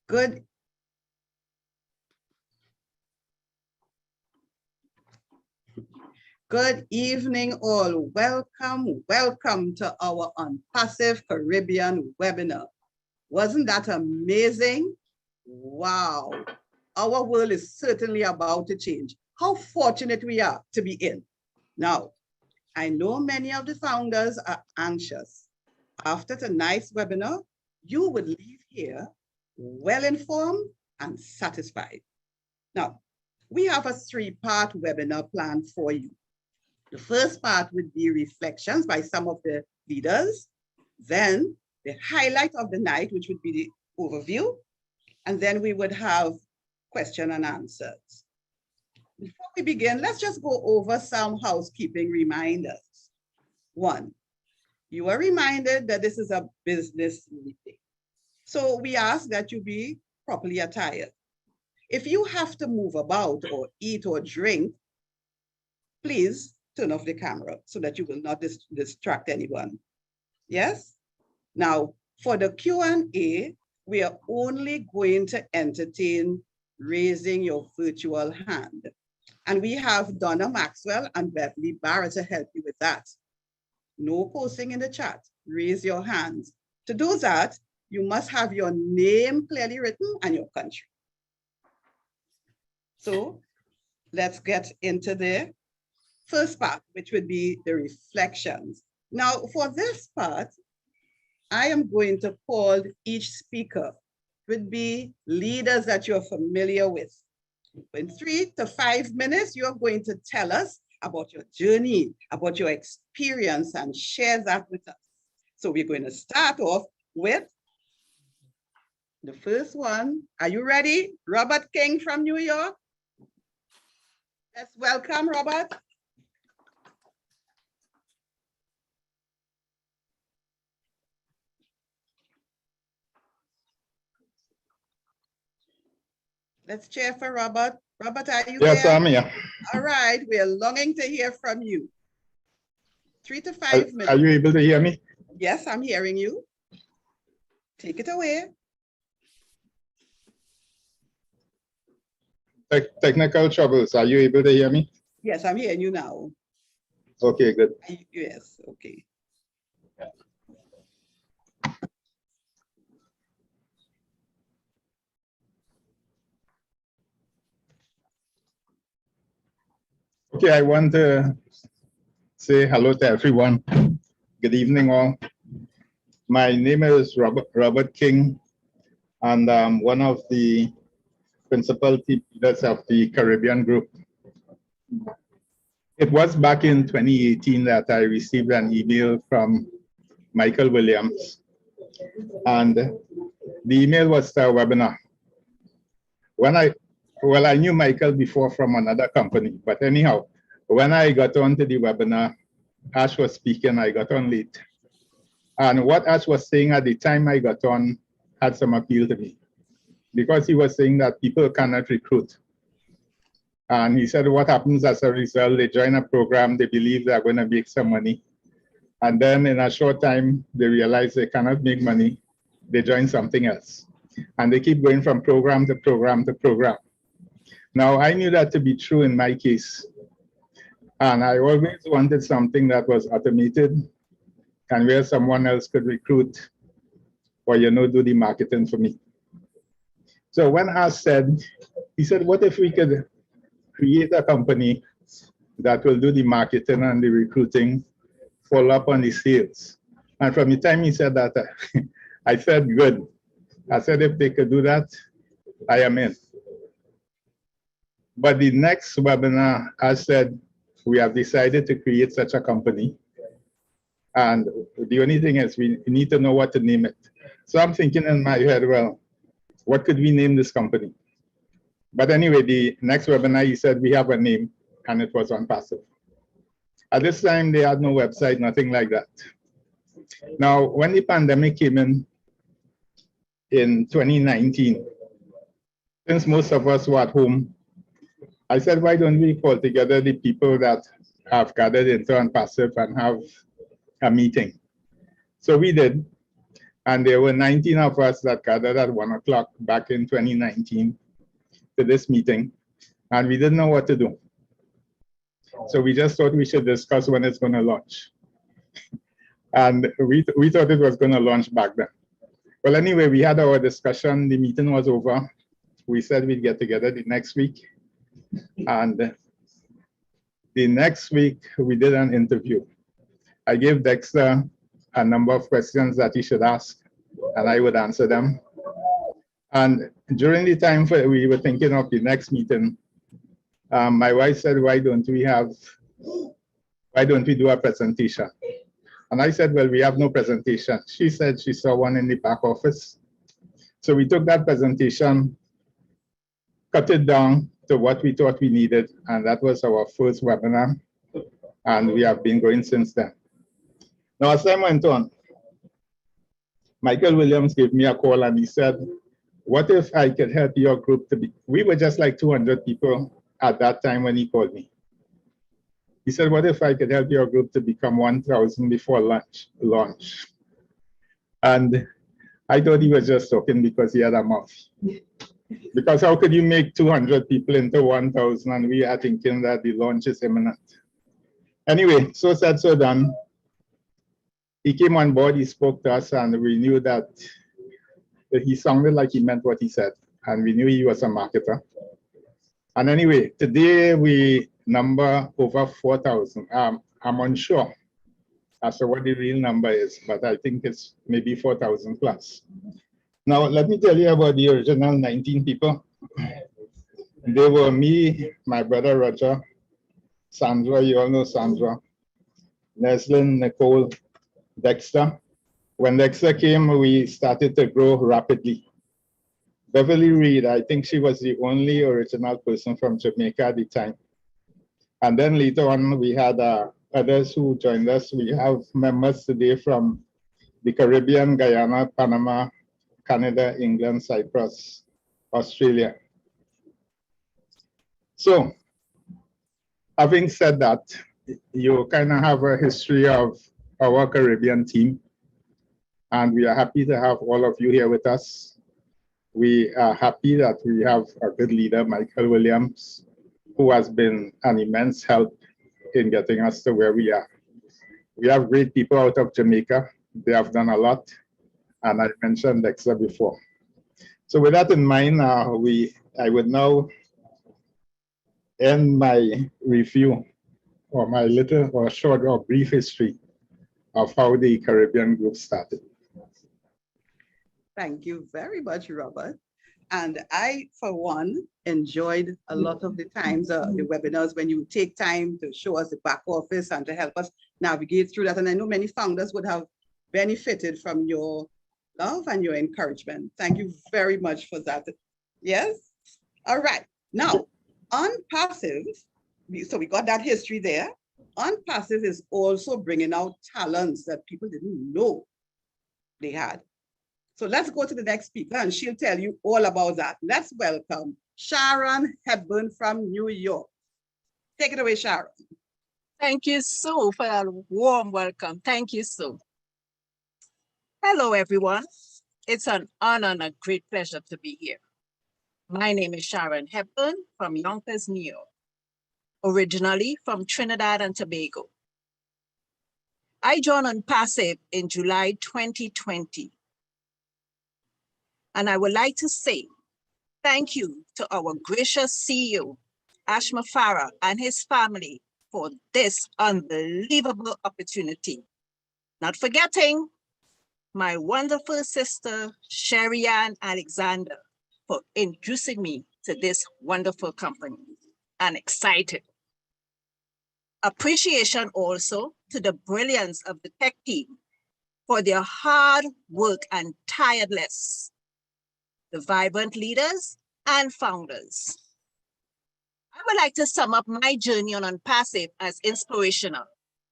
Good Good evening, all. Welcome to our ONPASSIVE Caribbean webinar. Wasn't that amazing? Wow. Our world is certainly about to change. How fortunate we are to be in. Now, I know many of the founders are anxious. After tonight's webinar, you would leave here well-informed and satisfied. Now, we have a three-part webinar planned for you. The first part would be reflections by some of the leaders, then the highlight of the night, which would be the overview, and then we would have question and answers. Before we begin, let's just go over some housekeeping reminders. One, you are reminded that this is a business meeting. So we ask that you be properly attired. If you have to move about or eat or drink, please turn off the camera so that you will not distract anyone. Yes? Now, for the Q&A, we are only going to entertain raising your virtual hand. And we have Donna Maxwell and Beverly Barrett to help you with that. No posting in the chat, raise your hands. To do that, you must have your name clearly written and your country. So let's get into the first part, which would be the reflections. Now, for this part, I am going to call each speaker would be leaders that you're familiar with. In 3 to 5 minutes, you're going to tell us about your journey, about your experience, and share that with us. So we're going to start off with the first one. Are you ready? Robert King from New York. Let's welcome Robert. Let's cheer for Robert. Robert, are you there? Yes, I'm here. All right, we're longing to hear from you. 3 to 5 minutes. Are you able to hear me? Yes, I'm hearing you. Take it away. Technical troubles. Are you able to hear me? Yes, I'm hearing you now. Okay, good. Yes, okay. Okay, I want to say hello to everyone. Good evening, all. My name is Robert King, and I'm one of the principal team leaders of the Caribbean group. It was back in 2018 that I received an email from Michael Williams, and the email was a webinar. Well, I knew Michael before from another company, but anyhow, when I got onto the webinar, Ash was speaking, I got on late. And what Ash was saying at the time I got on had some appeal to me, because he was saying that people cannot recruit. And he said what happens as a result, they join a program, they believe they're going to make some money. And then in a short time, they realize they cannot make money, they join something else. And they keep going from program to program to program. Now, I knew that to be true in my case. And I always wanted something that was automated and where someone else could recruit or, do the marketing for me. So when Ash said, he said, what if we could create a company that will do the marketing and the recruiting, follow up on the sales? And from the time he said that, I said, good. I said, if they could do that, I am in. But the next webinar, I said, we have decided to create such a company. And the only thing is we need to know what to name it. So I'm thinking in my head, well, what could we name this company? But anyway, the next webinar, he said, we have a name, and it was ONPASSIVE. At this time, they had no website, nothing like that. Now, when the pandemic came in 2019, since most of us were at home, I said, why don't we call together the people that have gathered into ONPASSIVE and have a meeting? So we did. And there were 19 of us that gathered at 1 o'clock back in 2019 to this meeting, and we didn't know what to do. So we just thought we should discuss when it's going to launch. And we thought it was going to launch back then. Well, anyway, we had our discussion. The meeting was over. We said we'd get together the next week. And the next week, we did an interview. I gave Dexter a number of questions that he should ask, and I would answer them. And during the time we were thinking of the next meeting, my wife said, why don't we do a presentation? And I said, well, we have no presentation. She said she saw one in the back office. So we took that presentation, cut it down to what we thought we needed, and that was our first webinar. And we have been going since then. Now, as time went on, Michael Williams gave me a call and he said, what if I could help your group to be, we were just like 200 people at that time when he called me. He said, what if I could help your group to become 1,000 before launch? And I thought he was just talking because he had a mouth. Because how could you make 200 people into 1,000 and we are thinking that the launch is imminent? Anyway, so said, so done. He came on board, he spoke to us, and we knew that he sounded like he meant what he said. And we knew he was a marketer. And anyway, today we number over 4,000. I'm unsure as to what the real number is, but I think it's maybe 4,000 plus. Now, let me tell you about the original 19 people. They were me, my brother Roger, Sandra, you all know Sandra, Neslin, Nicole, Dexter. When Dexter came, we started to grow rapidly. Beverly Reed, I think she was the only original person from Jamaica at the time. And then later on, we had others who joined us. We have members today from the Caribbean, Guyana, Panama, Canada, England, Cyprus, Australia. So, having said that, you kind of have a history of our Caribbean team. And we are happy to have all of you here with us. We are happy that we have a good leader, Michael Williams, who has been an immense help in getting us to where we are. We have great people out of Jamaica. They have done a lot. And I mentioned Dexter before. So with that in mind, I would now end my review or my little or short or brief history of how the Caribbean group started. Thank you very much, Robert. And I, for one, enjoyed a lot of the times, the webinars when you take time to show us the back office and to help us navigate through that. And I know many founders would have benefited from your love and your encouragement. Thank you very much for that. Yes? All right. Now, ONPASSIVE, so we got that history there. ONPASSIVE is also bringing out talents that people didn't know they had. So let's go to the next speaker and she'll tell you all about that. Let's welcome Sharon Hepburn from New York. Take it away, Sharon. Thank you, Sue, for that warm welcome. Thank you, Sue. Hello, everyone. It's an honor and a great pleasure to be here. My name is Sharon Hepburn from Yonkers, New York, originally from Trinidad and Tobago. I joined ONPASSIVE in July 2020. And I would like to say thank you to our gracious CEO, Ashma Farah, and his family for this unbelievable opportunity. Not forgetting my wonderful sister, Sherry Ann Alexander, for introducing me to this wonderful company. I'm excited. Appreciation also to the brilliance of the tech team for their hard work and tirelessness, the vibrant leaders and founders. I would like to sum up my journey on ONPASSIVE as inspirational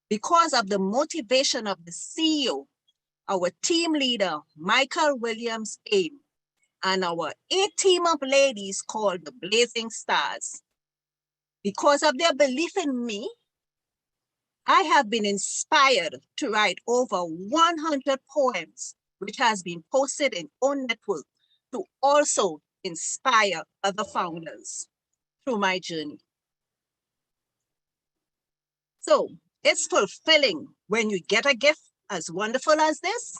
because of the motivation of the CEO, our team leader, Michael Williams AIM, and our team of ladies called the Blazing Stars. Because of their belief in me, I have been inspired to write over 100 poems which has been posted in own network to also inspire other founders through my journey. So it's fulfilling when you get a gift as wonderful as this.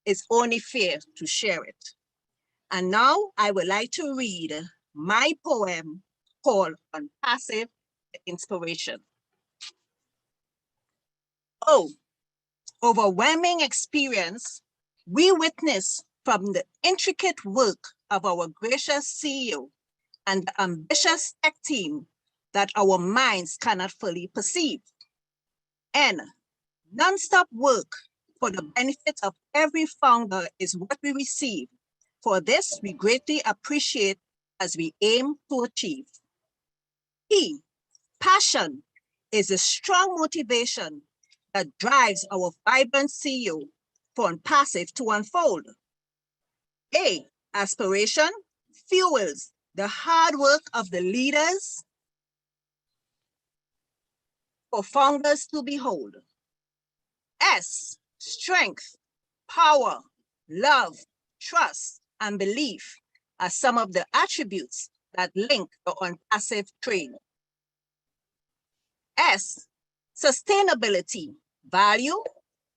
It's only fair to share it. And now I would like to read my poem called Unpassive Inspiration. Oh, overwhelming experience we witness from the intricate work of our gracious CEO and the ambitious tech team that our minds cannot fully perceive. And non-stop work for the benefit of every founder is what we receive. For this, we greatly appreciate as we aim to achieve. P, passion is a strong motivation that drives our vibrant CEO for ONPASSIVE to unfold. A, aspiration fuels the hard work of the leaders for founders to behold. S, strength, power, love, trust, and belief are some of the attributes that link the ONPASSIVE train. S, sustainability, value,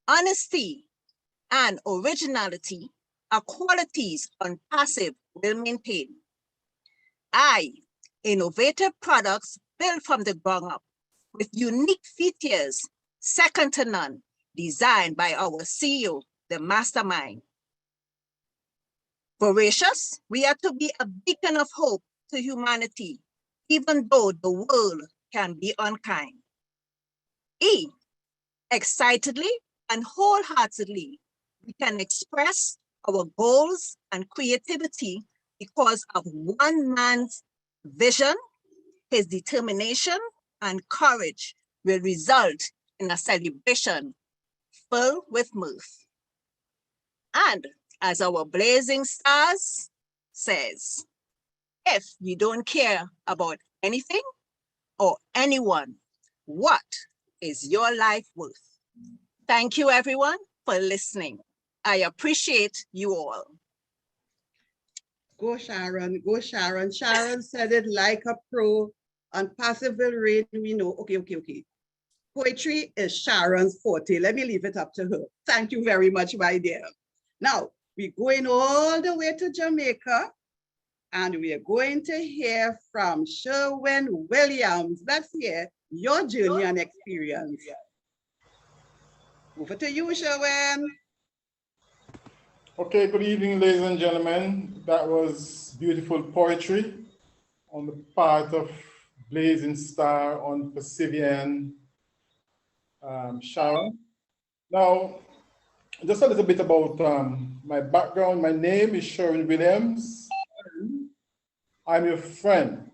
honesty, and originality are qualities ONPASSIVE will maintain. I, innovative products built from the ground up with unique features second to none, designed by our CEO, the mastermind. Voracious, we are to be a beacon of hope to humanity, even though the world can be unkind. E, excitedly and wholeheartedly, we can express our goals and creativity because of one man's vision, his determination and courage will result in a celebration filled with mirth. And as our blazing stars says, if you don't care about anything or anyone, what is your life worth? Thank you everyone for listening. I appreciate you all. Go Sharon, go Sharon. Sharon said it like a pro. ONPASSIVE will read, we know. Okay. Poetry is Sharon's forte. Let me leave it up to her. Thank you very much, my dear. Now, we're going all the way to Jamaica, and we are going to hear from Sherwin Williams. Let's hear your journey and experience. Over to you, Sherwin. Okay, good evening, ladies and gentlemen. That was beautiful poetry on the part of Blazing Star ONPASSIVE Sharon. Now, just a little bit about my background. My name is Sherwin Williams. I'm your friend.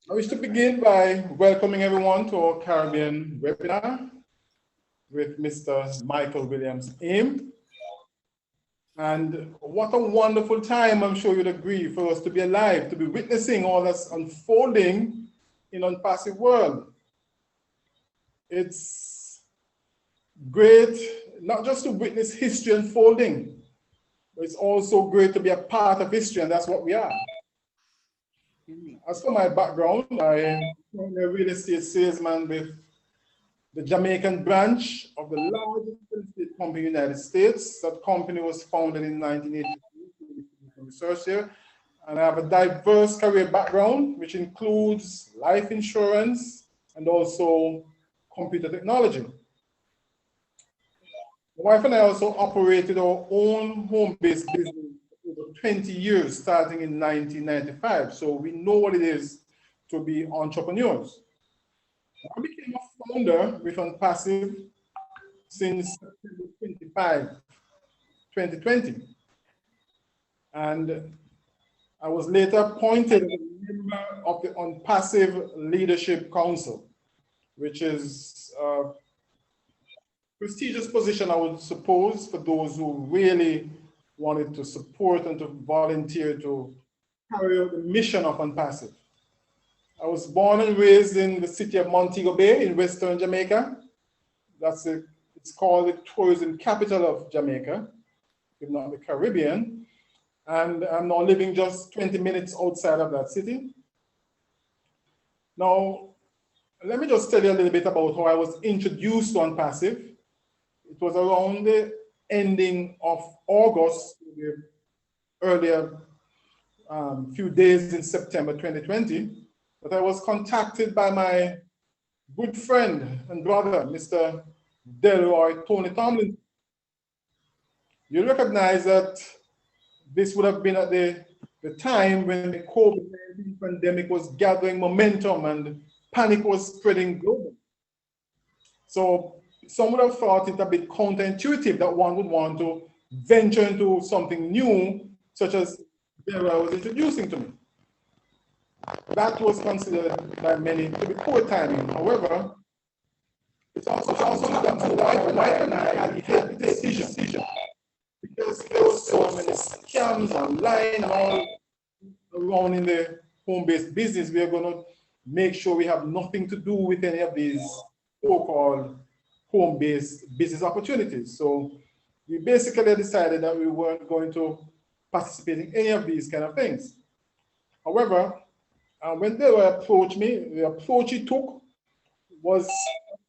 I wish to begin by welcoming everyone to our Caribbean webinar with Mr. Michael Williams AIM. And what a wonderful time, I'm sure you'd agree, for us to be alive, to be witnessing all that's unfolding in ONPASSIVE world. It's great not just to witness history unfolding, but it's also great to be a part of history, and that's what we are. As for my background, I'm a real estate salesman with the Jamaican branch of the largest real estate company in the United States. That company was founded in 1982, research here. And I have a diverse career background, which includes life insurance and also computer technology. My wife and I also operated our own home-based business for over 20 years, starting in 1995. So we know what it is to be entrepreneurs. I became a founder with ONPASSIVE since September 25, 2020. And I was later appointed as a member of the ONPASSIVE Leadership Council, which is a prestigious position, I would suppose, for those who really wanted to support and to volunteer to carry out the mission of ONPASSIVE. I was born and raised in the city of Montego Bay in Western Jamaica. It's called the tourism capital of Jamaica. if not the Caribbean. And I'm now living just 20 minutes outside of that city. Now, let me just tell you a little bit about how I was introduced to ONPASSIVE. It was around the ending of August, the earlier few days in September 2020, that I was contacted by my good friend and brother, Mr. Delroy Tony Tomlin. You recognize that this would have been at the time when the COVID-19 pandemic was gathering momentum and panic was spreading globally. So some would have thought it a bit counterintuitive that one would want to venture into something new, such as Delroy was introducing to me. That was considered by many to be poor timing. However, it's also that my wife and I had the decision because there were so many scams online and all around in the home-based business. We are going to make sure we have nothing to do with any of these so-called home-based business opportunities. So we basically decided that we weren't going to participate in any of these kind of things. However, when they approached me, the approach he took was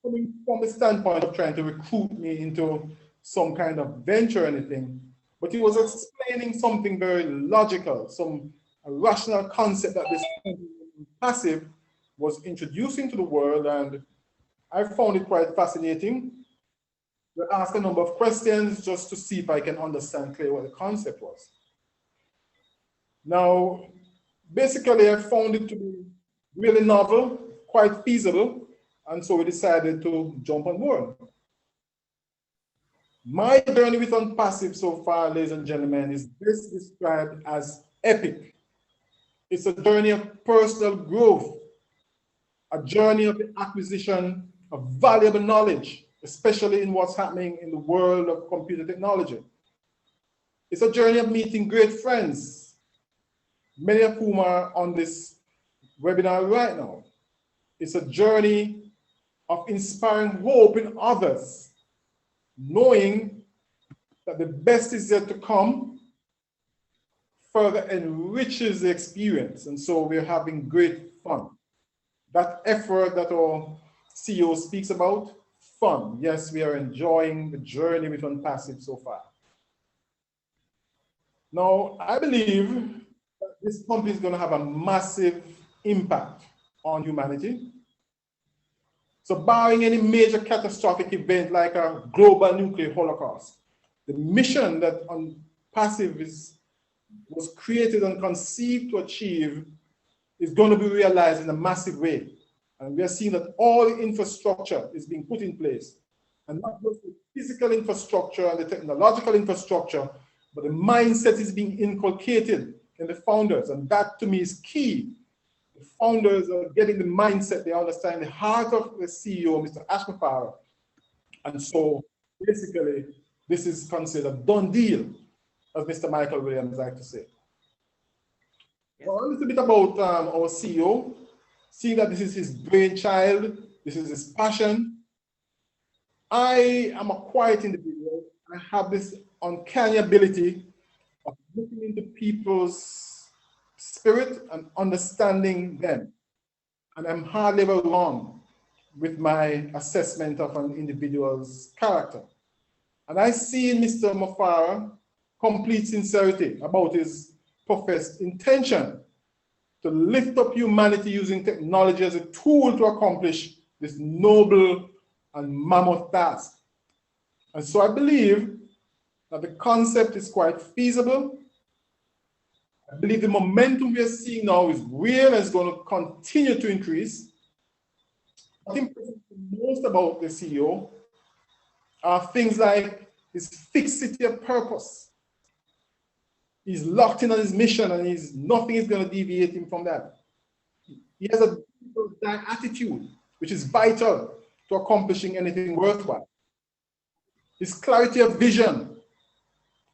coming from the standpoint of trying to recruit me into some kind of venture or anything, but he was explaining something very logical, some rational concept that this passive was introducing to the world, and I found it quite fascinating. We asked a number of questions just to see if I can understand clearly what the concept was. Now, basically, I found it to be really novel, quite feasible, and so we decided to jump on board. My journey with ONPASSIVE so far, ladies and gentlemen, is best described as epic. It's a journey of personal growth, a journey of the acquisition of valuable knowledge, especially in what's happening in the world of computer technology. It's a journey of meeting great friends, many of whom are on this webinar right now. It's a journey of inspiring hope in others, knowing that the best is yet to come, further enriches the experience. And so we're having great fun. That effort that our CEO speaks about, fun. Yes, we are enjoying the journey with ONPASSIVE so far. Now, I believe that this company is going to have a massive impact on humanity. So barring any major catastrophic event like a global nuclear holocaust, the mission that ONPASSIVE was created and conceived to achieve is going to be realized in a massive way. And we are seeing that all the infrastructure is being put in place. And not just the physical infrastructure and the technological infrastructure, but the mindset is being inculcated in the founders. And that to me is key. The founders are getting the mindset, they understand the heart of the CEO, Mr. Ashmafara. And so basically, this is considered a done deal, as Mr. Michael Williams likes to say. Well, a little bit about our CEO, seeing that this is his brainchild, this is his passion. I am a quiet individual. I have this uncanny ability of looking into people's spirit and understanding them. And I'm hardly ever wrong with my assessment of an individual's character. And I see in Mr. Mafara complete sincerity about his professed intention to lift up humanity using technology as a tool to accomplish this noble and mammoth task. And so I believe that the concept is quite feasible. I believe the momentum we are seeing now is real and is going to continue to increase. What impresses me most about the CEO are things like his fixity of purpose. He's locked in on his mission and nothing is going to deviate him from that. He has a attitude, which is vital to accomplishing anything worthwhile. His clarity of vision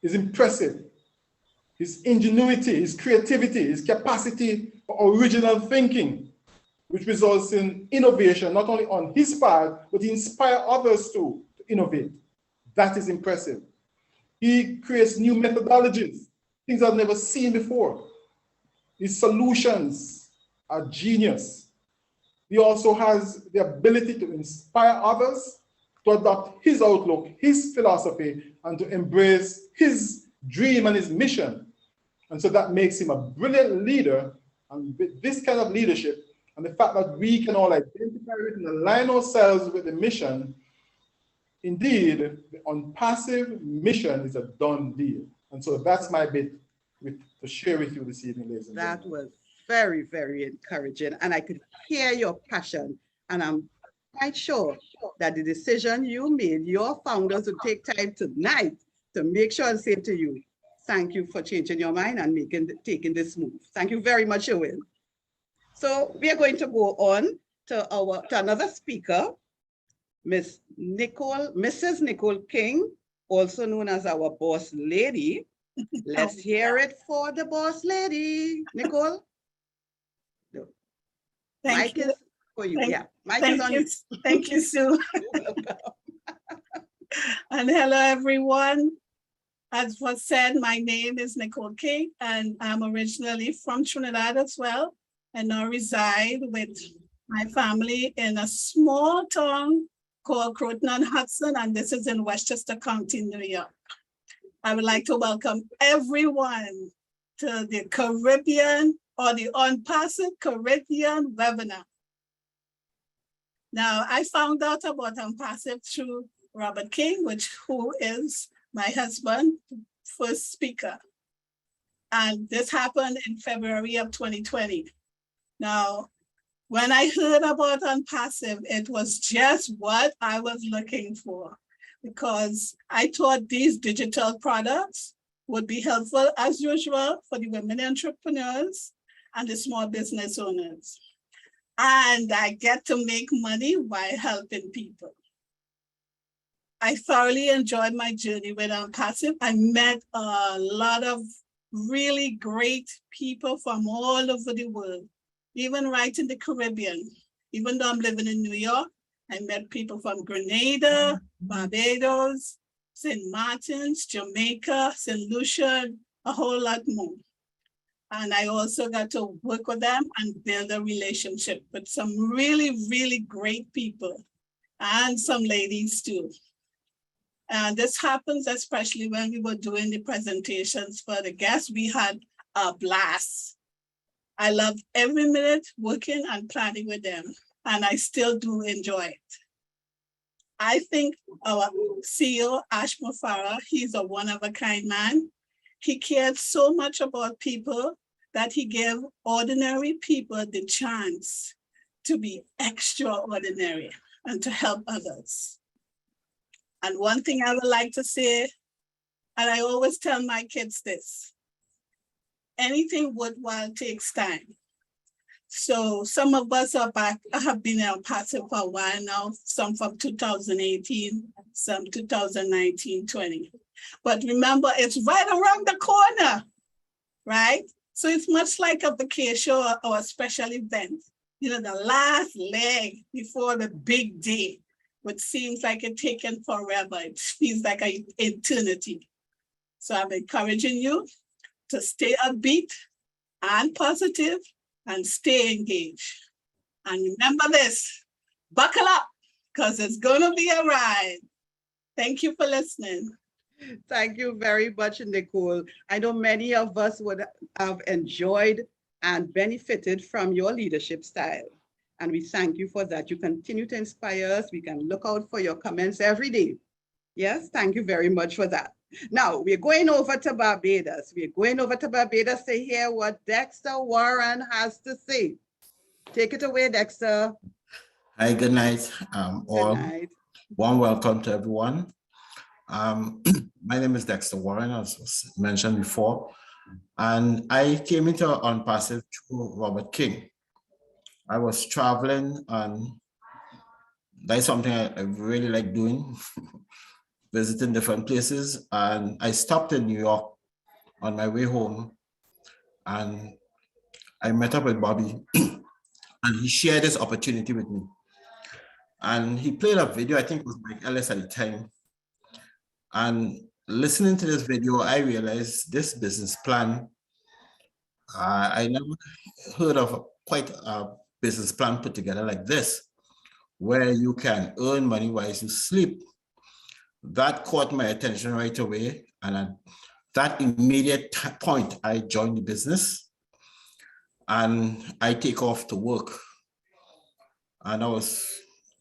is impressive. His ingenuity, his creativity, his capacity for original thinking, which results in innovation, not only on his part, but he inspires others to innovate. That is impressive. He creates new methodologies, things I've never seen before. His solutions are genius. He also has the ability to inspire others to adopt his outlook, his philosophy, and to embrace his dream and his mission. And so that makes him a brilliant leader. And with this kind of leadership, and the fact that we can all identify with and align ourselves with the mission, indeed, the ONPASSIVE mission is a done deal. And so that's my bit to share with you this evening, ladies and gentlemen. That was very, very encouraging. And I could hear your passion. And I'm quite sure that the decision you made, your founders would take time tonight to make sure and say to you, thank you for changing your mind and taking this move. Thank you very much, Owen. So we are going to go on to another speaker, Mrs. Nicole King, also known as our boss lady. Let's hear it for the boss lady, Nicole. Thank you. Is for you. Mike is on you. Thank you, Sue. And hello, everyone. As was said, my name is Nicole King, and I'm originally from Trinidad as well, and now reside with my family in a small town called Croton-on-Hudson, and this is in Westchester County, New York. I would like to welcome everyone to the Caribbean or the ONPASSIVE Caribbean webinar. Now, I found out about ONPASSIVE through Robert King, who is my husband, first speaker. And this happened in February of 2020. Now, when I heard about ONPASSIVE, it was just what I was looking for, because I thought these digital products would be helpful as usual for the women entrepreneurs and the small business owners. And I get to make money while helping people. I thoroughly enjoyed my journey with ONPASSIVE. I met a lot of really great people from all over the world, even right in the Caribbean. Even though I'm living in New York, I met people from Grenada, Barbados, St. Martin's, Jamaica, St. Lucia, a whole lot more. And I also got to work with them and build a relationship with some really, really great people and some ladies too. And this happens especially when we were doing the presentations for the guests. We had a blast. I loved every minute working and planning with them, and I still do enjoy it. I think our CEO, Ash Mufara, he's a one-of-a-kind man. He cared so much about people that he gave ordinary people the chance to be extraordinary and to help others. And one thing I would like to say, and I always tell my kids this, anything worthwhile takes time. So some of us have been ONPASSIVE for a while now, some from 2018, some 2019-20. But remember, it's right around the corner, right? So it's much like a vacation or a special event. You know, the last leg before the big day, which seems like it's taken forever. It feels like an eternity. So I'm encouraging you to stay upbeat and positive and stay engaged. And remember this, buckle up, because it's gonna be a ride. Thank you for listening. Thank you very much, Nicole. I know many of us would have enjoyed and benefited from your leadership style. And we thank you for that. You continue to inspire us. We can look out for your comments every day. Yes, thank you very much for that. Now, we're going over to Barbados. We're going over to Barbados to hear what Dexter Warren has to say. Take it away, Dexter. Hi, good night. Good night. Warm welcome to everyone. My name is Dexter Warren, as was mentioned before, and I came into ONPASSIVE through Robert King. I was traveling, and that's something I really like doing, visiting different places. And I stopped in New York on my way home, and I met up with Bobby, and he shared this opportunity with me. And he played a video, I think it was Mike Ellis at the time. And listening to this video, I realized this business plan, I never heard of quite a business plan put together like this, where you can earn money while you sleep. That caught my attention right away. And at that immediate point, I joined the business and I take off to work. And I was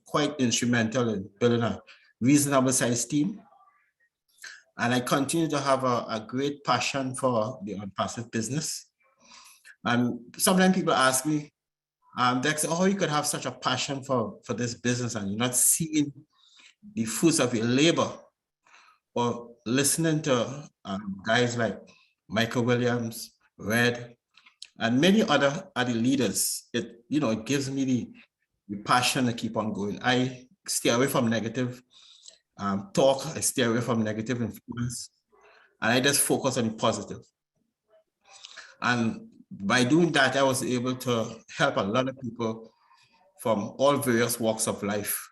quite instrumental in building a reasonable sized team. And I continue to have a great passion for the ONPASSIVE business. And sometimes people ask me, Dexter, oh, you could have such a passion for this business and you're not seeing the fruits of your labor. Or listening to guys like Michael Williams, Red, and many other leaders, it gives me the passion to keep on going. I stay away from negative talk. I stay away from negative influence, and I just focus on the positive. And by doing that, I was able to help a lot of people from all various walks of life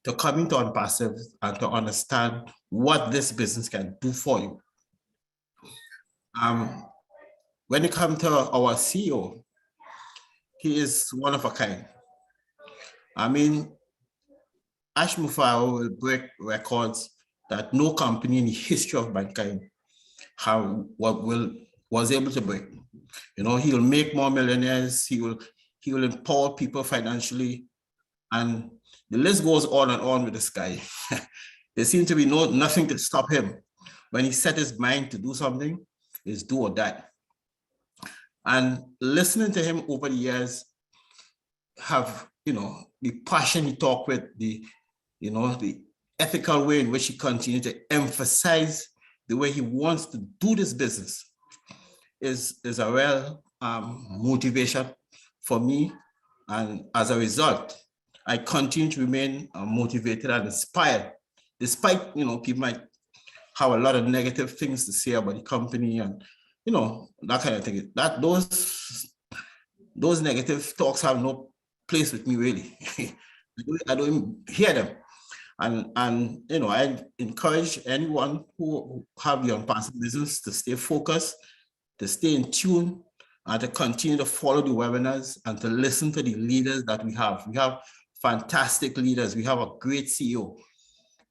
to come into ONPASSIVE and to understand what this business can do for you. When it comes to our CEO, he is one of a kind. I mean, Ash Mufaro will break records that no company in the history of mankind was able to break. He will make more millionaires. He will empower people financially, and the list goes on and on with this guy. There seems to be nothing to stop him. When he set his mind to do something, it's do or die. And listening to him over the years, have the passion he talked with, the ethical way in which he continued to emphasize the way he wants to do this business is a real motivation for me. And as a result, I continue to remain motivated and inspired, despite, people might have a lot of negative things to say about the company and, that kind of thing. Those negative talks have no place with me, really. I don't even hear them. And I encourage anyone who have the ONPASSIVE business to stay focused, to stay in tune, and to continue to follow the webinars and to listen to the leaders that we have. We have fantastic leaders. We have a great CEO.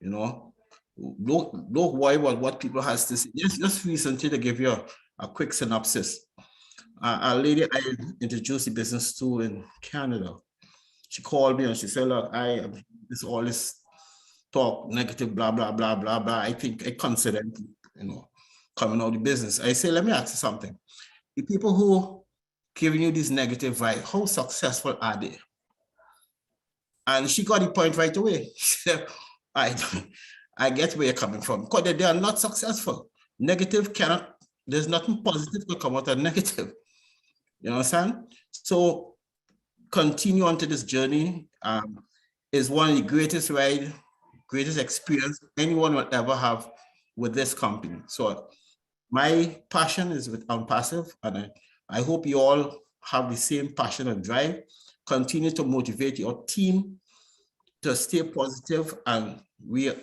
Don't worry about what people has to say. Just recently, to give you a quick synopsis, a lady I introduced the business to in Canada, she called me and she said, look, all this talk, negative, blah, blah, blah, blah, blah. I think I consider, coming out of the business. I say, let me ask you something. The people who giving you this negative vibe, how successful are they? And she got the point right away. She said, I get where you're coming from, because they are not successful. Negative cannot, there's nothing positive to come out of negative. You understand? So continue on to this journey. Is one of the greatest experience anyone will ever have with this company. So my passion is with ONPASSIVE, and I hope you all have the same passion and drive. Continue to motivate your team to stay positive, and we're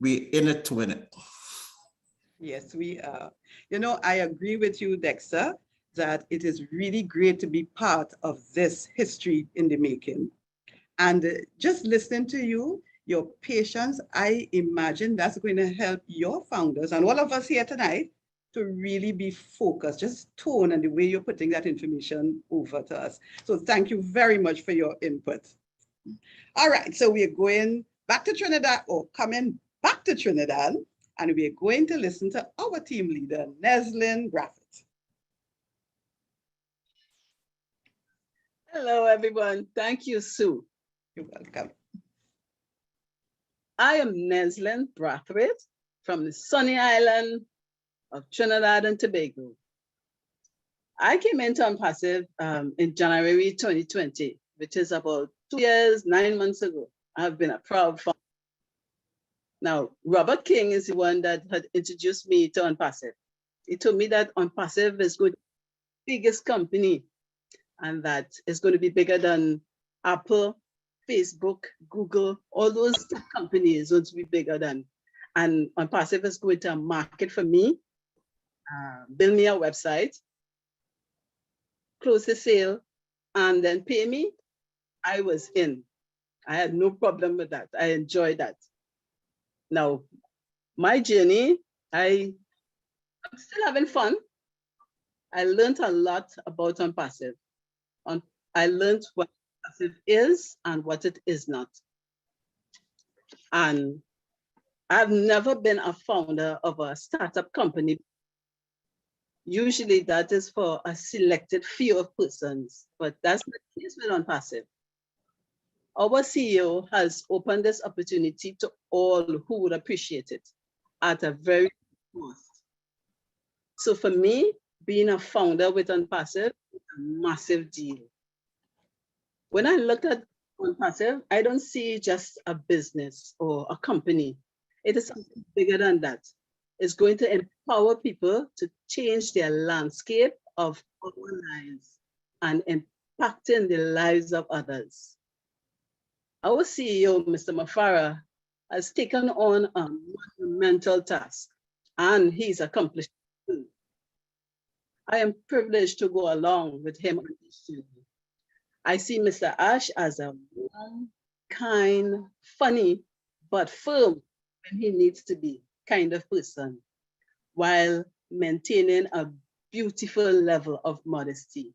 in it to win it. Yes, we are. I agree with you, Dexter, that it is really great to be part of this history in the making. And just listening to you, your patience, I imagine that's going to help your founders and all of us here tonight to really be focused, just tone and the way you're putting that information over to us. So thank you very much for your input. All right, so we're going back to Trinidad, or coming back to Trinidad, and we're going to listen to our team leader, Neslin Braffett. Hello, everyone. Thank you, Sue. You're welcome. I am Neslin Brathwaite from the sunny island of Trinidad and Tobago. I came into ONPASSIVE in January 2020, which is about 2 years, 9 months ago. I have been a proud founder. Now, Robert King is the one that had introduced me to ONPASSIVE. He told me that ONPASSIVE is going to be the biggest company, and that it's going to be bigger than Apple, Facebook, Google, all those companies going to be bigger than. and ONPASSIVE is going to market for me, build me a website, close the sale, and then pay me, I was in. I had no problem with that. I enjoyed that. Now, my journey, I'm still having fun. I learned a lot about ONPASSIVE. I learned what ONPASSIVE is and what it is not. And I've never been a founder of a startup company. Usually that is for a selected few of persons, but that's not the case with ONPASSIVE. Our CEO has opened this opportunity to all who would appreciate it at a very low cost. So for me, being a founder with ONPASSIVE is a massive deal. When I look at ONPASSIVE, I don't see just a business or a company. It is something bigger than that. It's going to empower people to change their landscape of our lives and impacting the lives of others. Our CEO, Mr. Mafara, has taken on a monumental task, and he's accomplished it. I am privileged to go along with him on this journey. I see Mr. Ash as a warm, kind, funny, but firm when he needs to be kind of person, while maintaining a beautiful level of modesty.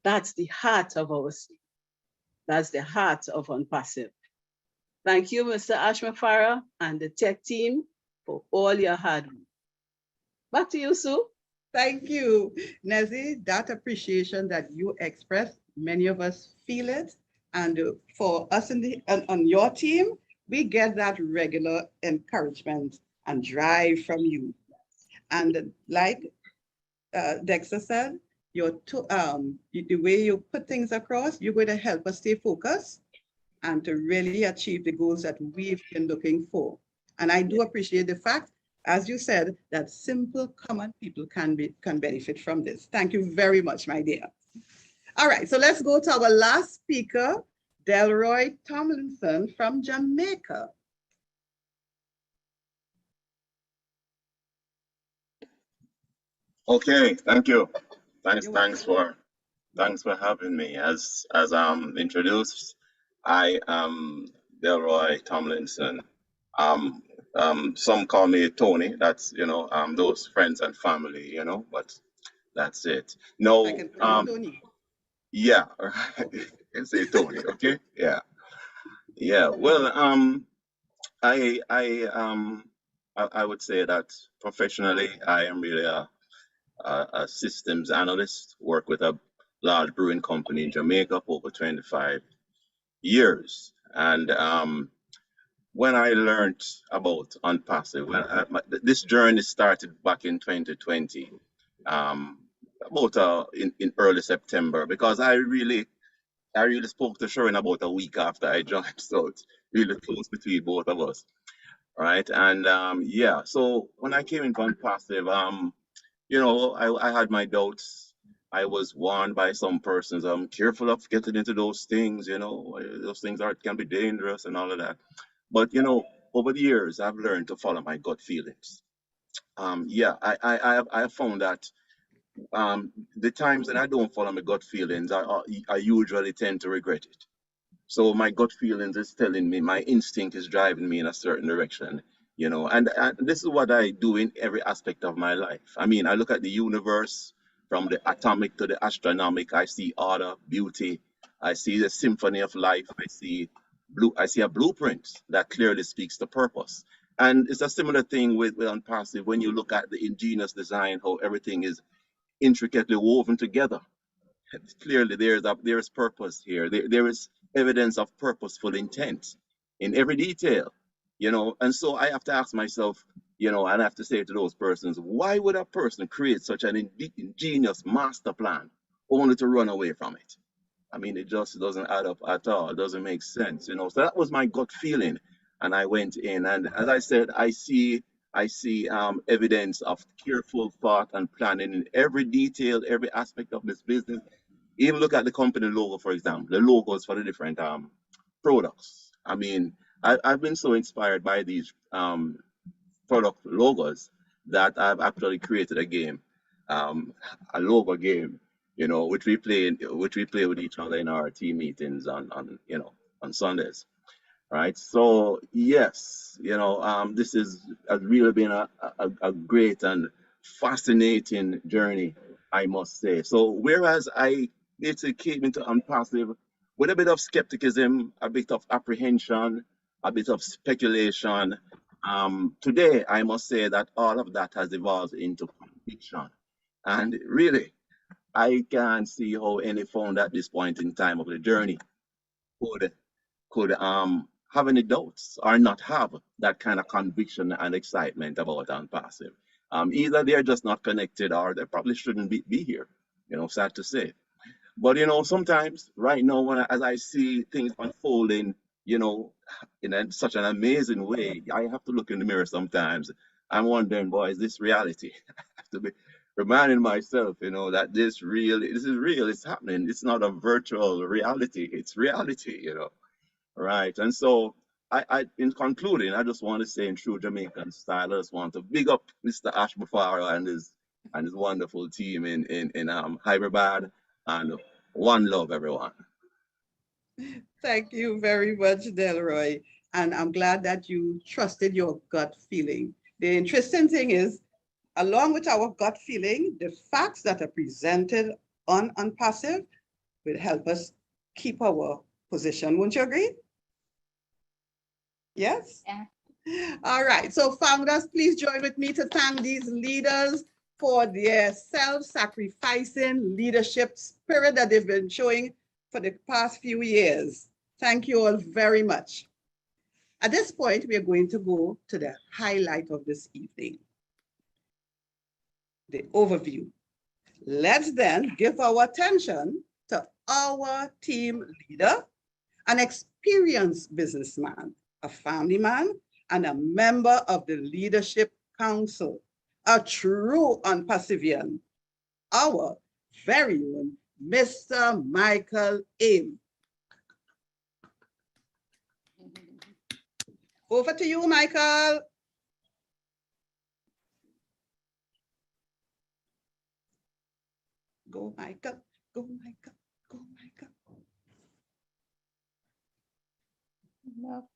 That's the heart of our city. That's the heart of ONPASSIVE. Thank you, Mr. Ash Mafara and the tech team for all your hard work. Back to you, Sue. Thank you, Nezzy. That appreciation that you expressed, many of us feel it. And for us on your team, we get that regular encouragement and drive from you. And like Dexter said, the way you put things across, you're going to help us stay focused and to really achieve the goals that we've been looking for. And I do appreciate the fact, as you said, that simple, common people can benefit from this. Thank you very much, my dear. All right, so let's go to our last speaker, Delroy Tomlinson from Jamaica. Okay, thank you. Thanks for having me. As introduced, I am Delroy Tomlinson. Some call me Tony. That's those friends and family, but that's it. No, I can call you Tony. Yeah, you can say Tony. Okay, yeah. Well, I would say that professionally, I am really a systems analyst, work with a large brewing company in Jamaica for over 25 years. And when I learned about ONPASSIVE, this journey started back in 2020, about in early September, because I really spoke to Sharon about a week after I joined, so it's really close between both of us, right? And so when I came into ONPASSIVE, I had my doubts. I was warned by some persons, I'm careful of getting into those things, those things can be dangerous and all of that. But, over the years, I've learned to follow my gut feelings. I have found that the times that I don't follow my gut feelings, I usually tend to regret it. So my gut feelings is telling me, my instinct is driving me in a certain direction, and this is what I do in every aspect of my life. I mean, I look at the universe from the atomic to the astronomic. I see order, beauty. I see the symphony of life. I see a blueprint that clearly speaks to purpose. And it's a similar thing with ONPASSIVE. When you look at the ingenious design, how everything is intricately woven together. Clearly, there is purpose here. There is evidence of purposeful intent in every detail, And so I have to ask myself, and I have to say to those persons, why would a person create such an ingenious master plan only to run away from it? I mean, it just doesn't add up at all. It doesn't make sense, So that was my gut feeling, and I went in, and as I said, I see evidence of careful thought and planning in every detail, every aspect of this business. Even look at the company logo, for example, the logos for the different products. I mean, I've been so inspired by these product logos that I've actually created a game, a logo game, you know, which we play with each other in our team meetings on you know, on Sundays. Right. So yes, you know, this has really been a great and fascinating journey, I must say. So whereas I basically came into ONPASSIVE with a bit of skepticism, a bit of apprehension, a bit of speculation, today I must say that all of that has evolved into conviction. And really, I can't see how any founder at this point in time of the journey could have any doubts or not have that kind of conviction and excitement about ONPASSIVE. Either they're just not connected or they probably shouldn't be here, you know, sad to say. But you know, sometimes right now as I see things unfolding, you know, such an amazing way, I have to look in the mirror sometimes. I'm wondering, boy, is this reality? I have to be reminding myself, you know, that this is real, it's happening. It's not a virtual reality, it's reality, you know. Right. And so in concluding, I just want to say in true Jamaican style, I just want to big up Mr. Ash Bufaro and his wonderful team in Hyderabad, and one love, everyone. Thank you very much, Delroy. And I'm glad that you trusted your gut feeling. The interesting thing is, along with our gut feeling, the facts that are presented on ONPASSIVE will help us keep our position. Wouldn't you agree? Yes? Yeah. All right. So founders, please join with me to thank these leaders for their self-sacrificing leadership spirit that they've been showing for the past few years. Thank you all very much. At this point, we are going to go to the highlight of this evening, the overview. Let's then give our attention to our team leader, an experienced businessman, a family man, and a member of the Leadership Council, a true ONPASSIVian, our very own Mr. Michael Aim. Over to you, Michael. Go, Michael. Go, Michael. Go, Michael. No.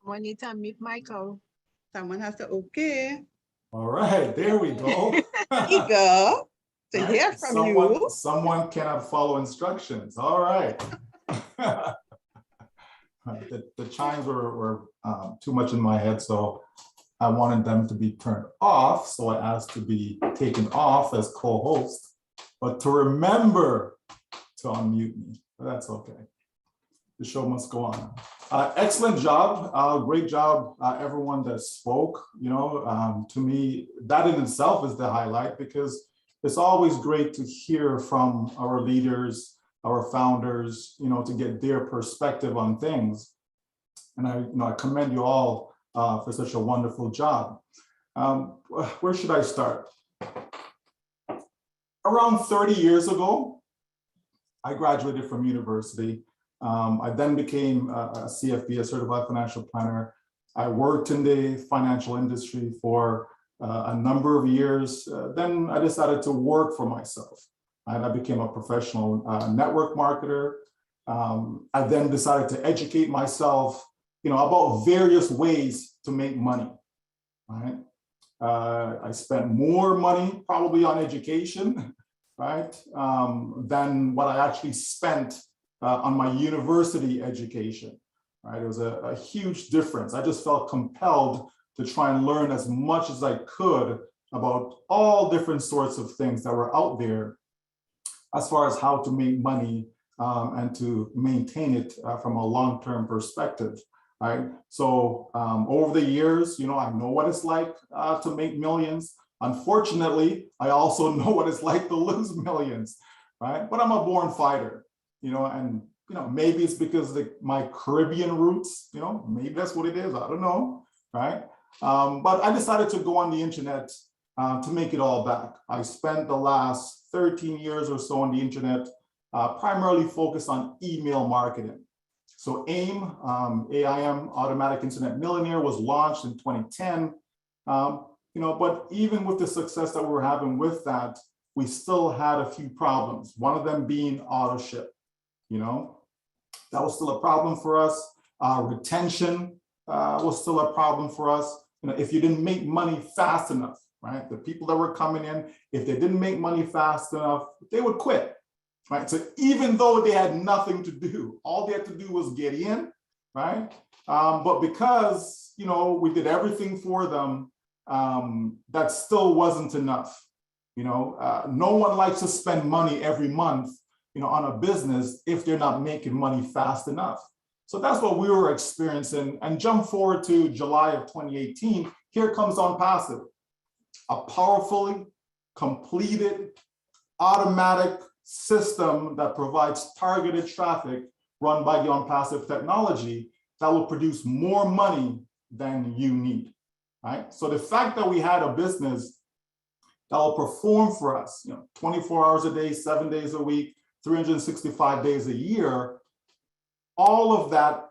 We need to meet Michael. Someone has to, okay. All right, there we go. Eager to hear from you. Someone cannot follow instructions. All right. The chimes were too much in my head, so I wanted them to be turned off. So I asked to be taken off as co-host, but to remember to unmute me. But that's okay. The show must go on. Excellent job. Great job, everyone that spoke. You know, to me, that in itself is the highlight, because it's always great to hear from our leaders, our founders, you know, to get their perspective on things. And I commend you all for such a wonderful job. Where should I start? Around 30 years ago, I graduated from university. I then became a CFP, a certified financial planner. I worked in the financial industry for a number of years. Then I decided to work for myself. And I became a professional network marketer. I then decided to educate myself, you know, about various ways to make money. Right? I spent more money probably on education, right, than what I actually spent on my university education. Right? It was a huge difference. I just felt compelled to try and learn as much as I could about all different sorts of things that were out there as far as how to make money and to maintain it from a long-term perspective. Right. So over the years, you know, I know what it's like to make millions. Unfortunately, I also know what it's like to lose millions. Right. But I'm a born fighter, you know, and, you know, maybe it's because of my Caribbean roots, you know, maybe that's what it is. I don't know. Right. But I decided to go on the internet to make it all back. I spent the last 13 years or so on the internet primarily focused on email marketing. So AIM, AIM, Automatic Internet Millionaire, was launched in 2010. But even with the success that we were having with that, we still had a few problems. One of them being auto ship. That was still a problem for us. Retention was still a problem for us. If you didn't make money fast enough, right? The people that were coming in, if they didn't make money fast enough, they would quit, right? So even though they had nothing to do, all they had to do was get in, right? But because, we did everything for them, that still wasn't enough. No one likes to spend money every month, on a business if they're not making money fast enough. So that's what we were experiencing. And jump forward to July of 2018, here comes ONPASSIVE, a powerfully completed automatic system that provides targeted traffic run by the ONPASSIVE technology that will produce more money than you need, right? So the fact that we had a business that will perform for us, 24 hours a day, 7 days a week, 365 days a year, all of that,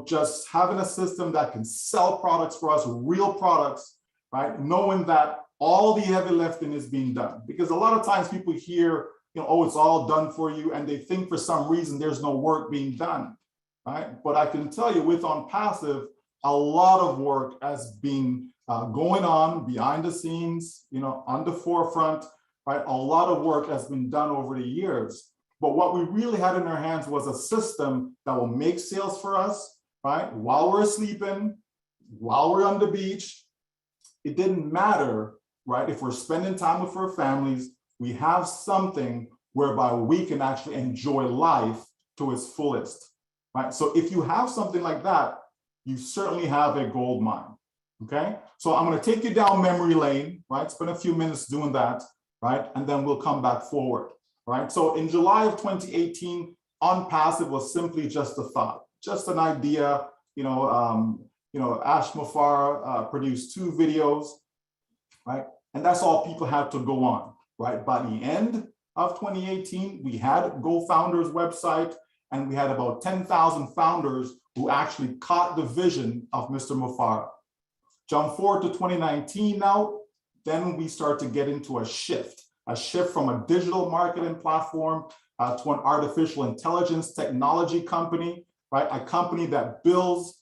just having a system that can sell products for us, real products, right? Knowing that all the heavy lifting is being done. Because a lot of times people hear, oh, it's all done for you, and they think for some reason there's no work being done, right? But I can tell you with ONPASSIVE, a lot of work has been going on behind the scenes, on the forefront, right? A lot of work has been done over the years. But what we really had in our hands was a system that will make sales for us, right? While we're sleeping, while we're on the beach. It didn't matter, right? If we're spending time with our families, we have something whereby we can actually enjoy life to its fullest, right? So if you have something like that, you certainly have a gold mine, okay? So I'm gonna take you down memory lane, right? Spend a few minutes doing that, right? And then we'll come back forward. Right. So in July of 2018, ONPASSIVE was simply just a thought, just an idea. Ash Mafar produced 2 videos, right? And that's all people had to go on, right? By the end of 2018, we had GoFounders website, and we had about 10,000 founders who actually caught the vision of Mr. Mafar. Jump forward to 2019 now, then we start to get into a shift from a digital marketing platform to an artificial intelligence technology company, right? A company that builds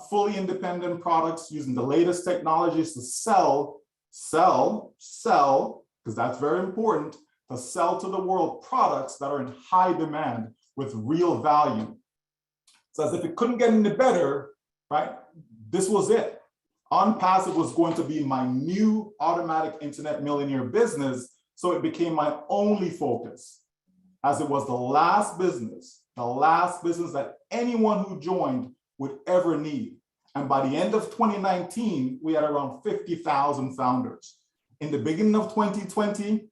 fully independent products using the latest technologies to sell, because that's very important, to sell to the world products that are in high demand with real value. So as if it couldn't get any better, right? This was it. ONPASSIVE was going to be my new automatic internet millionaire business. So it became my only focus, as it was the last business that anyone who joined would ever need. And by the end of 2019, we had around 50,000 founders. In the beginning of 2020,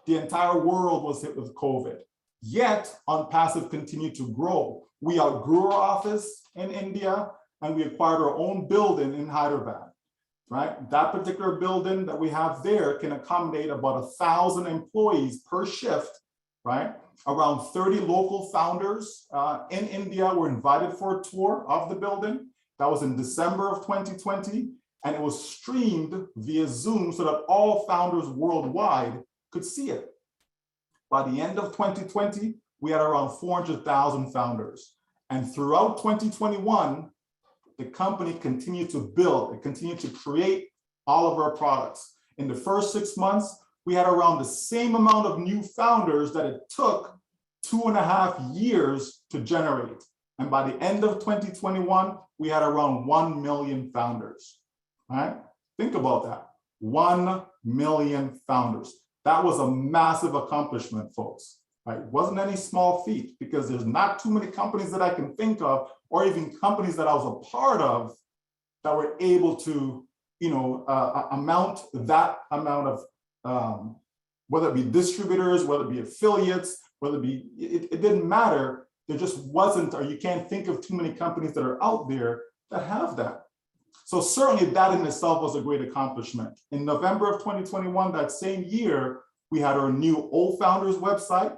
the entire world was hit with COVID. Yet ONPASSIVE continued to grow. We outgrew our office in India, and we acquired our own building in Hyderabad. Right? That particular building that we have there can accommodate about 1,000 employees per shift, right? Around 30 local founders in India were invited for a tour of the building. That was in December of 2020, and it was streamed via Zoom so that all founders worldwide could see it. By the end of 2020, we had around 400,000 founders. And throughout 2021, the company continued to build, it continued to create all of our products. In the first 6 months, we had around the same amount of new founders that it took 2.5 years to generate. And by the end of 2021, we had around 1 million founders, right? Think about that, 1 million founders. That was a massive accomplishment, folks. Right? It wasn't any small feat, because there's not too many companies that I can think of, or even companies that I was a part of, that were able to, amount that amount of, whether it be distributors, whether it be affiliates, whether it be, it didn't matter. There just wasn't, or you can't think of too many companies that are out there that have that. So certainly that in itself was a great accomplishment. In November of 2021, that same year, we had our new Old Founders website.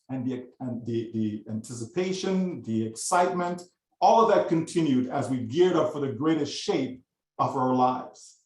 and the anticipation, the excitement, all of that continued as we geared up for the greatest shape of our lives.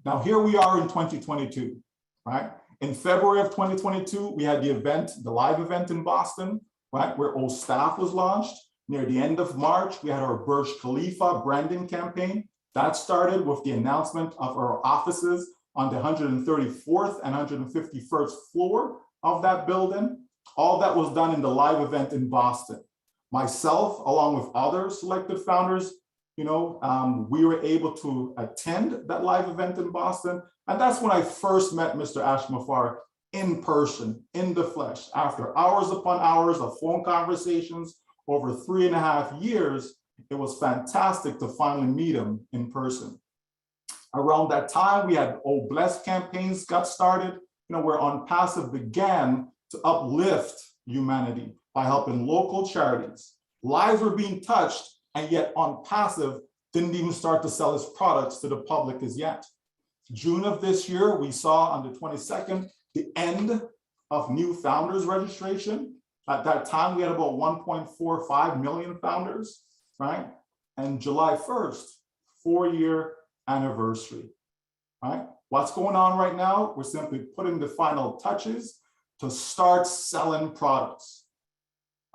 Now, here we are in 2022, right? In February of 2022, we had the event, the live event in Boston, right, where Old Staff was launched. Near the end of March, we had our Burj Khalifa branding campaign. That started with the announcement of our offices on the 134th and 151st floor of that building. All that was done in the live event in Boston. Myself, along with other selected founders, we were able to attend that live event in Boston. And that's when I first met Mr. Ashmafar in person, in the flesh. After hours upon hours of phone conversations over 3.5 years, it was fantastic to finally meet him in person. Around that time, we had Oh Blessed campaigns got started, where ONPASSIVE began to uplift humanity by helping local charities. Lives were being touched, and yet ONPASSIVE didn't even start to sell its products to the public as yet. June of this year, we saw on the 22nd, the end of new founders registration. At that time, we had about 1.45 million founders, right? And July 1st, 4-year anniversary, right? What's going on right now? We're simply putting the final touches to start selling products,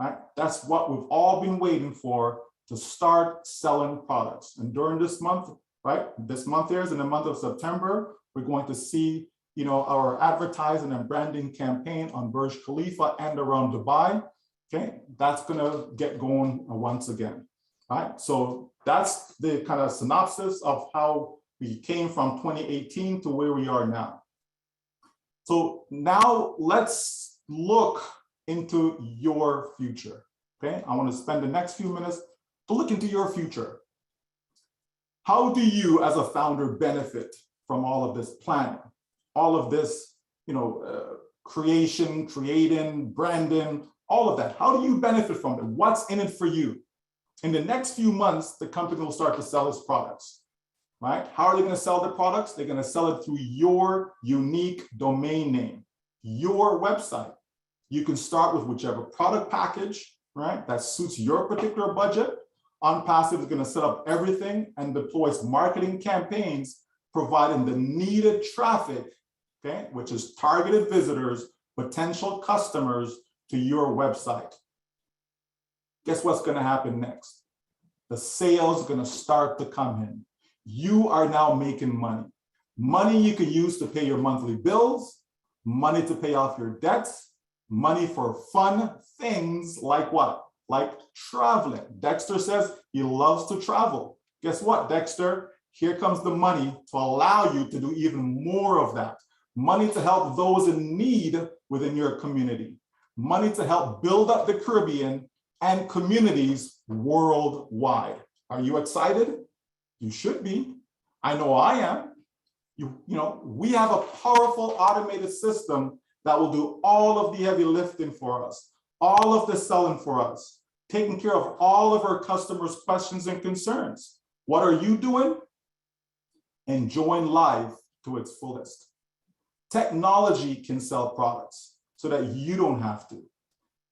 right? That's what we've all been waiting for, to start selling products. And during this month, right? This month here is in the month of September, we're going to see, our advertising and branding campaign on Burj Khalifa and around Dubai. Okay, that's gonna get going once again, right? So that's the kind of synopsis of how we came from 2018 to where we are now. So now let's look into your future, okay? I want to spend the next few minutes to look into your future. How do you as a founder benefit from all of this planning, all of this, creating, branding, all of that? How do you benefit from it? What's in it for you? In the next few months, the company will start to sell its products, right? How are they going to sell their products? They're going to sell it through your unique domain name, your website. You can start with whichever product package, right, that suits your particular budget. ONPASSIVE is going to set up everything and deploy its marketing campaigns, providing the needed traffic, okay, which is targeted visitors, potential customers to your website. Guess what's going to happen next? The sales are going to start to come in. You are now making money. Money you can use to pay your monthly bills, money to pay off your debts, money for fun things like what? Like traveling. Dexter says he loves to travel. Guess what, Dexter? Here comes the money to allow you to do even more of that. Money to help those in need within your community. Money to help build up the Caribbean and communities worldwide. Are you excited? You should be. I know I am. We have a powerful automated system that will do all of the heavy lifting for us, all of the selling for us, taking care of all of our customers' questions and concerns. What are you doing? Enjoying life to its fullest. Technology can sell products so that you don't have to.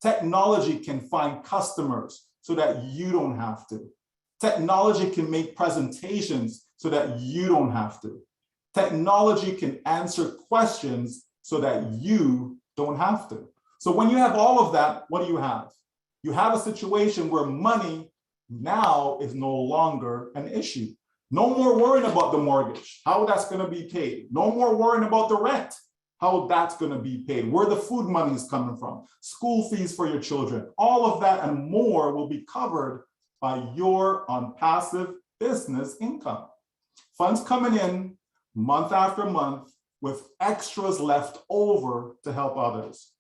Technology can find customers so that you don't have to. Technology can make presentations so that you don't have to. Technology can answer questions so that you don't have to. So when you have all of that, what do you have? You have a situation where money now is no longer an issue. No more worrying about the mortgage, how that's going to be paid. No more worrying about the rent, how that's going to be paid, where the food money is coming from, school fees for your children. All of that and more will be covered by your ONPASSIVE business income. Funds coming in month after month with extras left over to help others.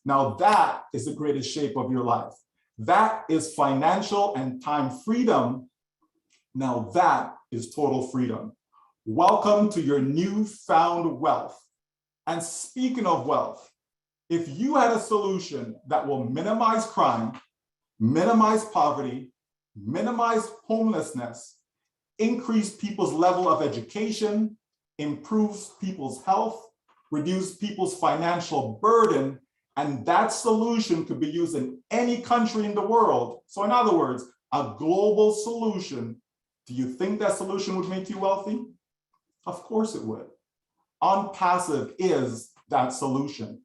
Now that is the greatest shape of your life. That is financial and time freedom. Now that is total freedom. Welcome to your newfound wealth. And speaking of wealth, if you had a solution that will minimize crime, minimize poverty, minimize homelessness, increase people's level of education, improves people's health, reduce people's financial burden, And that solution could be used in any country in the world. So in other words, a global solution. Do you think that solution would make you wealthy? Of course it would. ONPASSIVE is that solution.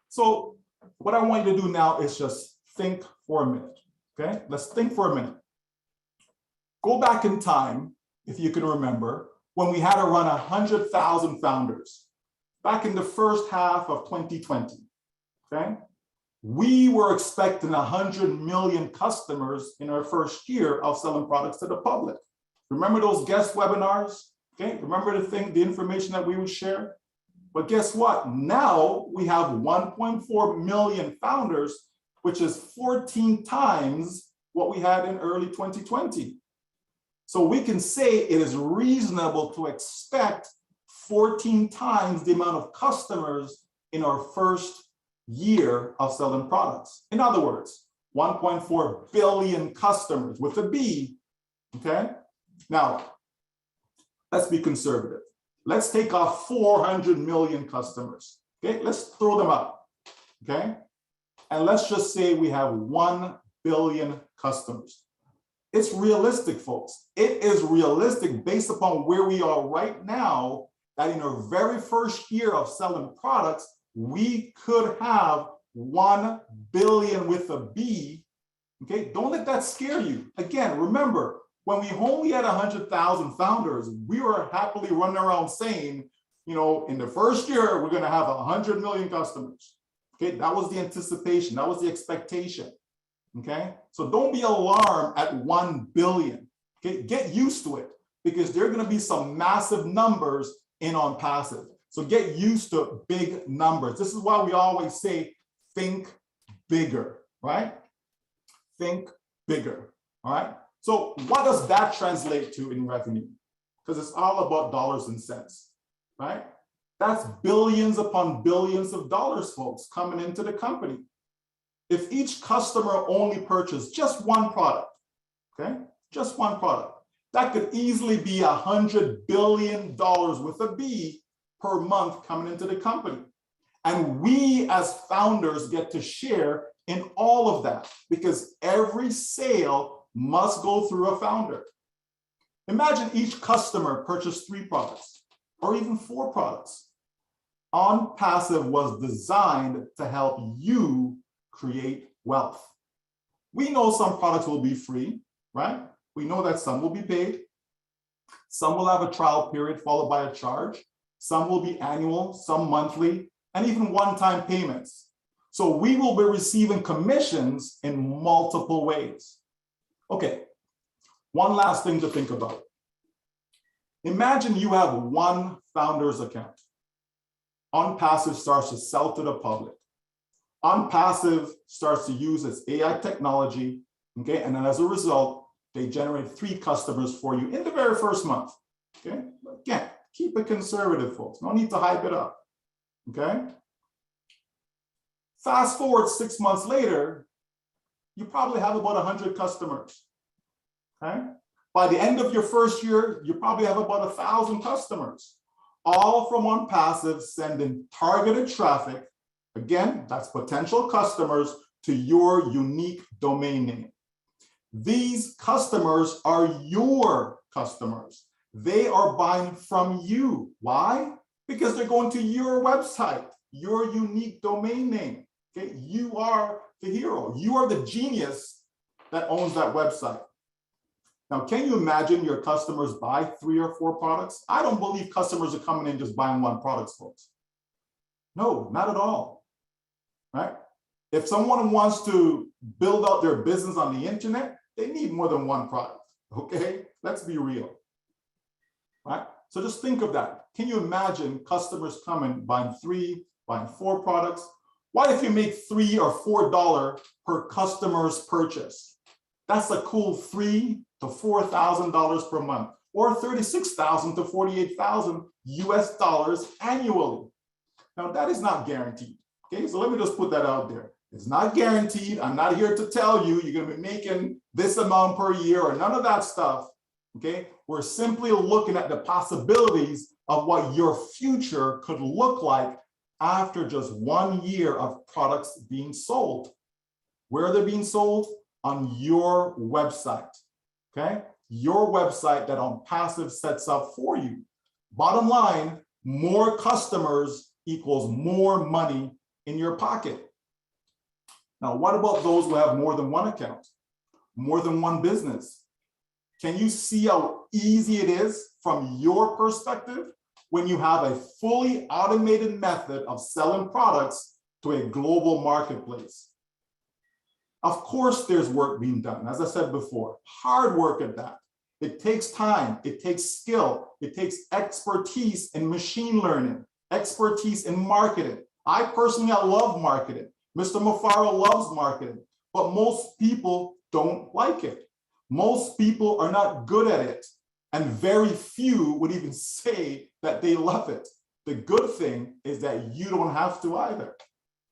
So what I want you to do now is just think for a minute, okay? Let's think for a minute. Go back in time, if you can remember, when we had to run 100,000 founders, back in the first half of 2020, okay? We were expecting 100 million customers in our first year of selling products to the public. Remember those guest webinars? Okay, remember the information that we would share? But guess what? Now we have 1.4 million founders, which is 14 times what we had in early 2020. So we can say it is reasonable to expect 14 times the amount of customers in our first year of selling products. In other words, 1.4 billion customers with a B, okay? Now, let's be conservative. Let's take off 400 million customers, okay? Let's throw them out, okay? And let's just say we have 1 billion customers. It's realistic, folks. It is realistic based upon where we are right now, that in our very first year of selling products, we could have 1 billion with a B, okay? Don't let that scare you. Again, remember, when we only had 100,000 founders, we were happily running around saying, you know, in the first year, we're gonna have 100 million customers. Okay, that was the anticipation, that was the expectation, okay? So don't be alarmed at 1 billion, okay? Get used to it, because there are gonna be some massive numbers in ONPASSIVE. So get used to big numbers. This is why we always say, think bigger, right? Think bigger, all right? So what does that translate to in revenue? Because it's all about dollars and cents, right? That's billions upon billions of dollars, folks, coming into the company. If each customer only purchased just one product, okay? Just one product, that could easily be $100 billion with a B per month coming into the company. And we as founders get to share in all of that, because every sale must go through a founder. Imagine each customer purchased 3 products or even 4 products. ONPASSIVE was designed to help you create wealth. We know some products will be free, right? We know that some will be paid. Some will have a trial period followed by a charge. Some will be annual, some monthly, and even one-time payments. So we will be receiving commissions in multiple ways. Okay, one last thing to think about. Imagine you have one founder's account. ONPASSIVE starts to sell to the public. ONPASSIVE starts to use its AI technology, okay? And then as a result, they generate 3 customers for you in the very first month, okay? Again, keep it conservative, folks. No need to hype it up, okay? Fast forward 6 months later, you probably have about 100 customers, okay? By the end of your first year, you probably have about 1,000 customers, all from ONPASSIVE sending targeted traffic. Again, that's potential customers to your unique domain name. These customers are your customers. They are buying from you. Why? Because they're going to your website, your unique domain name. Okay? You are the hero. You are the genius that owns that website. Now, can you imagine your customers buy 3 or 4 products? I don't believe customers are coming in just buying one product, folks. No, not at all, right? If someone wants to build out their business on the internet, they need more than one product, okay? Let's be real, right? So just think of that. Can you imagine customers coming, buying 3, buying 4 products? What if you make $3 or $4 per customer's purchase? That's a cool $3,000 to $4,000 per month, or $36,000 to $48,000 US dollars annually. Now that is not guaranteed. Okay, so let me just put that out there. It's not guaranteed. I'm not here to tell you you're going to be making this amount per year or none of that stuff. Okay, we're simply looking at the possibilities of what your future could look like after just 1 year of products being sold. Where are they being sold? On your website, okay? Your website that ONPASSIVE sets up for you. Bottom line, more customers equals more money in your pocket. Now, what about those who have more than one account, more than one business? Can you see how easy it is from your perspective when you have a fully automated method of selling products to a global marketplace? Of course, there's work being done. As I said before, hard work at that. It takes time, it takes skill, it takes expertise in machine learning, expertise in marketing. I personally, I love marketing. Mr. Mufaro loves marketing, but most people don't like it. Most people are not good at it, and very few would even say that they love it. The good thing is that you don't have to either.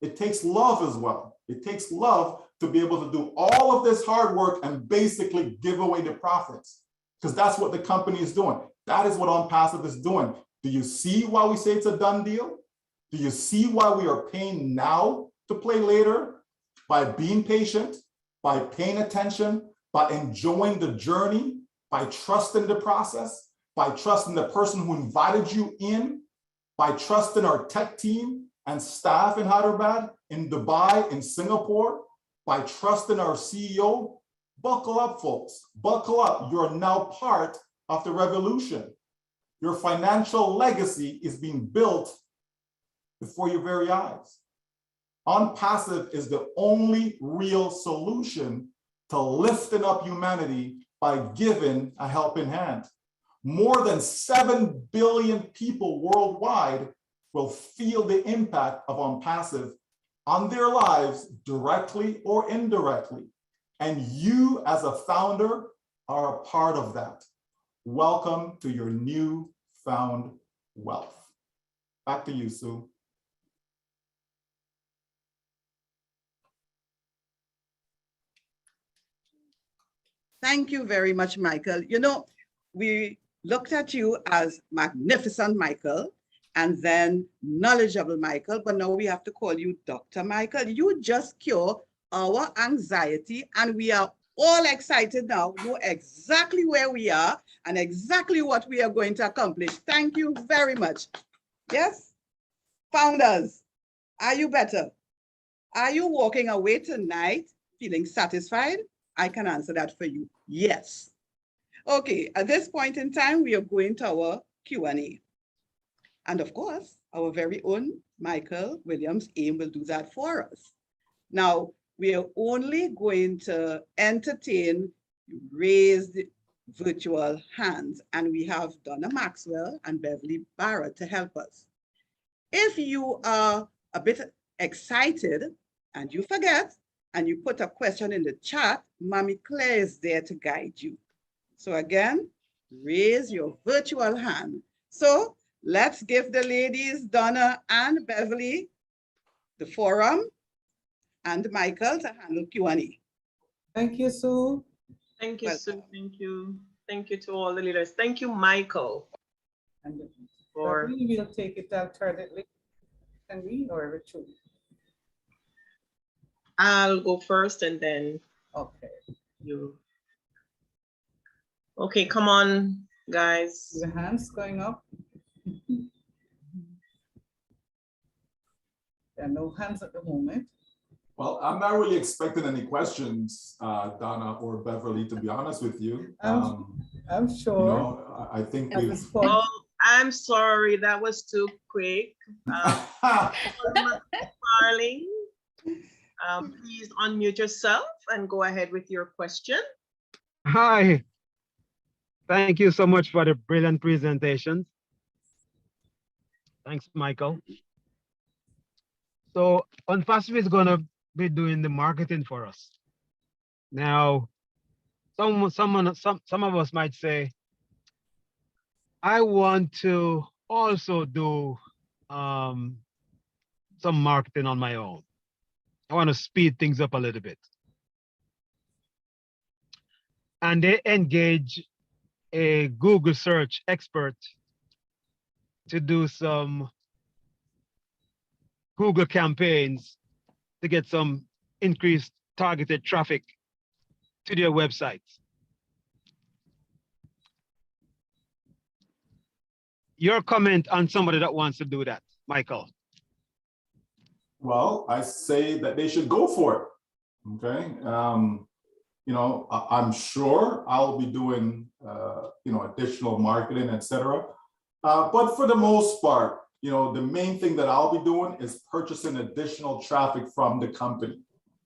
It takes love as well. It takes love to be able to do all of this hard work and basically give away the profits, because that's what the company is doing. That is what ONPASSIVE is doing. Do you see why we say it's a done deal? Do you see why we are paying now to play later? By being patient, by paying attention, by enjoying the journey, by trusting the process, by trusting the person who invited you in, by trusting our tech team and staff in Hyderabad, in Dubai, in Singapore, by trusting our CEO. Buckle up, folks, buckle up. You're now part of the revolution. Your financial legacy is being built before your very eyes. ONPASSIVE is the only real solution to lifting up humanity by giving a helping hand. More than 7 billion people worldwide will feel the impact of ONPASSIVE on their lives directly or indirectly. And you as a founder are a part of that. Welcome to your newfound wealth. Back to you, Sue. Thank you very much, Michael. You know, we looked at you as magnificent Michael and then knowledgeable Michael, but now we have to call you Dr. Michael. You just cure our anxiety, and we are all excited now, know exactly where we are and exactly what we are going to accomplish. Thank you very much. Yes, founders, are you better? Are you walking away tonight feeling satisfied? I can answer that for you. Yes. Okay, at this point in time, we are going to our Q&A. And of course, our very own Michael Williams AIM will do that for us. Now, we are only going to entertain raised virtual hands, and we have Donna Maxwell and Beverly Barrett to help us. If you are a bit excited and you forget, and you put a question in the chat, Mommy Claire is there to guide you. So again, raise your virtual hand. So let's give the ladies, Donna and Beverly, the forum, and Michael to handle Q&A. Thank you, Sue. Thank you, Sue. Thank you. Thank you to all the leaders. Thank you, Michael. And we will take it alternately. Can we, or Richard? I'll go first and then okay. You. Okay, come on, guys. The hands going up. There are no hands at the moment. Well, I'm not really expecting any questions, Donna or Beverly, to be honest with you. I'm sure. You know, I think we've. Oh, I'm sorry, that was too quick. Darling. Please unmute yourself and go ahead with your question. Hi. Thank you so much for the brilliant presentation. Thanks, Michael. So ONPASSIVE is going to be doing the marketing for us. Now, some of us might say, I want to also do some marketing on my own. I want to speed things up a little bit. And they engage a Google search expert to do some Google campaigns to get some increased targeted traffic to their websites. Your comment on somebody that wants to do that, Michael. Well, I say that they should go for it. Okay. You know, I'm sure I'll be doing, you know, additional marketing, etc. But for the most part, you know, the main thing that I'll be doing is purchasing additional traffic from the company.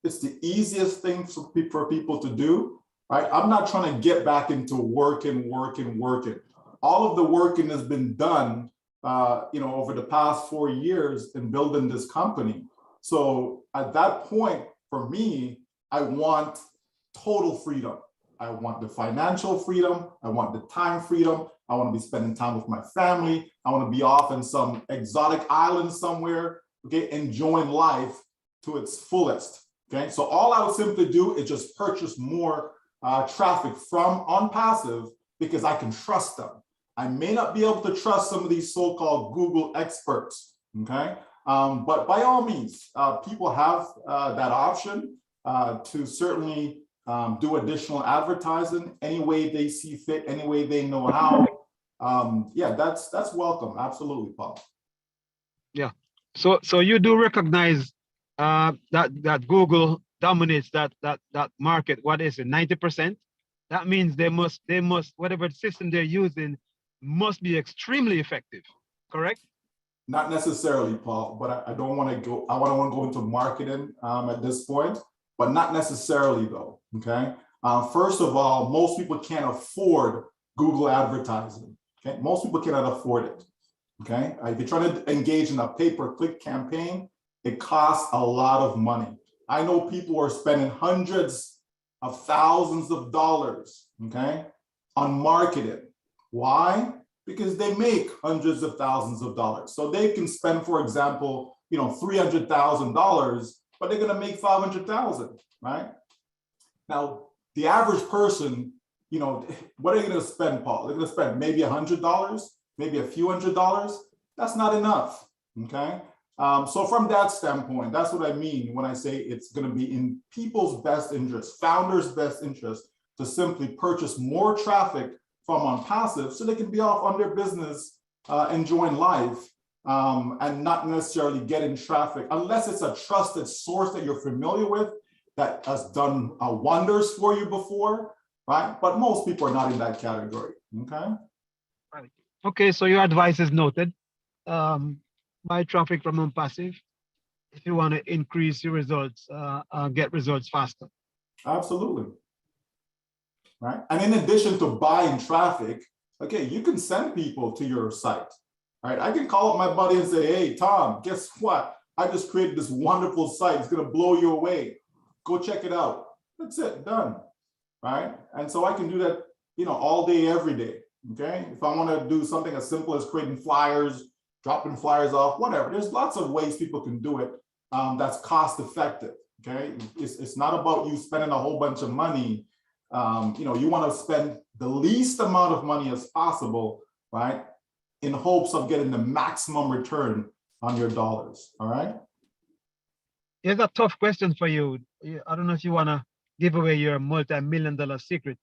It's the easiest thing for people to do, right? I'm not trying to get back into working. All of the working has been done, you know, over the past 4 years in building this company. So at that point, for me, I want total freedom. I want the financial freedom. I want the time freedom. I want to be spending time with my family. I want to be off in some exotic island somewhere, okay, enjoying life to its fullest, okay? So all I would simply do is just purchase more traffic from ONPASSIVE because I can trust them. I may not be able to trust some of these so-called Google experts, okay? But by all means, people have that option to certainly do additional advertising any way they see fit, any way they know how. Yeah, that's welcome. Absolutely, Paul. Yeah. So you do recognize that Google dominates that market. What is it? 90%? That means they must whatever system they're using must be extremely effective. Correct? Not necessarily, Paul, but I don't want to go. I want to go into marketing at this point, but not necessarily though. Okay. First of all, most people can't afford Google advertising. Okay. Most people cannot afford it. Okay. If you're trying to engage in a pay-per-click campaign, it costs a lot of money. I know people are spending hundreds of thousands of dollars, okay, on marketing. Why? Because they make hundreds of thousands of dollars. So they can spend, for example, you know, $300,000, but they're going to make 500,000, right? Now, the average person, you know, what are they going to spend, Paul? They're going to spend maybe $100, maybe a few $100s. That's not enough, okay? So from that standpoint, that's what I mean when I say it's going to be in people's best interest, founders' best interest, to simply purchase more traffic from ONPASSIVE so they can be off on their business, enjoying life, and not necessarily getting traffic, unless it's a trusted source that you're familiar with that has done wonders for you before, right? But most people are not in that category, okay? Right. Okay, so your advice is noted. Buy traffic from ONPASSIVE if you want to increase your results, get results faster. Absolutely. Right. And in addition to buying traffic, okay, you can send people to your site. Right. I can call up my buddy and say, hey, Tom, guess what? I just created this wonderful site. It's going to blow you away. Go check it out. That's it. Done. Right. And so I can do that, you know, all day, every day. Okay. If I want to do something as simple as creating flyers, dropping flyers off, whatever. There's lots of ways people can do it that's cost effective. Okay. It's not about you spending a whole bunch of money. You know, you want to spend the least amount of money as possible, right, in hopes of getting the maximum return on your dollars. All right. Here's a tough question for you. I don't know if you want to give away your multi-million-dollar secret.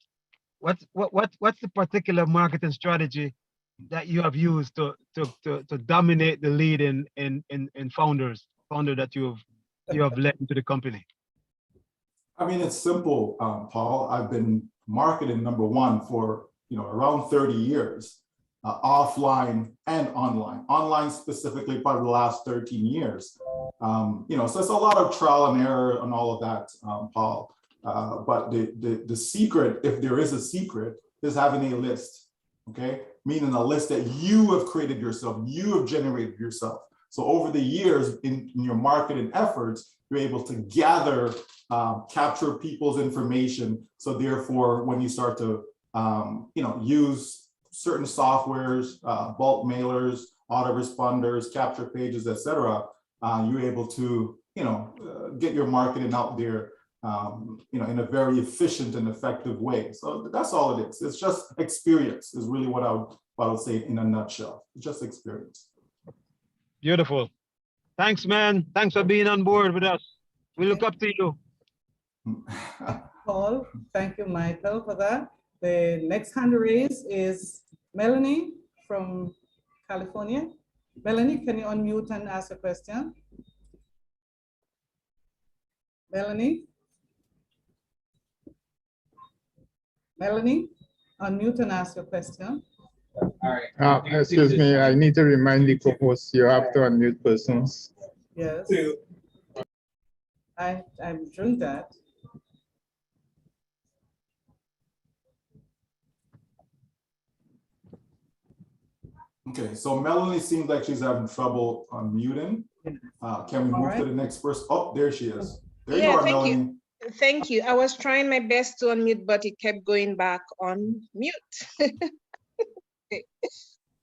What's the particular marketing strategy that you have used to dominate the lead in founder that you have led into the company? I mean, it's simple, Paul. I've been marketing #1 for, you know, around 30 years, offline and online. Online specifically, probably the last 13 years. You know, so it's a lot of trial and error and all of that, Paul. But the secret, if there is a secret, is having a list. Okay, meaning a list that you have created yourself, you have generated yourself. So over the years in your marketing efforts, you're able to gather, capture people's information. So therefore, when you start to, you know, use certain softwares, bulk mailers, autoresponders, capture pages, etc., you're able to, you know, get your marketing out there, you know, in a very efficient and effective way. So that's all it is. It's just experience is really what I would say in a nutshell. It's just experience. Beautiful. Thanks, man. Thanks for being on board with us. We look up to you. Paul, thank you, Michael, for that. The next hand raised is Melanie from California. Melanie, can you unmute and ask a question? Melanie? Melanie, unmute and ask your question. Excuse me, I need to remind the co-hosts you have to unmute persons. Yes. I'm doing that. Okay, so Melanie seems like she's having trouble unmuting. Can we move to the next person? Oh, there she is. There you are, thank Melanie. you. Thank you. I was trying my best to unmute, but it kept going back on mute. Okay.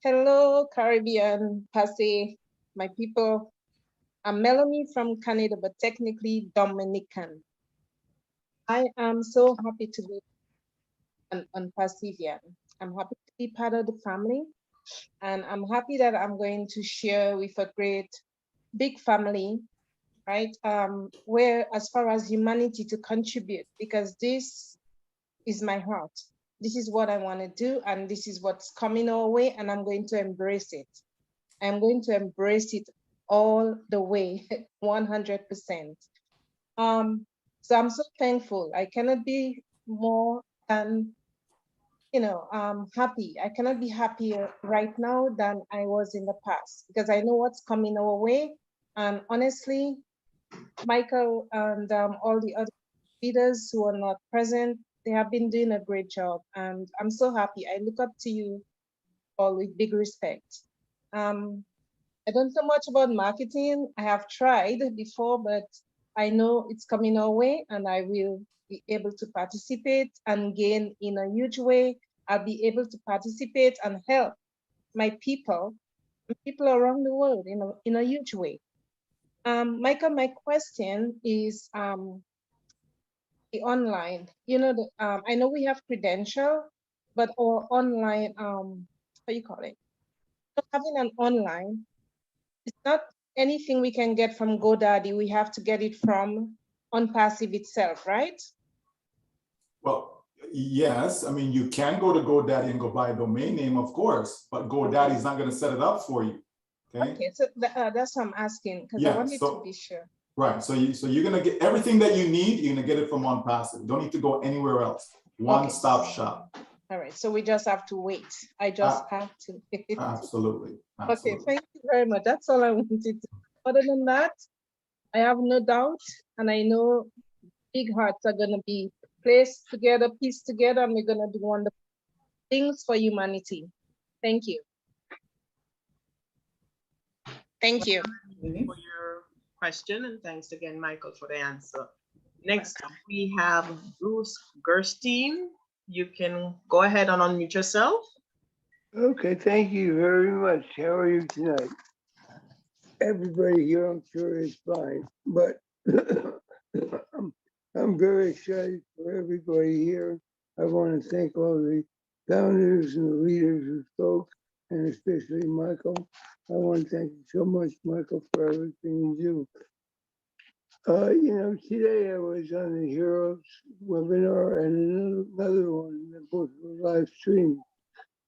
Hello, Caribbean, Passe, my people. I'm Melanie from Canada, but technically Dominican. I am so happy to be an ONPASSIVE. I'm happy to be part of the family. And I'm happy that I'm going to share with a great big family, right? Where as far as humanity to contribute, because this is my heart. This is what I want to do, and this is what's coming our way, and I'm going to embrace it. I'm going to embrace it all the way, 100%. So I'm so thankful. I cannot be more than, happy. I cannot be happier right now than I was in the past, because I know what's coming our way. And honestly, Michael and all the other leaders who are not present, they have been doing a great job. And I'm so happy. I look up to you all with big respect. I don't know much about marketing. I have tried before, but I know it's coming our way, and I will be able to participate and gain in a huge way. I'll be able to participate and help my people around the world in a huge way. Michael, my question is the online. I know we have credential, but our online, how you call it? Having an online, it's not anything we can get from GoDaddy. We have to get it from ONPASSIVE itself, right? Well, yes. I mean, you can go to GoDaddy and go buy a domain name, of course, but GoDaddy is not going to set it up for you. Okay, so that's what I'm asking, because I wanted to be sure. Right. So you're going to get everything that you need. You're going to get it from ONPASSIVE. You don't need to go anywhere else. One-stop shop. All right. So we just have to wait. I just have to. Absolutely. Okay. Thank you very much. That's all I wanted to. Other than that, I have no doubt, and I know big hearts are going to be placed together, pieced together, and we're going to do wonderful things for humanity. Thank you. Thank you for your question, and thanks again, Michael, for the answer. Next, we have Bruce Gerstein. You can go ahead and unmute yourself. Okay, thank you very much. How are you tonight? Everybody here, I'm sure, is fine, but I'm very excited for everybody here. I want to thank all the founders and the leaders who spoke, and especially Michael. I want to thank you so much, Michael, for everything you do. Today I was on the Heroes webinar and another one that both were live streamed.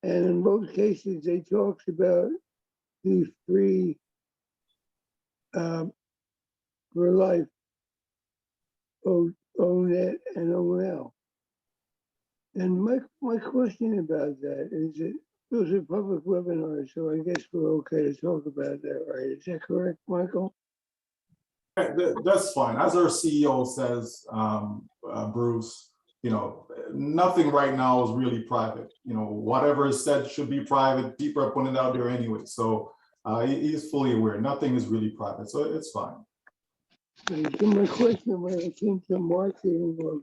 And in both cases, they talked about the free for life, ONET and OL. And my question about that is that those are public webinars, so I guess we're okay to talk about that, right? Is that correct, Michael? That's fine. As our CEO says, Bruce, nothing right now is really private. Whatever is said should be private. People are putting it out there anyway. So he's fully aware. Nothing is really private. So it's fine. So my question when it came to marketing or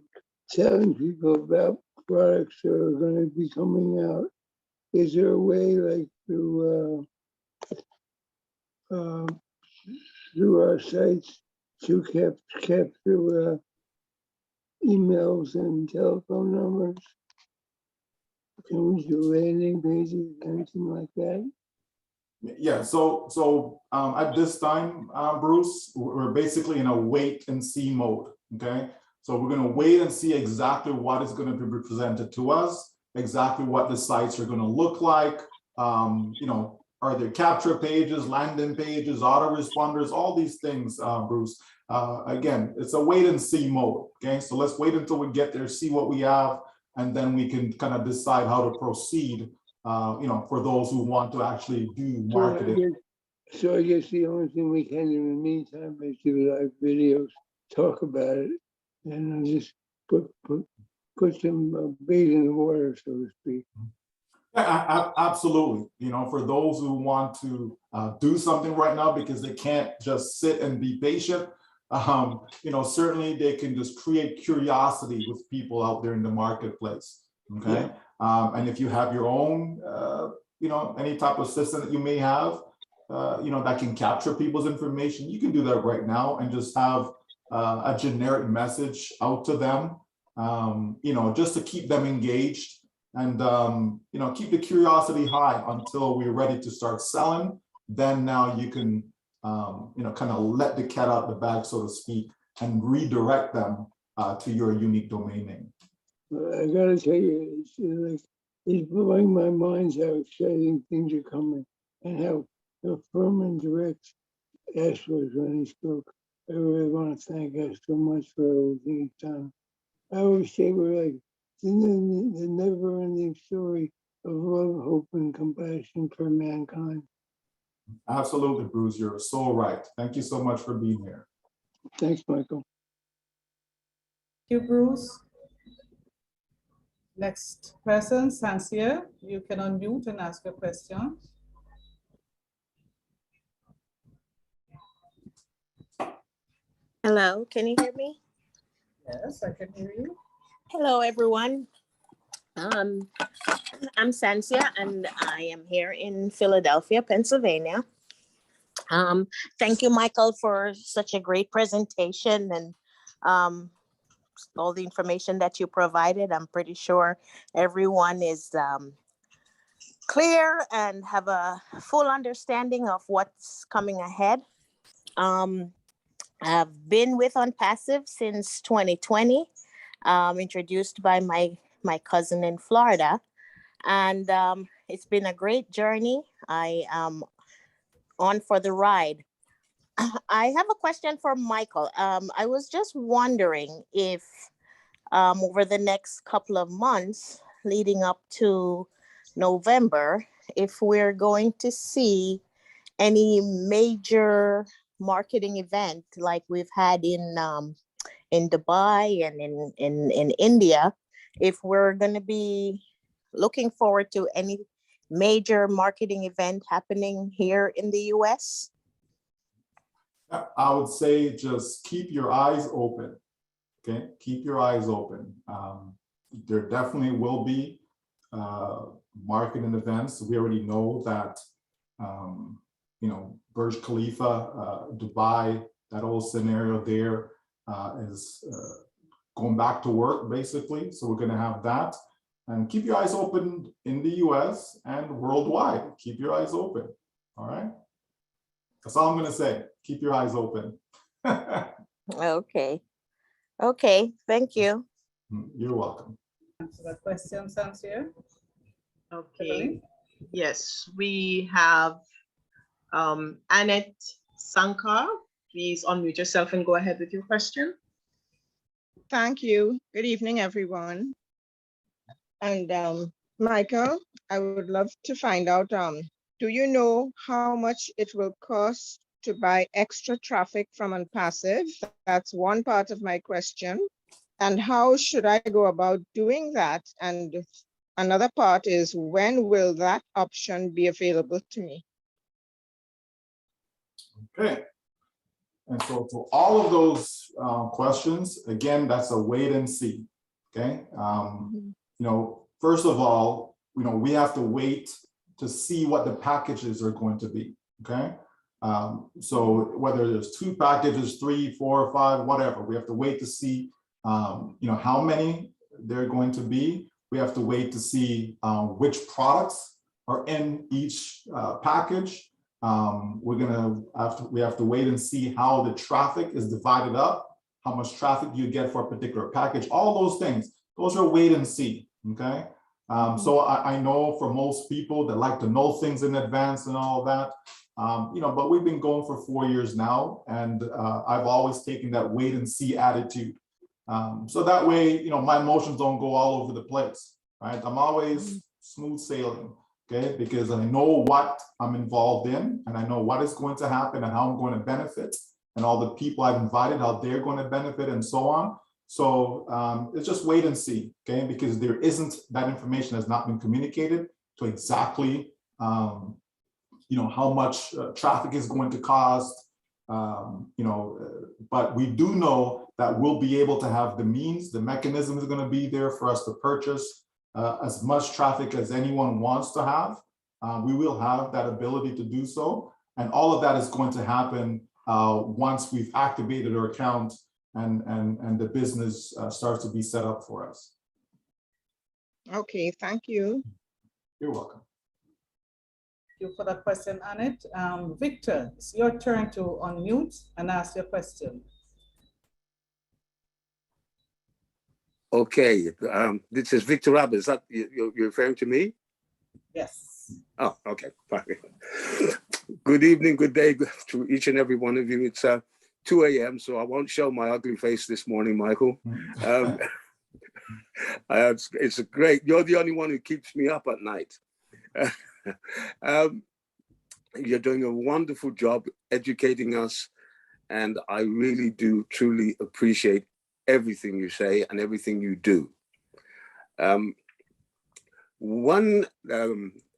telling people about products that are going to be coming out, is there a way like through our sites to capture emails and telephone numbers? Can we do landing pages, anything like that? Yeah, so at this time, Bruce, we're basically in a wait and see mode, okay? So we're gonna wait and see exactly what is gonna be presented to us, exactly what the sites are gonna look like. You know, are there capture pages, landing pages, autoresponders, all these things, Bruce. Again, it's a wait and see mode, okay? So let's wait until we get there, see what we have, and then we can kind of decide how to proceed, you know, for those who want to actually do marketing. So I guess the only thing we can do in the meantime is do live videos, talk about it, and just put some bait in the water, so to speak. Yeah, absolutely. You know, for those who want to do something right now because they can't just sit and be patient, you know, certainly they can just create curiosity with people out there in the marketplace. Okay. Yeah. And if you have your own, you know, any type of system that you may have, you know, that can capture people's information, you can do that right now and just have a generic message out to them, you know, just to keep them engaged. And, you know, keep the curiosity high until we're ready to start selling. Then now you can, you know, kind of let the cat out the bag, so to speak, and redirect them to your unique domain name. I gotta tell you, it's blowing my mind how exciting things are coming and how firm and direct Ash was when he spoke. I really want to thank Ash so much for everything he's done. I always say we're like the never-ending story of love, hope, and compassion for mankind. Absolutely, Bruce. You're so right. Thank you so much for being here. Thanks, Michael. Thank you, Bruce. Next person, Sansia, you can unmute and ask a question. Hello, can you hear me? Yes, I can hear you. Hello, everyone. I'm Sansia, and I am here in Philadelphia, Pennsylvania. Thank you, Michael, for such a great presentation and all the information that you provided. I'm pretty sure everyone is clear and have a full understanding of what's coming ahead. I've been with ONPASSIVE since 2020, introduced by my cousin in Florida. And it's been a great journey. I am on for the ride. I have a question for Michael. I was just wondering if over the next couple of months leading up to November, if we're going to see any major marketing event like we've had in Dubai and in India, if we're going to be looking forward to any major marketing event happening here in the US? I would say just keep your eyes open. Okay, keep your eyes open. There definitely will be marketing events. We already know that, you know, Burj Khalifa, Dubai, that whole scenario there is going back to work, basically. So we're going to have that. And keep your eyes open in the US and worldwide. Keep your eyes open. All right. That's all I'm going to say. Keep your eyes open. Okay. Okay. Thank you. You're welcome. Answer the question, Sansia. Okay. Yes, we have Annette Sankar. Please unmute yourself and go ahead with your question. Thank you. Good evening, everyone. And Michael, I would love to find out, do you know how much it will cost to buy extra traffic from ONPASSIVE? That's one part of my question. And how should I go about doing that? And another part is, when will that option be available to me? Okay. And so for all of those questions, again, that's a wait and see. Okay. You know, first of all, you know, we have to wait to see what the packages are going to be. Okay. So whether there's 2 packages, 3, 4, 5, whatever, we have to wait to see, you know, how many they're going to be. We have to wait to see which products are in each package. We have to wait and see how the traffic is divided up, how much traffic you get for a particular package, all those things. Those are wait and see, okay? So I know for most people that like to know things in advance and all that, but we've been going for 4 years now, and I've always taken that wait and see attitude. So that way, my emotions don't go all over the place, right? I'm always smooth sailing, okay? Because I know what I'm involved in, and I know what is going to happen and how I'm going to benefit, and all the people I've invited, how they're going to benefit, and so on. So it's just wait and see, okay? Because there isn't, that information has not been communicated to exactly, how much traffic is going to cost, but we do know that we'll be able to have the means, the mechanism is going to be there for us to purchase as much traffic as anyone wants to have. We will have that ability to do so. And all of that is going to happen once we've activated our account and the business starts to be set up for us. Okay, thank you. You're welcome. Thank you for that question, Annette. Victor, it's your turn to unmute and ask your question. Okay, this is Victor Roberts. Is that you're referring to me? Yes. Oh, okay, fine. Good evening, good day to each and every one of you. It's 2 a.m., so I won't show my ugly face this morning, Michael. It's great. You're the only one who keeps me up at night. You're doing a wonderful job educating us, and I really do truly appreciate everything you say and everything you do. Our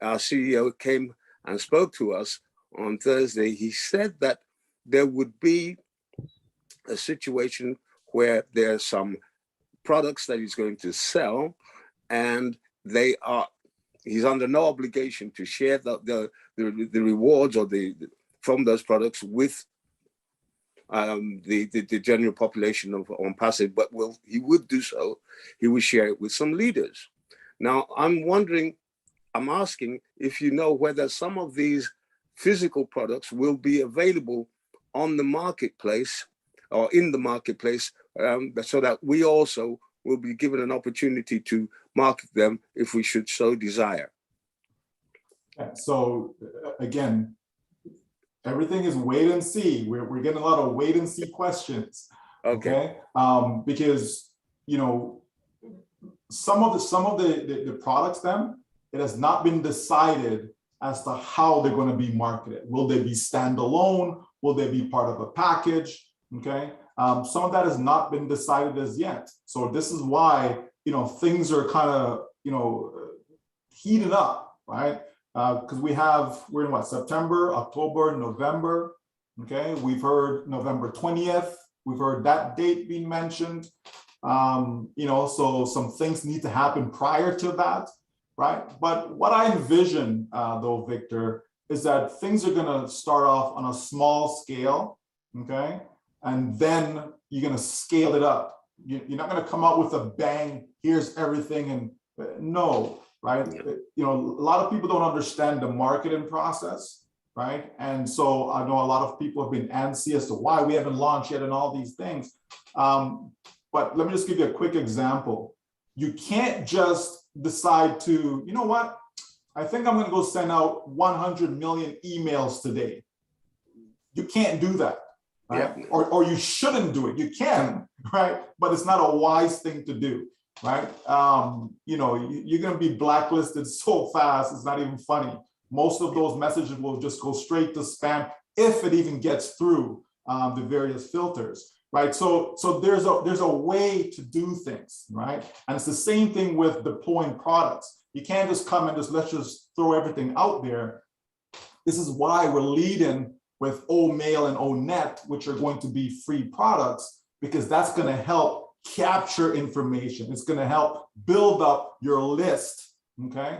CEO came and spoke to us on Thursday. He said that there would be a situation where there are some products that he's going to sell, and he's under no obligation to share the rewards or from those products with the general population of ONPASSIVE, but he would do so. He would share it with some leaders. Now, I'm asking if you know whether some of these physical products will be available on the marketplace or in the marketplace, so that we also will be given an opportunity to market them if we should so desire. So again, everything is wait and see. We're getting a lot of wait and see questions. Okay. Because some of the products, it has not been decided as to how they're going to be marketed. Will they be standalone? Will they be part of a package? Okay. Some of that has not been decided as yet. So this is why things are kind of heated up, right? Because we're in what, September, October, November. Okay, we've heard November 20th. We've heard that date being mentioned. So some things need to happen prior to that, right? But what I envision, though, Victor, is that things are going to start off on a small scale, okay? And then you're going to scale it up. You're not going to come out with a bang, here's everything, and no. Right? A lot of people don't understand the marketing process, right? And so I know a lot of people have been antsy as to why we haven't launched yet and all these things. But let me just give you a quick example. You can't just decide to, you know what? I think I'm going to go send out 100 million emails today. You can't do that, right? Yeah. Or you shouldn't do it. You can, right? But it's not a wise thing to do. Right? You're going to be blacklisted so fast, it's not even funny. Most of those messages will just go straight to spam if it even gets through the various filters, right? So there's a way to do things, right? And it's the same thing with deploying products. You can't just come and let's just throw everything out there. This is why we're leading with OMail and ONet, which are going to be free products, because that's going to help capture information. It's going to help build up your list. Okay.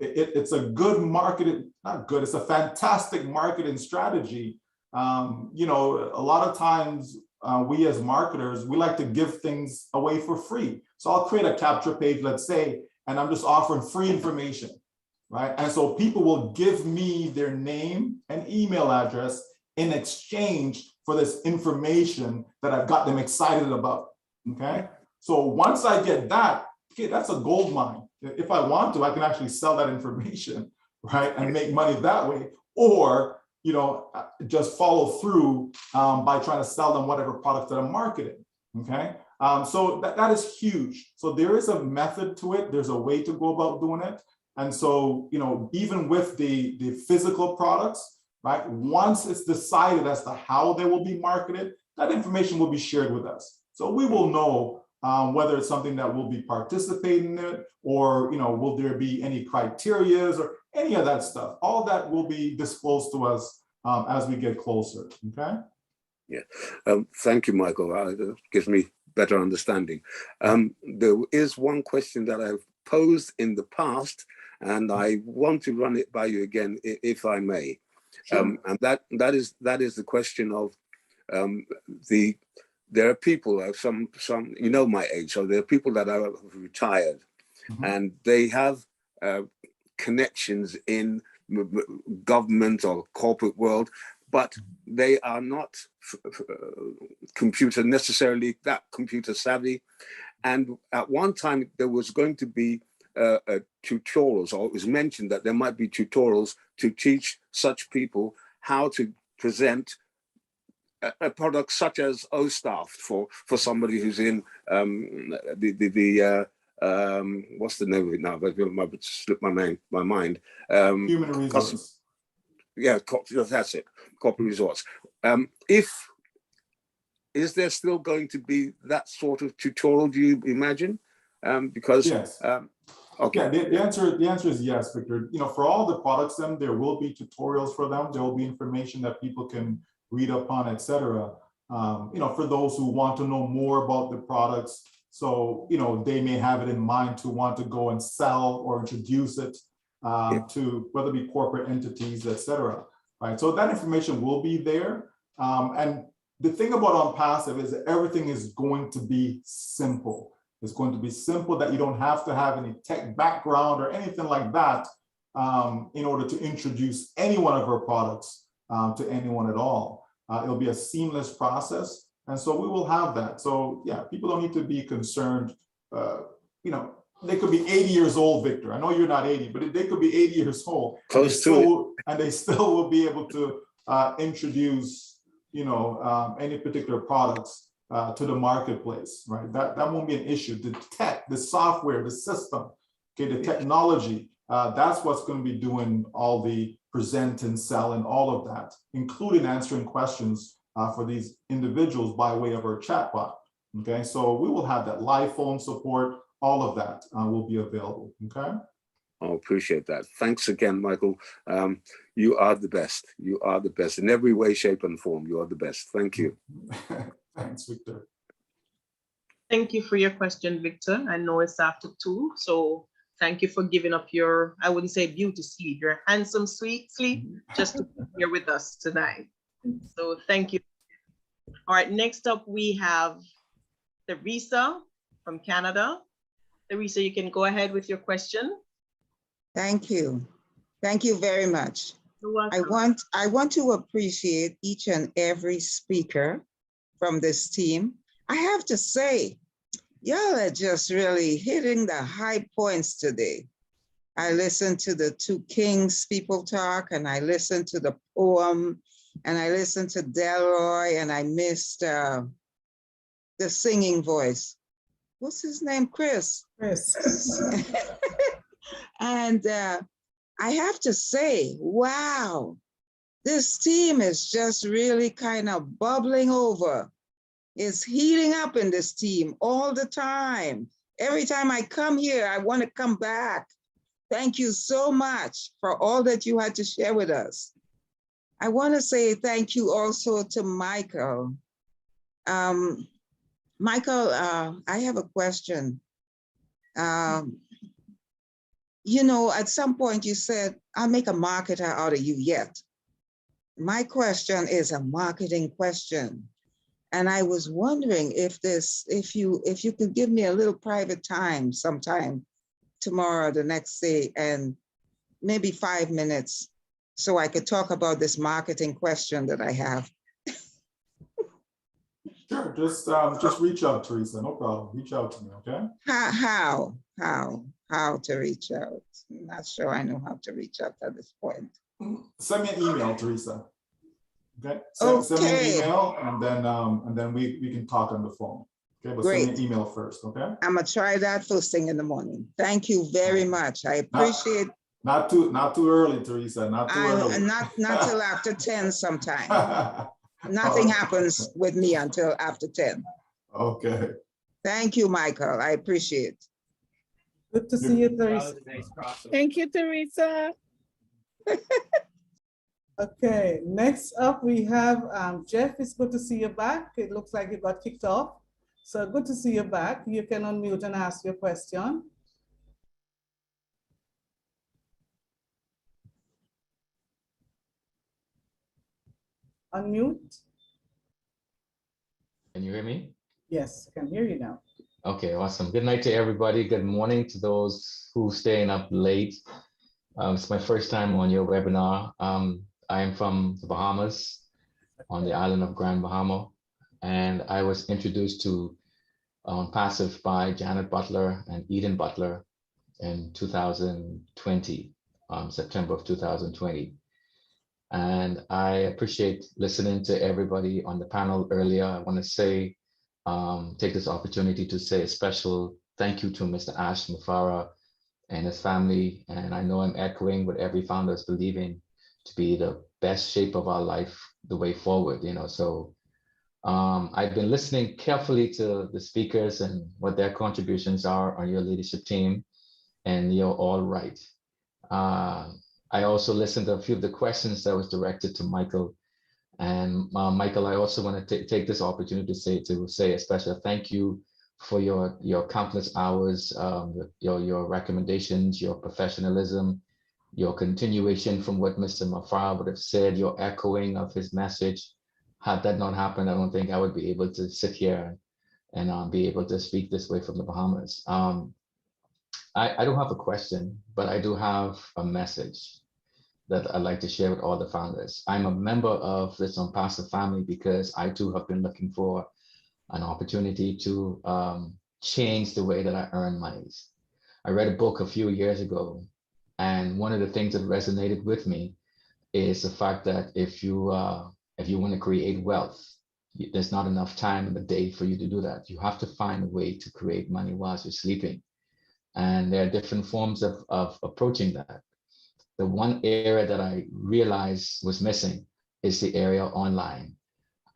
It's a good marketing, not good, it's a fantastic marketing strategy. A lot of times we as marketers, we like to give things away for free. So I'll create a capture page, let's say, and I'm just offering free information, right? And so people will give me their name and email address in exchange for this information that I've got them excited about, okay? So once I get that, okay, that's a gold mine. If I want to, I can actually sell that information, right? And make money that way, or, you know, just follow through by trying to sell them whatever product that I'm marketing, okay? So that is huge. So there is a method to it. There's a way to go about doing it. And so, you know, even with the physical products, right, once it's decided as to how they will be marketed, that information will be shared with us. So we will know whether it's something that will be participating in it, or, you know, will there be any criterias or any of that stuff. All that will be disclosed to us as we get closer, okay? Yeah, thank you, Michael. That gives me better understanding. There is one question that I've posed in the past, and I want to run it by you again, if I may. Sure. And that is the question of there are people, some you know my age, so there are people that are retired, and they have connections in government or corporate world, but they are not necessarily that computer savvy. And at one time there was going to be tutorials, or it was mentioned that there might be tutorials to teach such people how to present a product such as OSTAF for somebody who's in what's the name of it now? It slipped my mind. Human resource. Yeah, that's it. Corporate resource. Is there still going to be that sort of tutorial? Do you imagine? Because yes. Okay. Yeah, the answer is yes, Victor. You know, for all the products, then there will be tutorials for them. There will be information that people can read up on, etc. You know, for those who want to know more about the products, so you know they may have it in mind to want to go and sell or introduce it to whether it be corporate entities, etc. Right. So that information will be there. And the thing about ONPASSIVE is that everything is going to be simple. It's going to be simple, that you don't have to have any tech background or anything like that in order to introduce any one of our products to anyone at all. It'll be a seamless process. And so we will have that. So yeah, people don't need to be concerned. You know, they could be 80 years old, Victor. I know you're not 80, but they could be 80 years old. Close to it. And they still will be able to introduce, you know, any particular products to the marketplace, right? That won't be an issue. The tech, the software, the system, okay, the technology, that's what's going to be doing all the present and sell and all of that, including answering questions for these individuals by way of our chatbot. Okay, so we will have that live phone support, all of that will be available. Okay. I appreciate that. Thanks again, Michael. You are the best. You are the best in every way, shape, and form. You are the best. Thank you. Thanks, Victor. Thank you for your question, Victor. I know it's after 2, so thank you for giving up your, I wouldn't say beauty sleep, your handsome sweet sleep, just to be here with us tonight. So thank you. All right, next up we have Teresa from Canada. Teresa, you can go ahead with your question. Thank you. Thank you very much. You're welcome. I want to appreciate each and every speaker from this team. I have to say, y'all are just really hitting the high points today. I listened to the 2 Kings people talk, and I listened to the poem, and I listened to Delroy, and I missed the singing voice. What's his name? Chris. And I have to say, wow, this team is just really kind of bubbling over. It's heating up in this team all the time. Every time I come here, I want to come back. Thank you so much for all that you had to share with us. I want to say thank you also to Michael. Michael, I have a question. You know, at some point you said, I'll make a marketer out of you yet. My question is a marketing question. And I was wondering if you could give me a little private time sometime tomorrow or the next day, and maybe 5 minutes so I could talk about this marketing question that I have. Sure, just reach out, Teresa, no problem. Reach out to me, okay? How to reach out? I'm not sure I know how to reach out at this point. Send me an email, Teresa. Okay. Send me an email, and then we can talk on the phone. Okay, but send me an email first, okay? I'm gonna try that first thing in the morning. Thank you very much. I appreciate. Not too early, Teresa. Not too early. Not till after 10 sometime. Nothing happens with me until after 10. Okay. Thank you, Michael. I appreciate it. Good to see you, Teresa. Thank you, Teresa. Okay, next up we have Jeff. It's good to see you back. It looks like you got kicked off. So good to see you back. You can unmute and ask your question. Unmute. Can you hear me? Yes, I can hear you now. Okay, awesome. Good night to everybody. Good morning to those who staying up late. It's my first time on your webinar. I am from the Bahamas, on the island of Grand Bahama, and I was introduced to ONPASSIVE by Janet Butler and Eden Butler in 2020, September of 2020. And I appreciate listening to everybody on the panel earlier. I want to say, take this opportunity to say a special thank you to Mr. Ash Mufara and his family. And I know I'm echoing what every founder is believing to be the best shape of our life, the way forward, you know. So I've been listening carefully to the speakers and what their contributions are on your leadership team, and you're all right. I also listened to a few of the questions that was directed to Michael. And Michael, I also want to take this opportunity to say a special thank you for your countless hours, your recommendations, your professionalism, your continuation from what Mr. Mafara would have said, your echoing of his message. Had that not happened, I don't think I would be able to sit here and be able to speak this way from the Bahamas. I don't have a question, but I do have a message that I'd like to share with all the founders. I'm a member of this ONPASSIVE family because I too have been looking for an opportunity to change the way that I earn monies. I read a book a few years ago, and one of the things that resonated with me is the fact that if you want to create wealth, there's not enough time in the day for you to do that. You have to find a way to create money whilst you're sleeping. And there are different forms of approaching that. The one area that I realized was missing is the area online.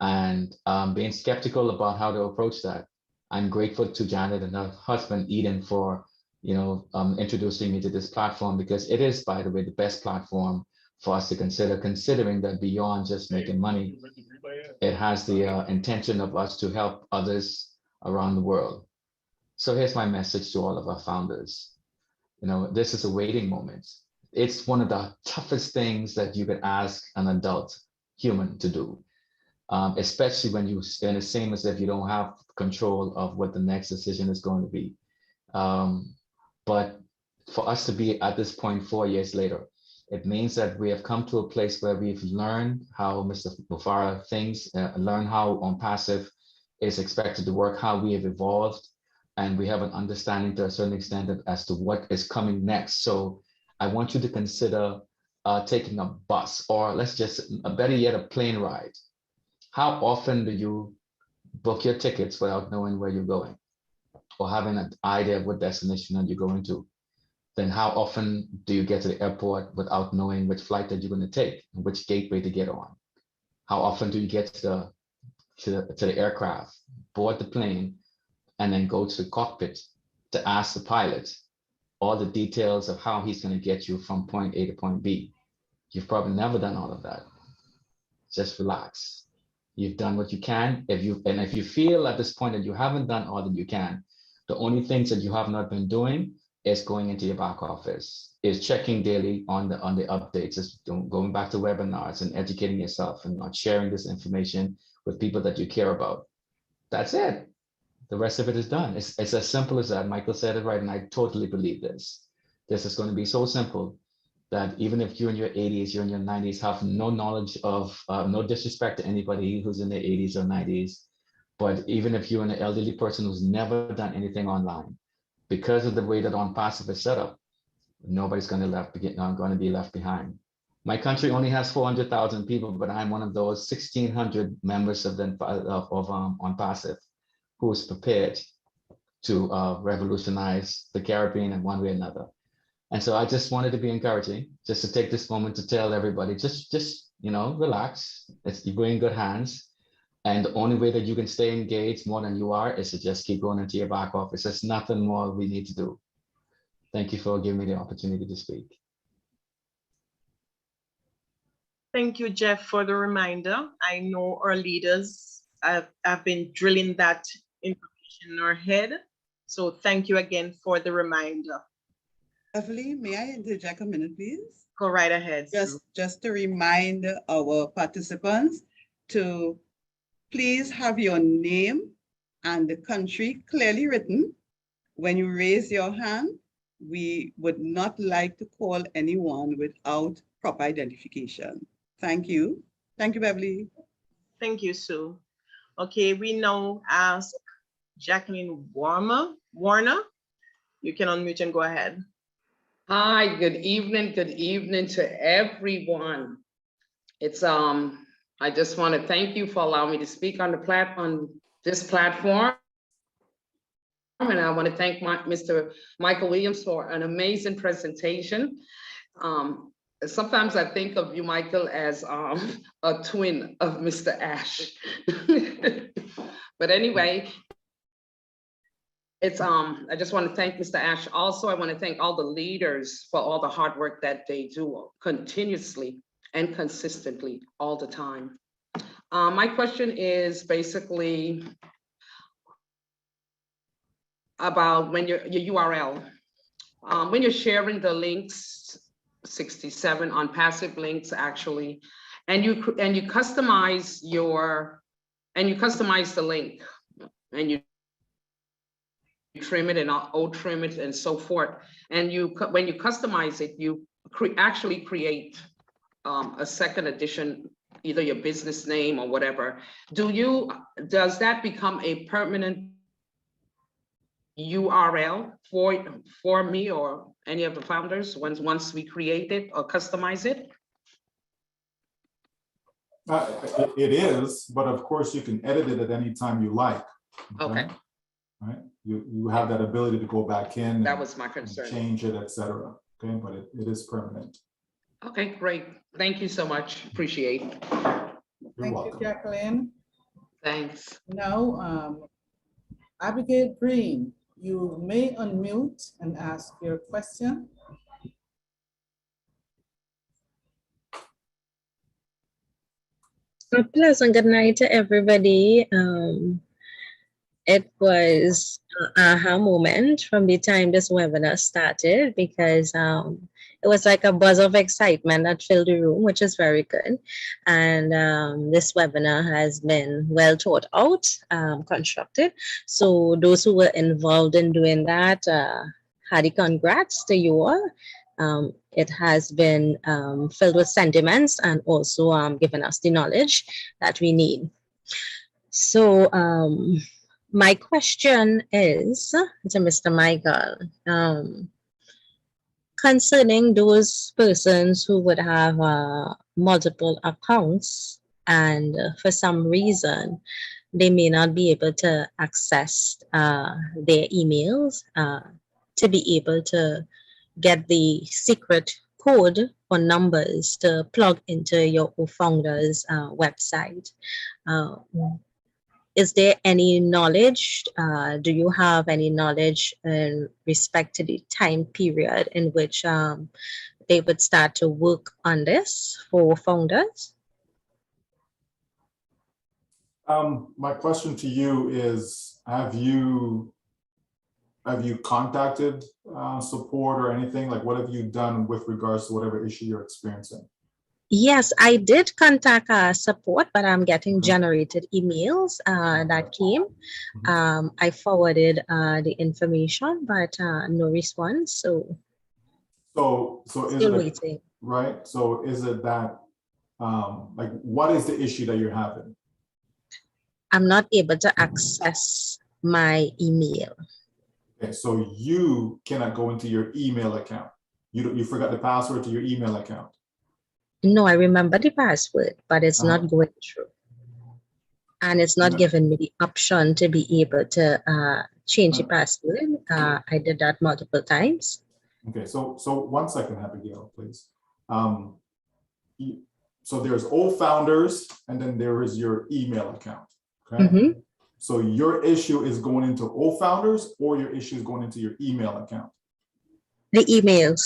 And being skeptical about how to approach that. I'm grateful to Janet and her husband, Eden, for introducing me to this platform, because it is, by the way, the best platform for us to consider, considering that beyond just making money, it has the intention of us to help others around the world. So here's my message to all of our founders. This is a waiting moment. It's one of the toughest things that you could ask an adult human to do, especially when you stand the same as if you don't have control of what the next decision is going to be. But for us to be at this point 4 years later, it means that we have come to a place where we've learned how Mr. Mufara thinks, learned how ONPASSIVE is expected to work, how we have evolved, and we have an understanding to a certain extent as to what is coming next. So I want you to consider taking a bus, or let's just, better yet, a plane ride. How often do you book your tickets without knowing where you're going, or having an idea of what destination that you're going to? Then how often do you get to the airport without knowing which flight that you're going to take and which gateway to get on? How often do you get to the aircraft, board the plane, and then go to the cockpit to ask the pilot all the details of how he's going to get you from point A to point B? You've probably never done all of that. Just relax. You've done what you can. If you feel at this point that you haven't done all that you can, the only things that you have not been doing is going into your back office, is checking daily on the updates, is going back to webinars and educating yourself and not sharing this information with people that you care about. That's it. The rest of it is done. It's as simple as that. Michael said it right, and I totally believe this. This is going to be so simple. that even if you're in your 80s, you're in your 90s, have no knowledge of, no disrespect to anybody who's in their 80s or 90s, but even if you're an elderly person who's never done anything online, because of the way that ONPASSIVE is set up, nobody's going to be left behind. My country only has 400,000 people, but I'm one of those 1,600 members of ONPASSIVE who is prepared to revolutionize the Caribbean in one way or another. And so I just wanted to be encouraging, just to take this moment to tell everybody, just relax. You're in good hands. And the only way that you can stay engaged more than you are is to just keep going into your back office. There's nothing more we need to do. Thank you for giving me the opportunity to speak. Thank you, Jeff, for the reminder. I know our leaders have been drilling that information in our head. So thank you again for the reminder. Beverly, may I interject a minute, please? Go right ahead. Just to remind our participants to please have your name and the country clearly written. When you raise your hand, we would not like to call anyone without proper identification. Thank you. Thank you, Beverly. Thank you, Sue. Okay, we now ask Jacqueline Warner. You can unmute and go ahead. Hi, good evening to everyone. It's I just want to thank you for allowing me to speak on this platform. And I want to thank Mr. Michael Williams for an amazing presentation. Sometimes I think of you, Michael, as a twin of Mr. Ash. But anyway, I just want to thank Mr. Ash. Also, I want to thank all the leaders for all the hard work that they do continuously and consistently all the time. My question is basically about when your URL. When you're sharing the links, 67 ONPASSIVE links actually, and you customize the link, and you trim it and trim it and so forth. And when you customize it, you actually create a second edition, either your business name or whatever. Does that become a permanent URL for me or any of the founders once we create it or customize it? It is, but of course you can edit it at any time you like. Okay. Right? You have that ability to go back in. That was my concern. Change it, etc. Okay, but it is permanent. Okay, great. Thank you so much. Appreciate it. You're welcome. Thank you, Jacqueline. Thanks. Now, Abigail Green, you may unmute and ask your question. A pleasant good night to everybody. It was an aha moment from the time this webinar started, because it was like a buzz of excitement that filled the room, which is very good. And this webinar has been well thought out, constructed. So those who were involved in doing that, hearty congrats to you all. It has been filled with sentiments and also given us the knowledge that we need. So my question is to Mr. Michael, concerning those persons who would have multiple accounts and for some reason they may not be able to access their emails to be able to get the secret code or numbers to plug into your founder's website. Is there any knowledge? Do you have any knowledge in respect to the time period in which they would start to work on this for founders? My question to you is, have you contacted support or anything? Like, what have you done with regards to whatever issue you're experiencing? Yes, I did contact support, but I'm getting generated emails that came. I forwarded the information, but no response. So So is Still it waiting. right? So is it that like what is the issue that you're having? I'm not able to access my email. Okay, so you cannot go into your email account. You forgot the password to your email account. No, I remember the password, but it's not going through. And it's not giving me the option to be able to change the password. I did that multiple times. Okay, so 1 second, Abigail, please. So there's OFounders, and then there is your email account. Okay. So your issue is going into OFounders, or your issue is going into your email account? The emails.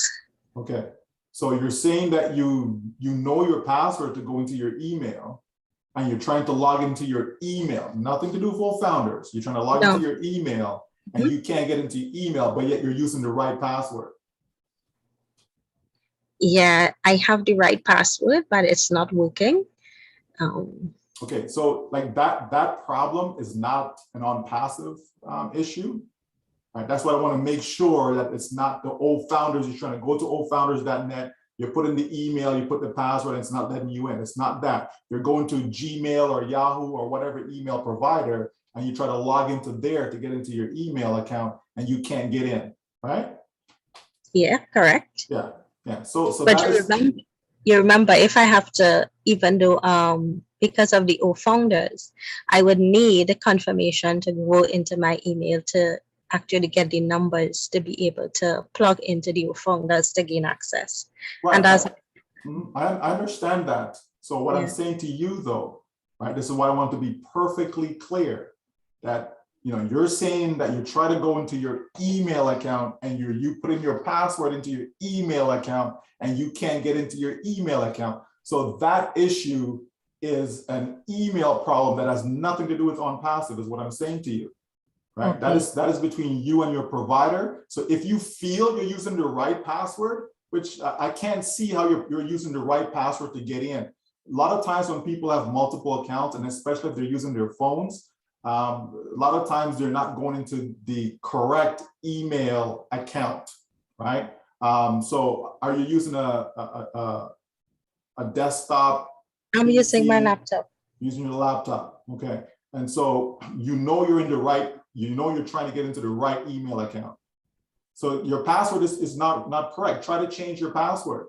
Okay. So you're saying that you know your password to go into your email, and you're trying to log into your email. Nothing to do with OFounders. You're trying to log into your email, and you can't get into your email, but yet you're using the right password. Yeah, I have the right password, but it's not working. Okay, so like that problem is not an ONPASSIVE issue, right? That's why I want to make sure that it's not the OFounders. You're trying to go to ofounders.net, you put in the email, you put the password, and it's not letting you in. It's not that. You're going to Gmail or Yahoo or whatever email provider, and you try to log into there to get into your email account, and you can't get in, right? Yeah, correct. Yeah. Yeah, so But that you remember, if I have to, even though because of the OFounders, I would need a confirmation to go into my email to actually get the numbers to be able to plug into the OFounders to gain access. right, And that's I understand that. So what I'm saying to you though, right, this is why I want to be perfectly clear that you're saying that you try to go into your email account and you put in your password into your email account and you can't get into your email account. So that issue is an email problem that has nothing to do with ONPASSIVE, is what I'm saying to you, right? Okay. That is between you and your provider. So if you feel you're using the right password, which I can't see how you're using the right password to get in. A lot of times when people have multiple accounts, and especially if they're using their phones, a lot of times they're not going into the correct email account, right? So are you using a desktop? I'm using my laptop. Using your laptop, okay. And so you're in the right, you're trying to get into the right email account. So your password is not correct. Try to change your password.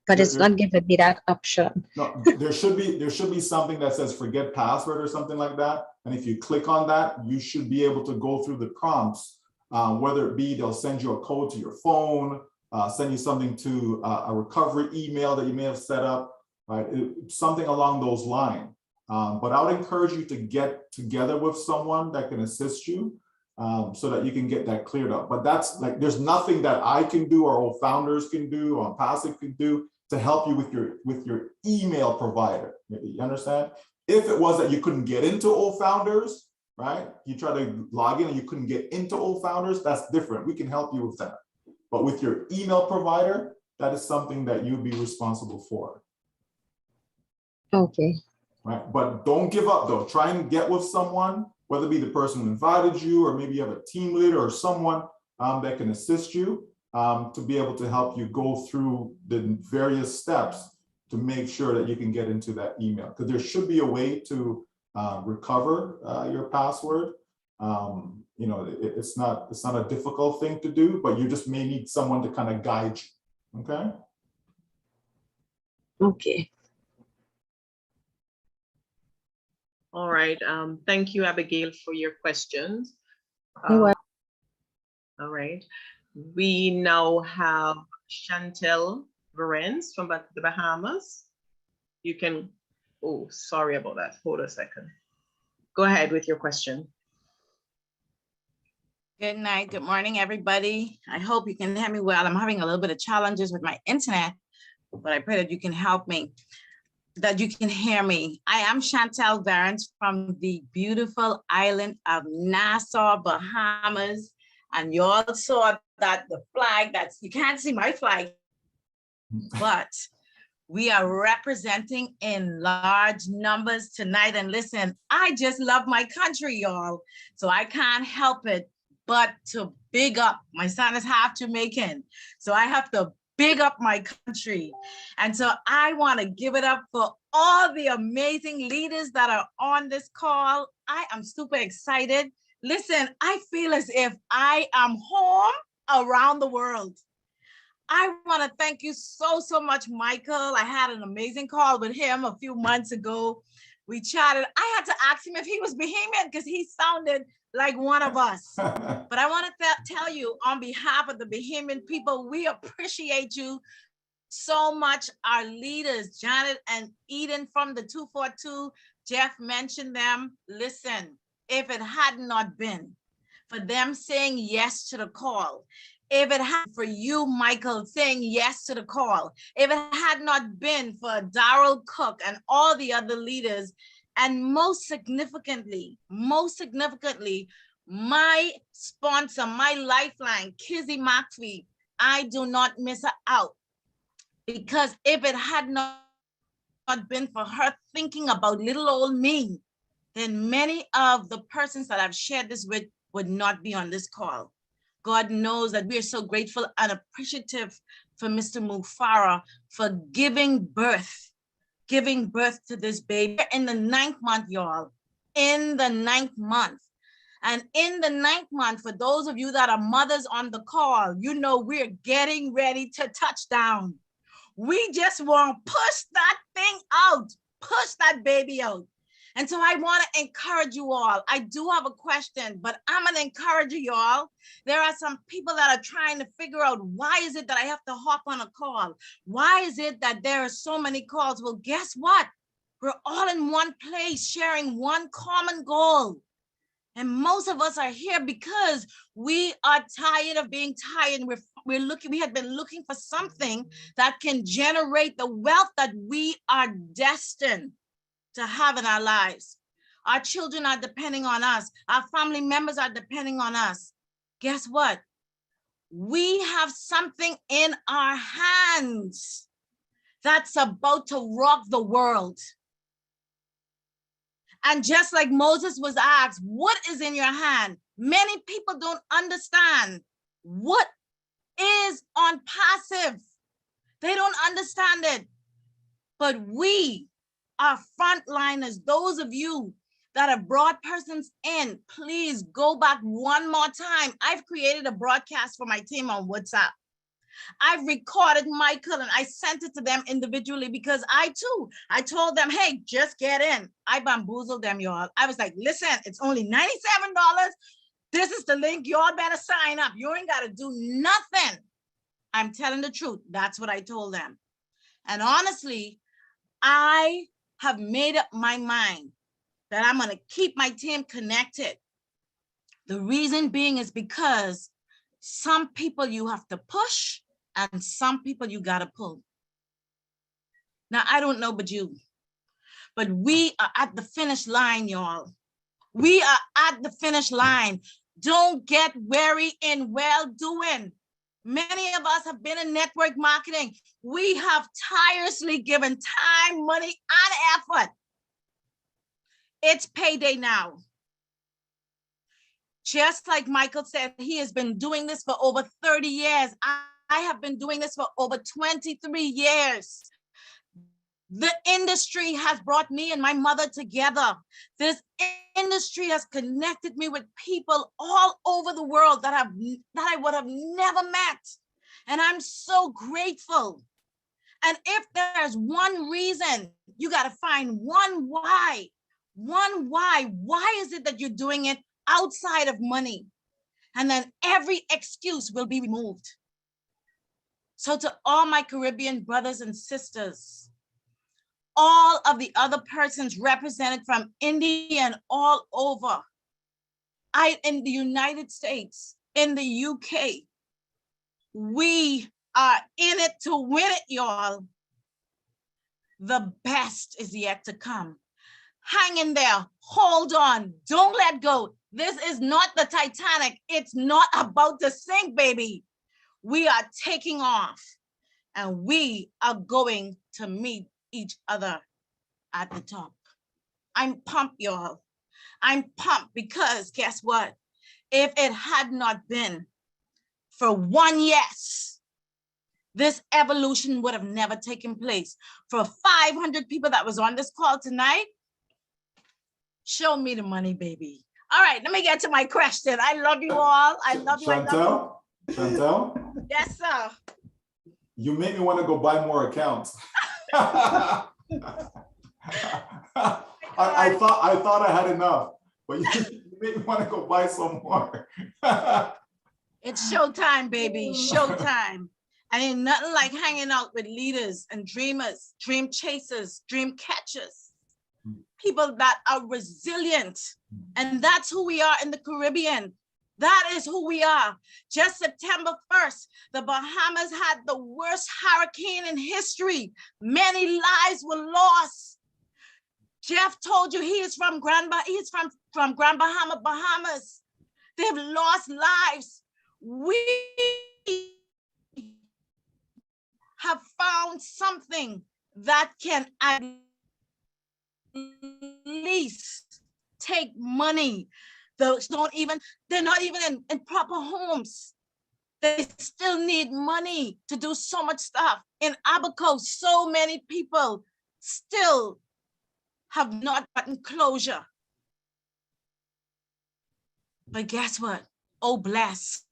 But it's not giving me that option. No, there should be something that says forget password or something like that. And if you click on that, you should be able to go through the prompts, whether it be they'll send you a code to your phone, send you something to a recovery email that you may have set up, right? Something along those lines. But I would encourage you to get together with someone that can assist you so that you can get that cleared up. But that's like, there's nothing that I can do or OFounders can do or ONPASSIVE can do to help you with your email provider. You understand? If it was that you couldn't get into OFounders, right? You try to log in and you couldn't get into OFounders, that's different. We can help you with that. But with your email provider, that is something that you'd be responsible for. Okay. Right, but don't give up though. Try and get with someone, whether it be the person who invited you, or maybe you have a team leader or someone that can assist you to be able to help you go through the various steps to make sure that you can get into that email. Because there should be a way to recover your password. It's not a difficult thing to do, but you just may need someone to kind of guide you. Okay. Okay. All right. Thank you, Abigail, for your questions. You're all right. We now have Chantel Lorenz from the Bahamas. You can, oh, sorry about that. Hold a second. Go ahead with your question. Good night. Good morning, everybody. I hope you can hear me well. I'm having a little bit of challenges with my internet, but I pray that you can help me, that you can hear me. I am Chantel Lorenz from the beautiful island of Nassau, Bahamas. And you all saw that the flag, you can't see my flag, but we are representing in large numbers tonight. And listen, I just love my country, y'all. So I can't help it but to big up. My son is half Jamaican, so I have to big up my country. And so I want to give it up for all the amazing leaders that are on this call. I am super excited. Listen, I feel as if I am home around the world. I want to thank you so much, Michael. I had an amazing call with him a few months ago. We chatted. I had to ask him if he was Bahamian because he sounded like one of us. But I want to tell you on behalf of the Bahamian people, we appreciate you so much. Our leaders, Janet and Eden from the 242, Jeff mentioned them. Listen, if it had not been for them saying yes to the call, if it had for you, Michael, saying yes to the call, if it had not been for Darryl Cook and all the other leaders, and most significantly, my sponsor, my lifeline, Kizzy McPhee, I do not miss her out. Because if it had not been for her thinking about little old me, then many of the persons that I've shared this with would not be on this call. God knows that we are so grateful and appreciative for Mr. Mufara for giving birth to this baby in the 9th month, y'all, in the 9th month. And in the 9th month, for those of you that are mothers on the call, you know we're getting ready to touch down. We just want to push that thing out, push that baby out. And so I want to encourage you all. I do have a question, but I'm going to encourage you all. There are some people that are trying to figure out, why is it that I have to hop on a call? Why is it that there are so many calls? Well, guess what? We're all in one place sharing one common goal. And most of us are here because we are tired of being tired. We had been looking for something that can generate the wealth that we are destined to have in our lives. Our children are depending on us. Our family members are depending on us. Guess what? We have something in our hands that's about to rock the world. And just like Moses was asked, what is in your hand? Many people don't understand what is ONPASSIVE. They don't understand it. But we are frontliners. Those of you that have brought persons in, please go back one more time. I've created a broadcast for my team on WhatsApp. I've recorded Michael and I sent it to them individually because I told them, hey, just get in. I bamboozled them, y'all. I was like, listen, it's only $97. This is the link. Y'all better sign up. You ain't got to do nothing. I'm telling the truth. That's what I told them. And honestly, I have made up my mind that I'm going to keep my team connected. The reason being is because some people you have to push and some people you got to pull. Now, I don't know about you, but we are at the finish line, y'all. We are at the finish line. Don't get weary in well-doing. Many of us have been in network marketing. We have tirelessly given time, money, and effort. It's payday now. Just like Michael said, he has been doing this for over 30 years. I have been doing this for over 23 years. The industry has brought me and my mother together. This industry has connected me with people all over the world that I would have never met. And I'm so grateful. And if there's one reason, you got to find one why. One why. Why is it that you're doing it outside of money? And then every excuse will be removed. So to all my Caribbean brothers and sisters, all of the other persons represented from India and all over, in the United States, in the UK, we are in it to win it, y'all. The best is yet to come. Hang in there, hold on, don't let go. This is not the Titanic. It's not about to sink, baby. We are taking off and we are going to meet each other at the top. I'm pumped, y'all. I'm pumped because guess what? If it had not been for one yes, this evolution would have never taken place. For 500 people that was on this call tonight, show me the money, baby. All right, let me get to my question. I love you all. I love you. Chantel, Chantel? Yes, sir. You made me want to go buy more accounts. I thought I had enough, but you made me want to go buy some more. It's showtime, baby, showtime. And ain't nothing like hanging out with leaders and dreamers, dream chasers, dream catchers, people that are resilient. And that's who we are in the Caribbean. That is who we are. Just September 1st, the Bahamas had the worst hurricane in history. Many lives were lost. Jeff told you he is from Grand Bahama, Bahamas. They've lost lives. We have found something that can at least take money. Those they're not even in proper homes. They still need money to do so much stuff. In Abaco, so many people still have not gotten closure. But guess what? Oh, bless.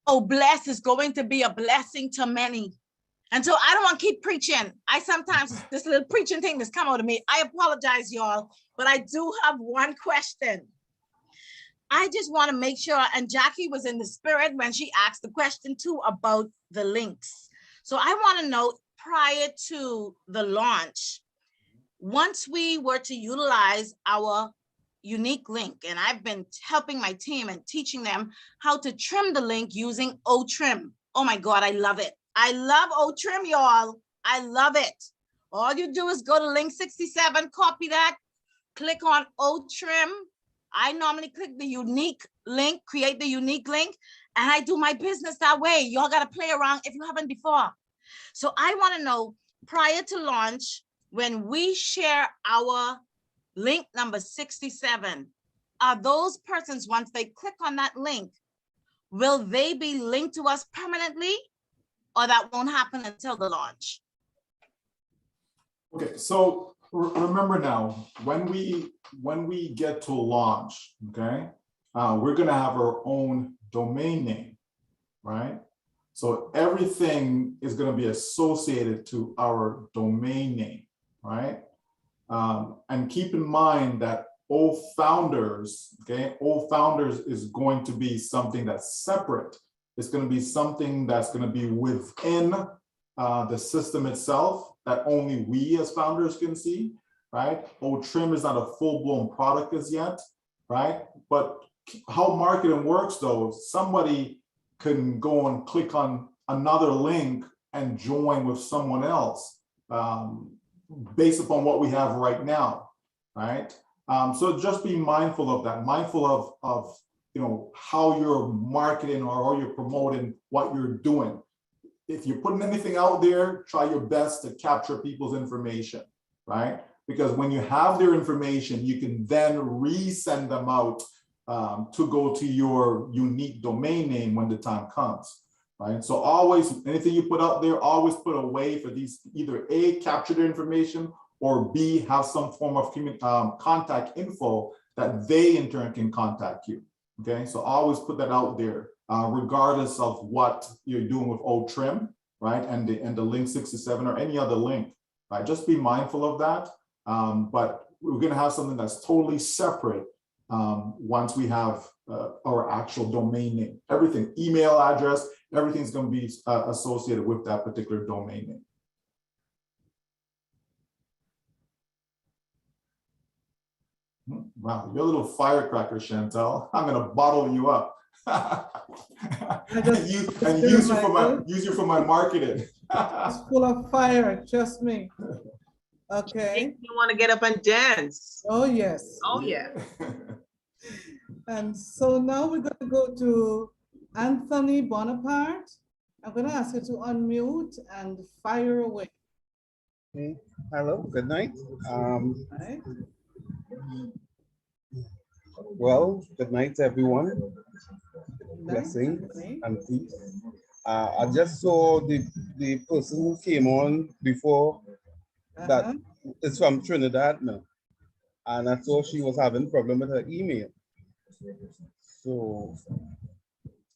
Oh, bless is going to be a blessing to many. And so I don't want to keep preaching. I sometimes, this little preaching thing that's come out of me. I apologize, y'all, but I do have one question. I just want to make sure, and Jackie was in the spirit when she asked the question too about the links. So I want to know, prior to the launch, once we were to utilize our unique link, and I've been helping my team and teaching them how to trim the link using O-Trim. Oh my God, I love it. I love O-Trim, y'all. I love it. All you do is go to link 67, copy that, click on O-Trim. I normally click the unique link, create the unique link, and I do my business that way. Y'all got to play around if you haven't before. So I want to know, prior to launch, when we share our link number 67, are those persons, once they click on that link, will they be linked to us permanently, or that won't happen until the launch? Okay, so remember now, when we get to launch, okay, we're gonna have our own domain name, right? So everything is gonna be associated to our domain name, right? And keep in mind that O Founders, okay, O Founders is going to be something that's separate. It's going to be something that's going to be within the system itself that only we as founders can see, right? O-Trim is not a full-blown product as yet, right? But how marketing works though, somebody can go and click on another link and join with someone else. Based upon what we have right now, right? So just be mindful of that, mindful of you know, how you're marketing or how you're promoting what you're doing. If you're putting anything out there, try your best to capture people's information, right? Because when you have their information, you can then resend them out to go to your unique domain name when the time comes. Right? So always, anything you put out there, always put a way for these, either A, capture their information, or B, have some form of contact info that they in turn can contact you. Okay, so always put that out there, regardless of what you're doing with O-Trim, right? And the link 67 or any other link, right? Just be mindful of that. But we're gonna have something that's totally separate once we have our actual domain name. Everything, email address, everything's going to be associated with that particular domain name. Wow, you're a little firecracker, Chantel. I'm going to bottle you up. and use you for my marketing. It's full of fire, trust me. Okay. You want to get up and dance? Oh, yes. Oh, yeah. And so now we're going to go to Anthony Bonaparte. I'm going to ask you to unmute and fire away. Okay. Hello, good night. Right. Well, good night, everyone. Blessings and peace. I just saw the person who came on before that is from Trinidad now, and I saw she was having problem with her email. So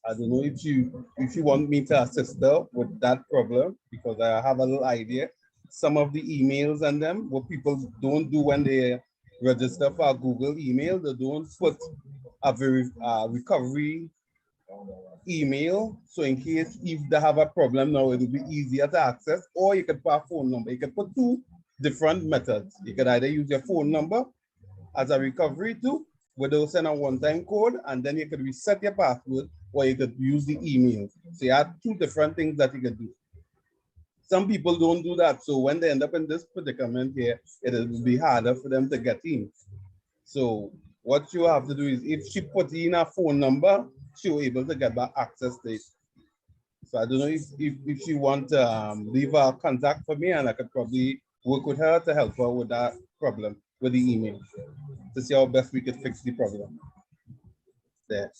I don't know if you want me to assist her with that problem, because I have a little idea. Some of the emails and them, what people don't do when they register for a Google email, they don't put a recovery email. So in case if they have a problem now, it will be easier to access, or you could put a phone number. You could put two different methods. You could either use your phone number as a recovery tool, where they'll send a one-time code, and then you could reset your password, or you could use the email. So you have two different things that you could do. Some people don't do that. So when they end up in this predicament here, it will be harder for them to get in. So what you have to do is, if she put in a phone number, she will be able to get back access to it. So I don't know if she want to leave a contact for me, and I could probably work with her to help her with that problem with the email, to see how best we could fix the problem there.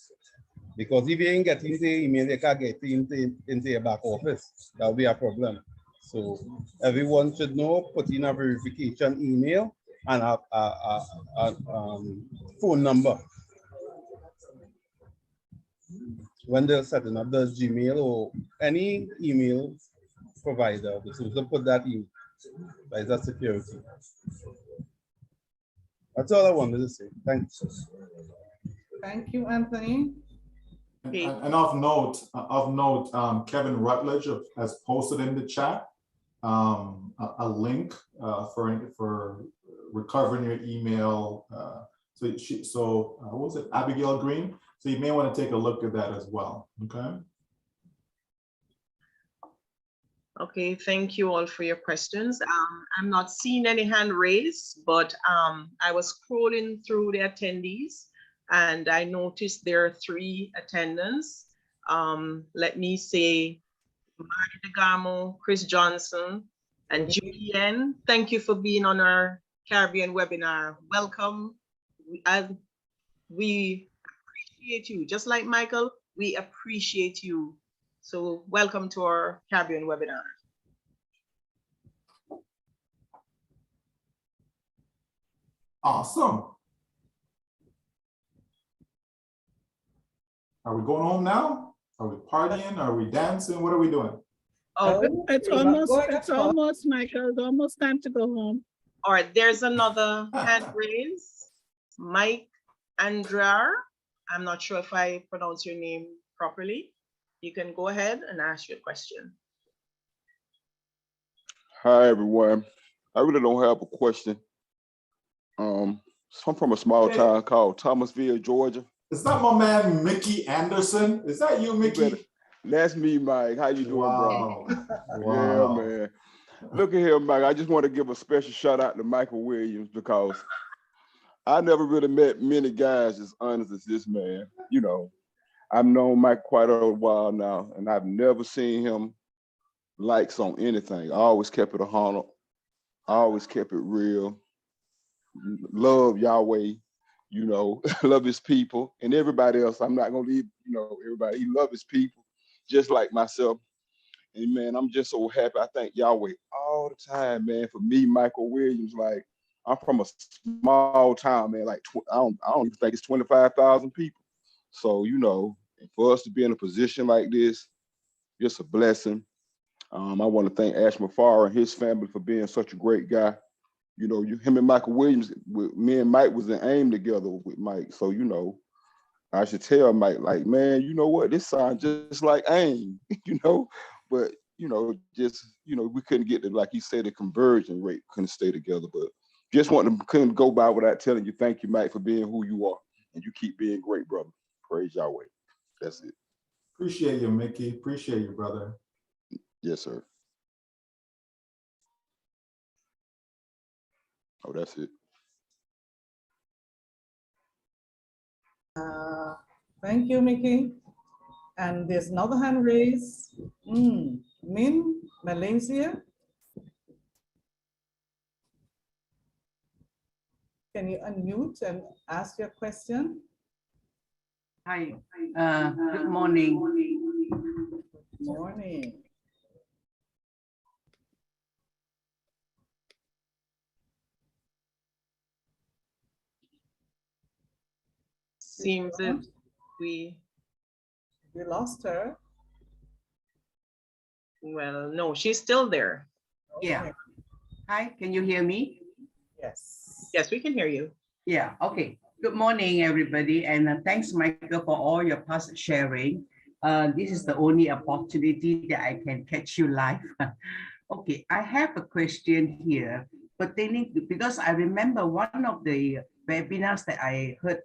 Because if you ain't getting into email, you can't get into your back office. That'll be a problem. So everyone should know, put in a verification email and a phone number when they're setting up the Gmail or any email provider. They're supposed to put that in. That is a security. That's all I wanted to say. Thanks. Thank you, Anthony. And of note, Kevin Rutledge has posted in the chat a link for recovering your email. What was it, Abigail Green? So you may want to take a look at that as well. Okay. Okay, thank you all for your questions. I'm not seeing any hand raised, but I was scrolling through the attendees and I noticed there are 3 attendants. Let me say, Marty DeGamo, Chris Johnson, and Julianne. Thank you for being on our Caribbean webinar. Welcome. We appreciate you. Just like Michael, we appreciate you. So welcome to our Caribbean webinar. Awesome. Are we going home now? Are we partying? Are we dancing? What are we doing? Oh, it's almost, Michael, it's almost time to go home. All right, there's another hand raised. Mike Andrar. I'm not sure if I pronounce your name properly. You can go ahead and ask your question. Hi, everyone. I really don't have a question. I'm from a small town called Thomasville, Georgia. Is that my man, Mickey Anderson? Is that you, Mickey? That's me, Mike. How you doing, wow. brother? Wow. Yeah, man. Look at here, Mike. I just want to give a special shout out to Michael Williams, because I never really met many guys as honest as this man. You know, I've known Mike quite a while now, and I've never seen him likes on anything. I always kept it 100. I always kept it real. Love Yahweh, you know, love his people, and everybody else. I'm not gonna leave, you know, everybody. He loves his people, just like myself. And man, I'm just so happy. I thank Yahweh all the time, man. For me, Michael Williams, like, I'm from a small town, man. Like I don't even think it's 25,000 people. So, you know, for us to be in a position like this, just a blessing. I want to thank Ash Mafara and his family for being such a great guy. You know, him and Michael Williams, me and Mike was in AIM together with Mike. So, you know, I should tell Mike, like, man, you know what? This sounds just like AIM, you know? But, you know, just, you know, we couldn't get to, like he said, the conversion rate couldn't stay together. But just couldn't go by without telling you, thank you, Mike, for being who you are. And you keep being great, brother. Praise Yahweh. That's it. Appreciate you, Mickey. Appreciate you, brother. Yes, sir. Oh, that's it. Thank you, Mickey. And there's another hand raised. Min, Malaysia. Can you unmute and ask your question? Hi, good morning. Good morning. Seems that we lost her. Well, no, she's still there. Yeah. Hi, can you hear me? Yes. Yes, we can hear you. Yeah, okay. Good morning, everybody. And thanks, Michael, for all your past sharing. This is the only opportunity that I can catch you live. Okay, I have a question here pertaining to, because I remember one of the webinars that I heard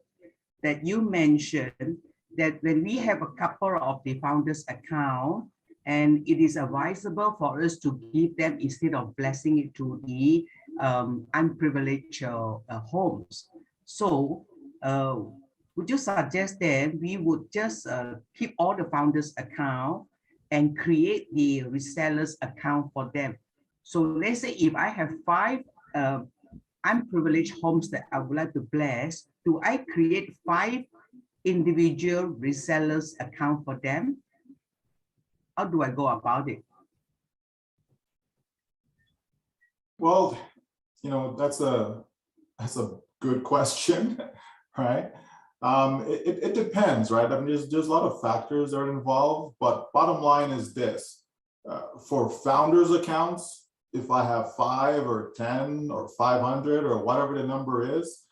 that you mentioned that when we have a couple of the founders account, and it is advisable for us to give them instead of blessing it to the unprivileged homes. So would you suggest that we would just keep all the founders account and create the resellers account for them? So let's say if I have 5 unprivileged homes that I would like to bless, do I create 5 individual resellers account for them? How do I go about it? Well, you know, that's a good question, right? It depends, right? I mean, there's a lot of factors that are involved, but bottom line is this: for founders accounts, if I have 5 or 10 or 500 or whatever the number is,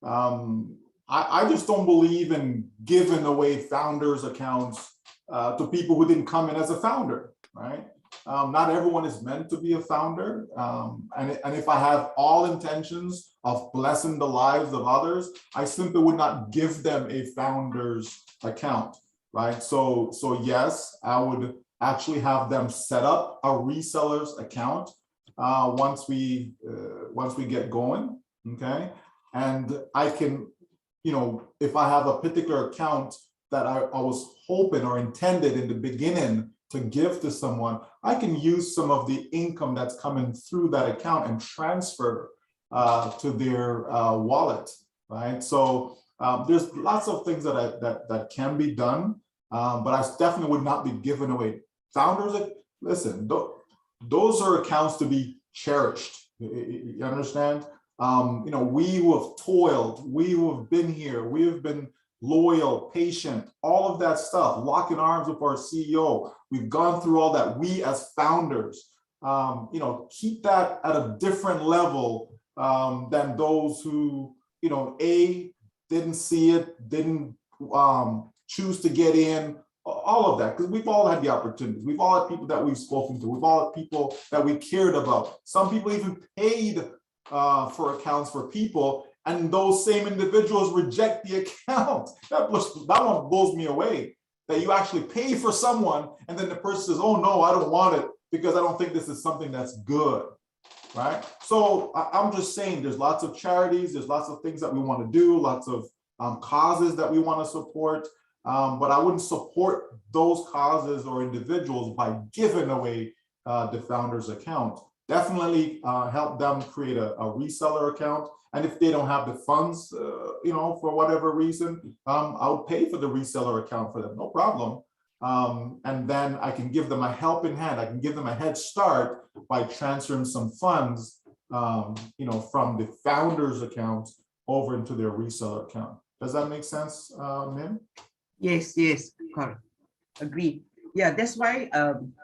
I just don't believe in giving away founders accounts to people who didn't come in as a founder, right? Not everyone is meant to be a founder. And if I have all intentions of blessing the lives of others, I simply would not give them a founder's account, right? So yes, I would actually have them set up a reseller's account once we get going, okay? And I can, you know, if I have a particular account that I was hoping or intended in the beginning to give to someone, I can use some of the income that's coming through that account and transfer to their wallet, right? So there's lots of things that can be done, but I definitely would not be giving away founders. Listen, those are accounts to be cherished. You understand? You know, we who have toiled, we who have been here, we have been loyal, patient, all of that stuff, locking arms with our CEO. We've gone through all that. We as founders, you know, keep that at a different level than those who, you know, didn't see it, didn't choose to get in, all of that, because we've all had the opportunities. We've all had people that we've spoken to. We've all had people that we cared about. Some people even paid for accounts for people, and those same individuals reject the account. That one blows me away, that you actually pay for someone and then the person says, oh no, I don't want it because I don't think this is something that's good, right? So I'm just saying there's lots of charities, there's lots of things that we want to do, lots of causes that we want to support, but I wouldn't support those causes or individuals by giving away the founder's account. Definitely help them create a reseller account. And if they don't have the funds, you know, for whatever reason, I'll pay for the reseller account for them, no problem. And then I can give them a helping hand. I can give them a head start by transferring some funds, you know, from the founder's account over into their reseller account. Does that make sense, Min? Yes, correct. Agree. Yeah, that's why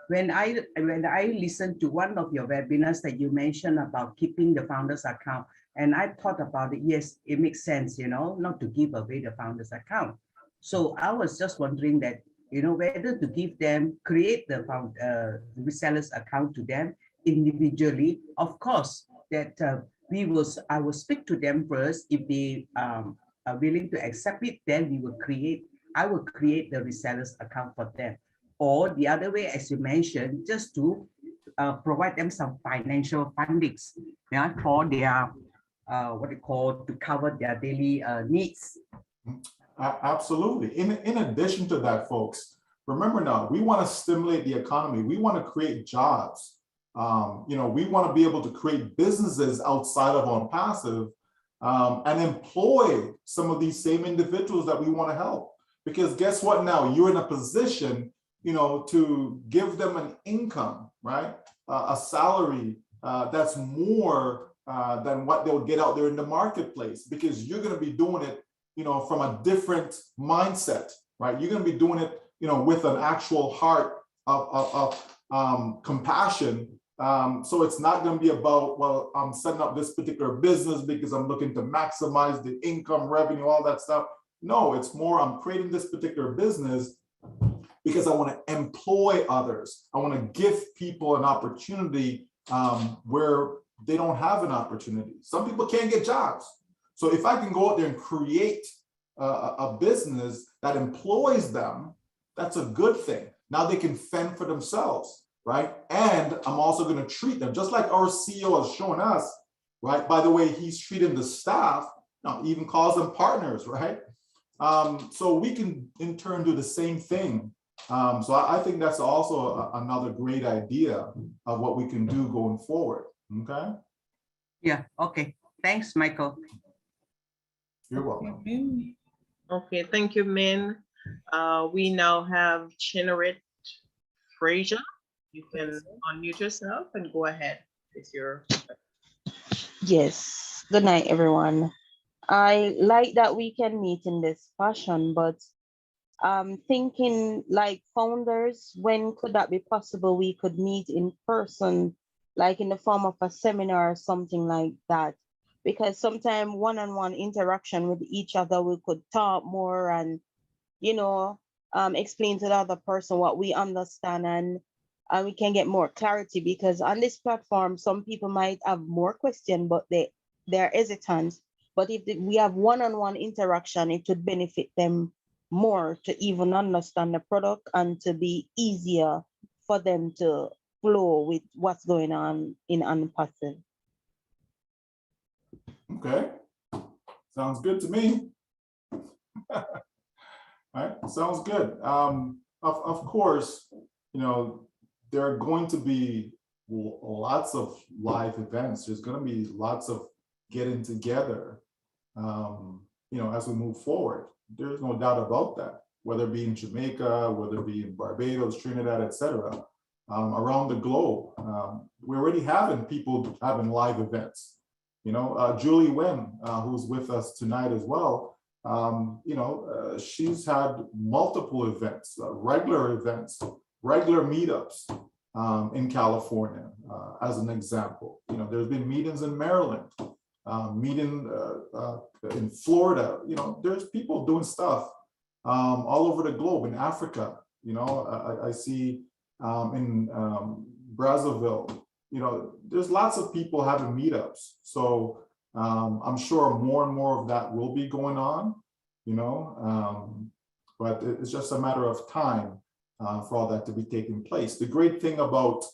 when I listened to one of your webinars that you mentioned about keeping the founder's account, and I thought about it, yes, it makes sense, you know, not to give away the founder's account. So I was just wondering that, you know, whether to give them, create the reseller's account to them individually. Of course, that I will speak to them first. If they are willing to accept it, then I will create the reseller's account for them. Or the other way, as you mentioned, just to provide them some financial fundings, yeah, for their to cover their daily needs. Absolutely. In addition to that, folks, remember now, we want to stimulate the economy. We want to create jobs. You know, we want to be able to create businesses outside of ONPASSIVE and employ some of these same individuals that we want to help. Because guess what now? You're in a position, to give them an income, right? A salary that's more than what they'll get out there in the marketplace, because you're going to be doing it, from a different mindset, right? You're going to be doing it, with an actual heart of compassion. So it's not going to be about, well, I'm setting up this particular business because I'm looking to maximize the income, revenue, all that stuff. No, it's more, I'm creating this particular business because I want to employ others. I want to give people an opportunity where they don't have an opportunity. Some people can't get jobs. So if I can go out there and create a business that employs them, that's a good thing. Now they can fend for themselves, right? And I'm also going to treat them just like our CEO has shown us, right? By the way, he's treating the staff, now even calls them partners, right? So we can in turn do the same thing. So I think that's also another great idea of what we can do going forward. Okay. Yeah. Okay. Thanks, Michael. You're welcome. Okay. Thank you, Min. We now have Chinnerit Frazier. You can unmute yourself and go ahead with your. Yes. Good night, everyone. I like that we can meet in this fashion, but thinking like founders, when could that be possible? We could meet in person, like in the form of a seminar or something like that, because sometimes one-on-one interaction with each other, we could talk more and, explain to the other person what we understand, and we can get more clarity, because on this platform, some people might have more questions, but they're hesitant. But if we have one-on-one interaction, it would benefit them more to even understand the product and to be easier for them to flow with what's going on in ONPASSIVE. Okay, sounds good to me. Right, sounds good. Of course, there are going to be lots of live events. There's going to be lots of getting together, as we move forward. There's no doubt about that, whether it be in Jamaica, whether it be in Barbados, Trinidad, etc. Around the globe. We're already having people having live events. Julie Wen, who's with us tonight as well, she's had multiple events, regular meetups in California, as an example. There's been meetings in Maryland, meeting in Florida. There's people doing stuff all over the globe. In Africa, I see in Brazzaville, there's lots of people having meetups. So I'm sure more and more of that will be going on, but it's just a matter of time for all that to be taking place. The great thing about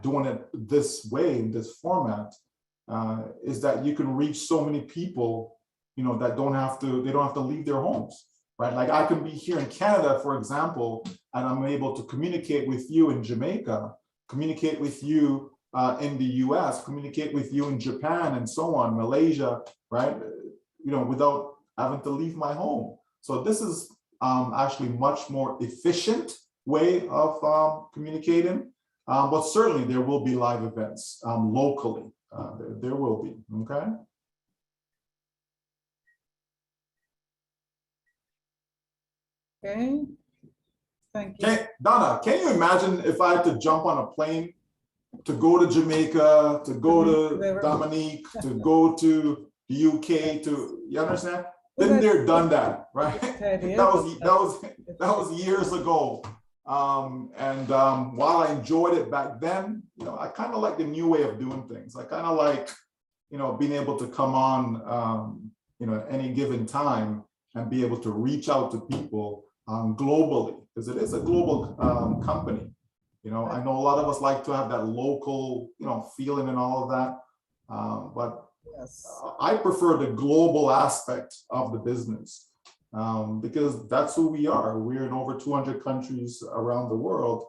doing it this way, in this format, is that you can reach so many people, that they don't have to leave their homes, right? Like I can be here in Canada, for example, and I'm able to communicate with you in Jamaica, communicate with you in the US, communicate with you in Japan and so on, Malaysia, right? Without having to leave my home. So this is actually much more efficient way of communicating, but certainly there will be live events locally. There will be, okay? Okay, thank you. Donna, can you imagine if I had to jump on a plane to go to Jamaica, to go to Dominique, to go to the UK, you understand? Been there, done that, right? That was years ago. While I enjoyed it back then, I kind of like the new way of doing things. I kind of like, being able to come on, at any given time and be able to reach out to people globally, because it is a global company. I know a lot of us like to have that local, feeling and all of that, but yes, I prefer the global aspect of the business. Because that's who we are. We're in over 200 countries around the world,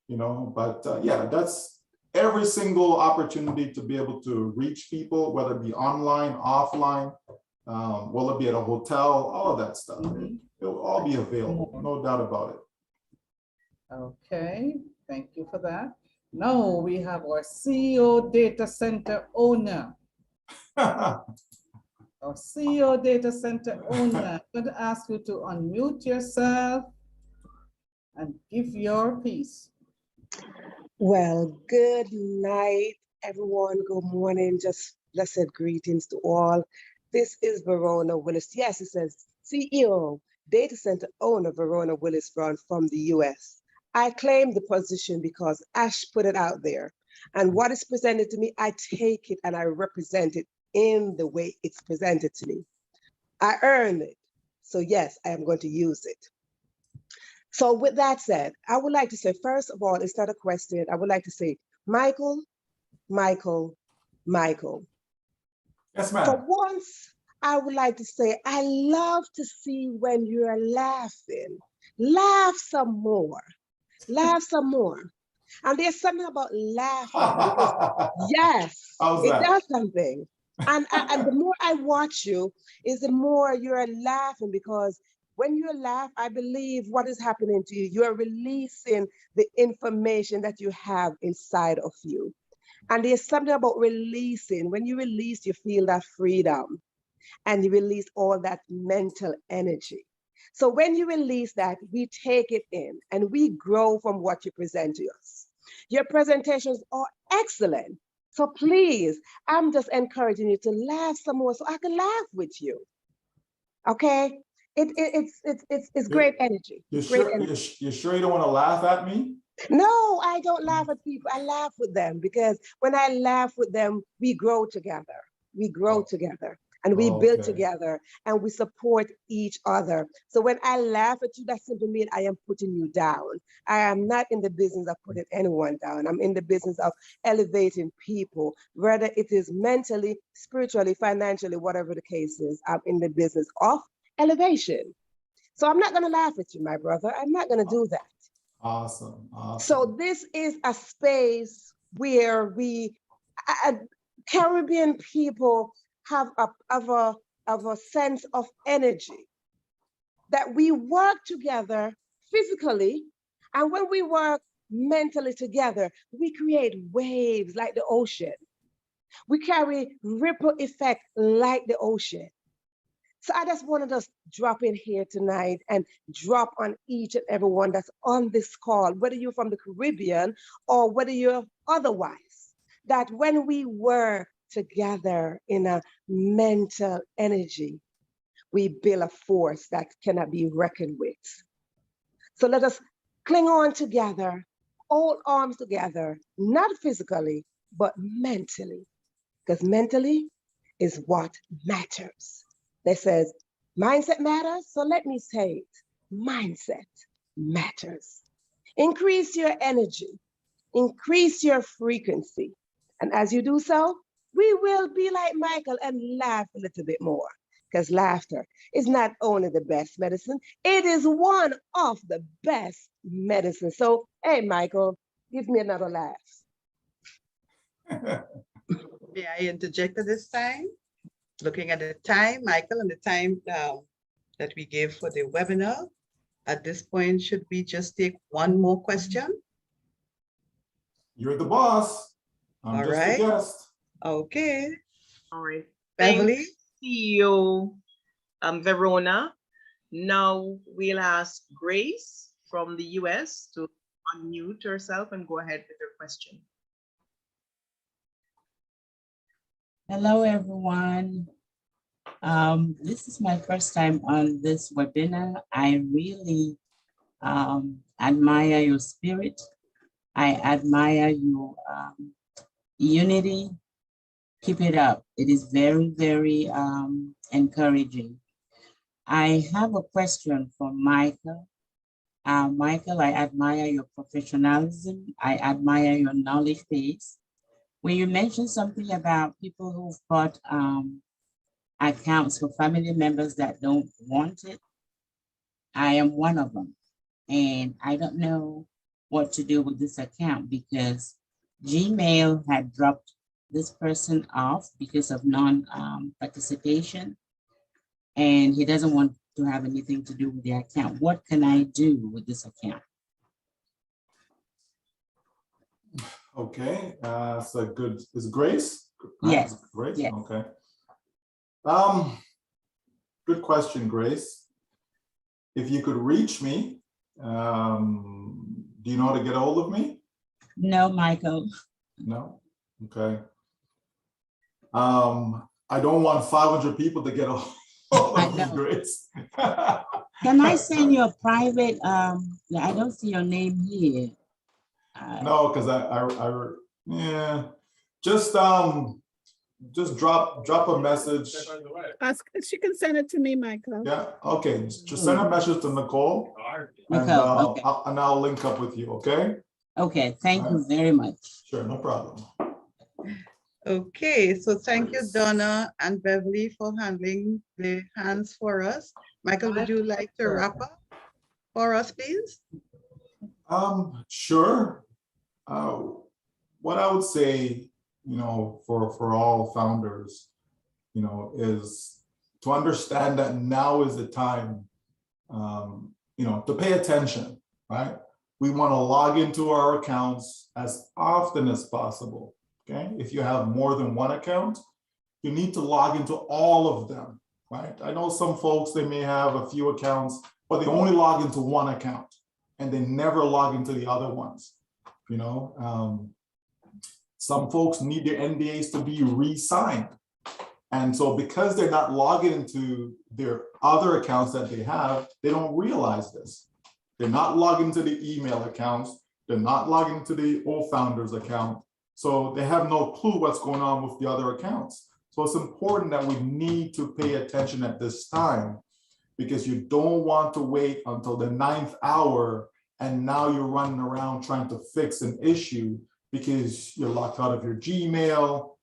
but yeah, that's every single opportunity to be able to reach people, whether it be online, offline, will it be at a hotel, all of that stuff. It will all be available, no doubt about it. Okay, thank you for that. Now we have our CEO data center owner. Our CEO data center owner, I'm going to ask you to unmute yourself and give your piece. Well, good night, everyone. Good morning. Just blessed greetings to all. This is Verona Willis. Yes, it says CEO, data center owner, Verona Willis Brown from the US. I claim the position because Ash put it out there. And what is presented to me, I take it and I represent it in the way it's presented to me. I earned it. So yes, I am going to use it. So with that said, I would like to say, first of all, it's not a question. I would like to say, Michael, Michael, Michael. Yes, ma'am. For once, I would like to say, I love to see when you're laughing. Laugh some more. Laugh some more. And there's something about laughing because, yes, it does something. And the more I watch you, is the more you're laughing, because when you laugh, I believe what is happening to you, you're releasing the information that you have inside of you. And there's something about releasing. When you release, you feel that freedom and you release all that mental energy. So when you release that, we take it in and we grow from what you present to us. Your presentations are excellent. So please, I'm just encouraging you to laugh some more so I can laugh with you. Okay? It's great energy. You sure you don't want to laugh at me? No, I don't laugh at people. I laugh with them, because when I laugh with them, we grow together. We grow together and we build together and we support each other. So when I laugh at you, that simply means I am putting you down. I am not in the business of putting anyone down. I'm in the business of elevating people, whether it is mentally, spiritually, financially, whatever the case is. I'm in the business of elevation. So I'm not going to laugh at you, my brother. I'm not going to do that. Awesome. So this is a space where we, Caribbean people, have a sense of energy, that we work together physically, and when we work mentally together, we create waves like the ocean. We carry ripple effect like the ocean. So I just want to just drop in here tonight and drop on each and every one that's on this call, whether you're from the Caribbean or whether you're otherwise, that when we work together in a mental energy, we build a force that cannot be reckoned with. So let us cling on together, all arms together, not physically, but mentally, because mentally is what matters. They says, mindset matters, so let me say it, mindset matters. Increase your energy, increase your frequency. And as you do so, we will be like Michael and laugh a little bit more, because laughter is not only the best medicine, it is one of the best medicines. So, hey, Michael, give me another laugh. May I interject at this time? Looking at the time, Michael, and the time that we gave for the webinar, at this point, should we just take one more question? You're the boss. I'm All just right. a guest. Okay. All right. Beverly? Thanks, CEO Verona. Now we'll ask Grace from the US to unmute herself and go ahead with her question. Hello, everyone. This is my first time on this webinar. I really admire your spirit. I admire your unity. Keep it up. It is very, very encouraging. I have a question for Michael. Michael, I admire your professionalism. I admire your knowledge base. When you mentioned something about people who've bought accounts for family members that don't want it, I am one of them. And I don't know what to do with this account, because Gmail had dropped this person off because of non-participation, and he doesn't want to have anything to do with the account. What can I do with this account? Okay, so good. Is Grace? Yes. Grace. Yes. Okay. Good question, Grace. If you could reach me, do you know how to get a hold of me? No, Michael. No. Okay. I don't want 500 people to get a hold of me, Grace. Can I send you a private? I don't see your name here. No, because yeah, just drop a message. She can send it to me, Michael. Yeah, okay. Just send a message to Nicole, and Nicole, okay. I'll link up with you. Okay. Okay. Thank you very much. Sure, no problem. Okay, so thank you, Donna and Beverly, for handling the hands for us. Michael, would you like to wrap up for us, please? Sure. What I would say, for all founders, is to understand that now is the time, to pay attention, right? We want to log into our accounts as often as possible, okay? If you have more than one account, you need to log into all of them, right? I know some folks, they may have a few accounts, but they only log into one account and they never log into the other ones, Some folks need their NDAs to be re-signed. And so because they're not logging into their other accounts that they have, they don't realize this. They're not logging to the email accounts. They're not logging to the old founders account. So they have no clue what's going on with the other accounts. So it's important that we need to pay attention at this time, because you don't want to wait until the 9th hour and now you're running around trying to fix an issue because you're locked out of your Gmail.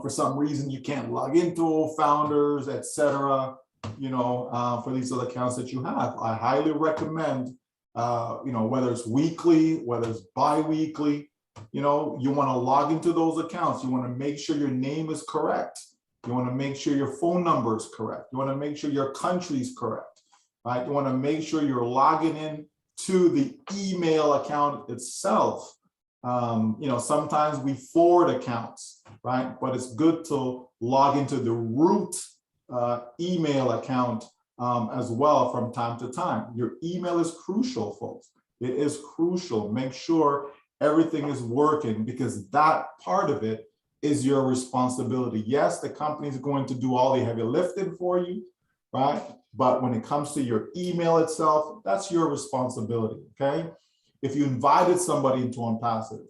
For some reason you can't log into founders, etc. For these other accounts that you have. I highly recommend, whether it's weekly, whether it's bi-weekly, you want to log into those accounts. You want to make sure your name is correct. You want to make sure your phone number is correct. You want to make sure your country is correct, right? You want to make sure you're logging in to the email account itself. Sometimes we forward accounts, right? But it's good to log into the root email account as well from time to time. Your email is crucial, folks. It is crucial. Make sure everything is working, because that part of it is your responsibility. Yes, the company is going to do all the heavy lifting for you, right? But when it comes to your email itself, that's your responsibility, okay? If you invited somebody into ONPASSIVE,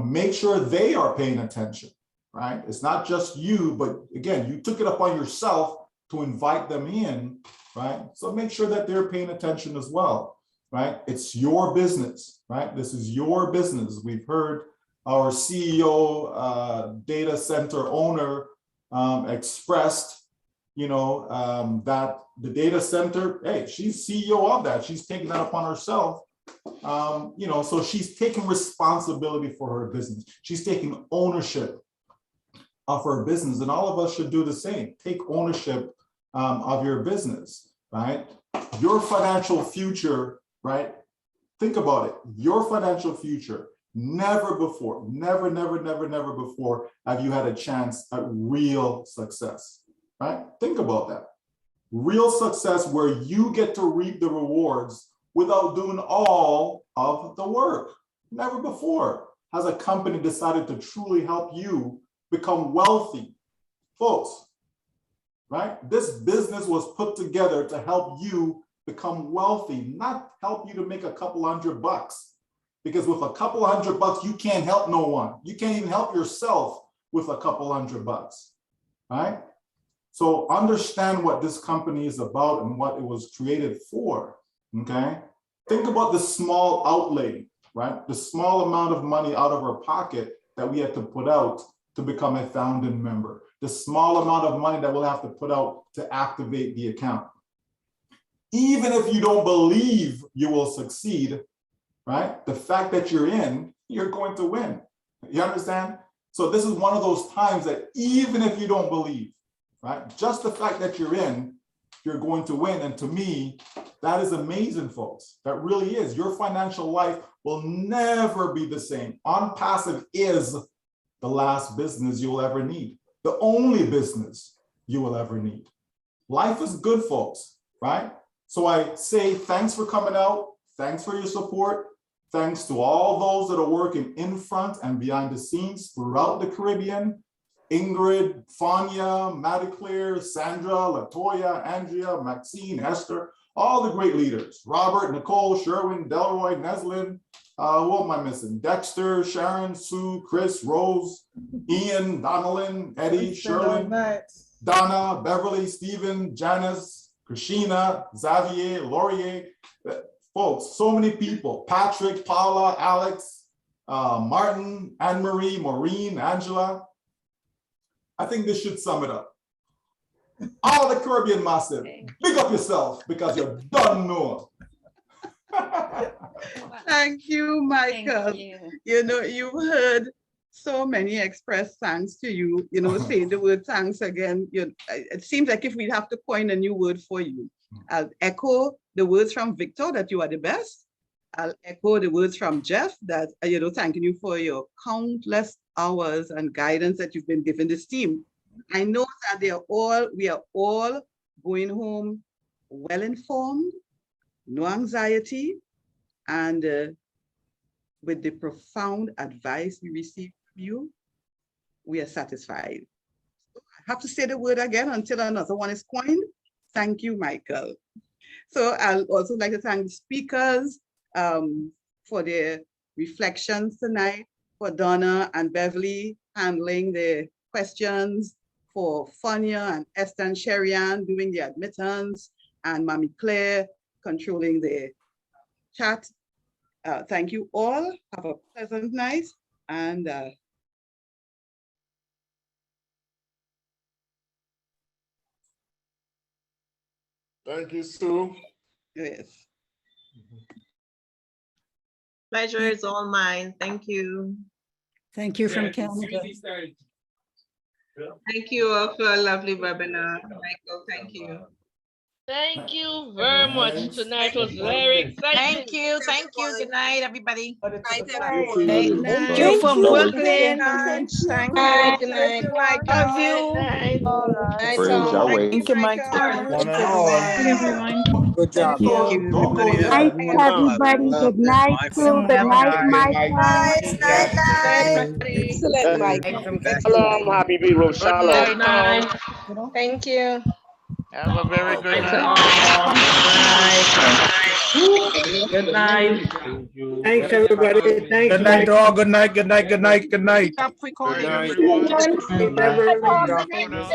make sure they are paying attention, right? It's not just you, but again, you took it upon yourself to invite them in, right? So make sure that they're paying attention as well, right? It's your business, right? This is your business. We've heard our CEO, data center owner expressed, that the data center, hey, she's CEO of that. She's taking that upon herself. So she's taking responsibility for her business. She's taking ownership of her business, and all of us should do the same. Take ownership of your business, right? Your financial future, right? Think about it. Your financial future. Never before, never before have you had a chance at real success, right? Think about that. Real success where you get to reap the rewards without doing all of the work. Never before has a company decided to truly help you become wealthy. Folks, right? This business was put together to help you become wealthy, not help you to make a couple $100. Because with a couple $100, you can't help no one. You can't even help yourself with a couple $100, right? So understand what this company is about and what it was created for, okay? Think about the small outlay, right? The small amount of money out of our pocket that we had to put out to become a founding member. The small amount of money that we'll have to put out to activate the account. Even if you don't believe you will succeed, right? The fact that you're in, you're going to win. You understand? So this is one of those times that even if you don't believe, right, just the fact that you're in, you're going to win. And to me, that is amazing, folks. That really is. Your financial life will never be the same. ONPASSIVE is the last business you will ever need, the only business you will ever need. Life is good, folks, right? So I say thanks for coming out. Thanks for your support. Thanks to all those that are working in front and behind the scenes throughout the Caribbean. Ingrid, Fania, Madiclaire, Sandra, Latoya, Andrea, Maxine, Esther, all the great leaders. Robert, Nicole, Sherwin, Delroy, Neslin, who am I missing? Dexter, Sharon, Sue, Chris, Rose, Ian, Donalyn, Eddie, Sherlyn, Donna, Beverly, Stephen, Janice, Christina, Xavier, Laurier, folks, so many people. Patrick, Paula, Alex, Martin, Anne-Marie, Maureen, Angela. I think this should sum it up. All the Caribbean Massive, big up yourself because you're done know. Thank you, Michael. Thank you. You know, you've heard so many express thanks to you, you know, saying the word thanks again. It seems like if we'd have to coin a new word for you. I'll echo the words from Victor that you are the best. I'll echo the words from Jeff that, you know, thanking you for your countless hours and guidance that you've been giving this team. I know that we are all going home well-informed, no anxiety, and with the profound advice we received from you, we are satisfied. So I have to say the word again until another one is coined. Thank you, Michael. So I'll also like to thank the speakers for their reflections tonight, for Donna and Beverly handling the questions, for Fania and Esther and Sherry-Ann doing the admittance, and Mommy Claire controlling the chat. Thank you all. Have a pleasant night. And thank you, Sue. yes. Pleasure is all mine. Thank you. Thank you from Canada. Thank you all for a lovely webinar. Michael, thank you. Thank you very much. Tonight was very exciting. Thank you. Thank you. Good night, everybody. Thank you from Brooklyn. Thank you. Good night. Love you. Thank you, Michael. One and all. Good job. Don't go yet. Night, everybody. Good night, Sue. Good night, Michael. Excellent, Michael. Shalom, Habibi Ro Shalom. Thank you. Have a very good night. Good night. Thanks, everybody. Thanks, Good night, all. Good night, good night, good night, good night. Stop recording. Good night. Michael.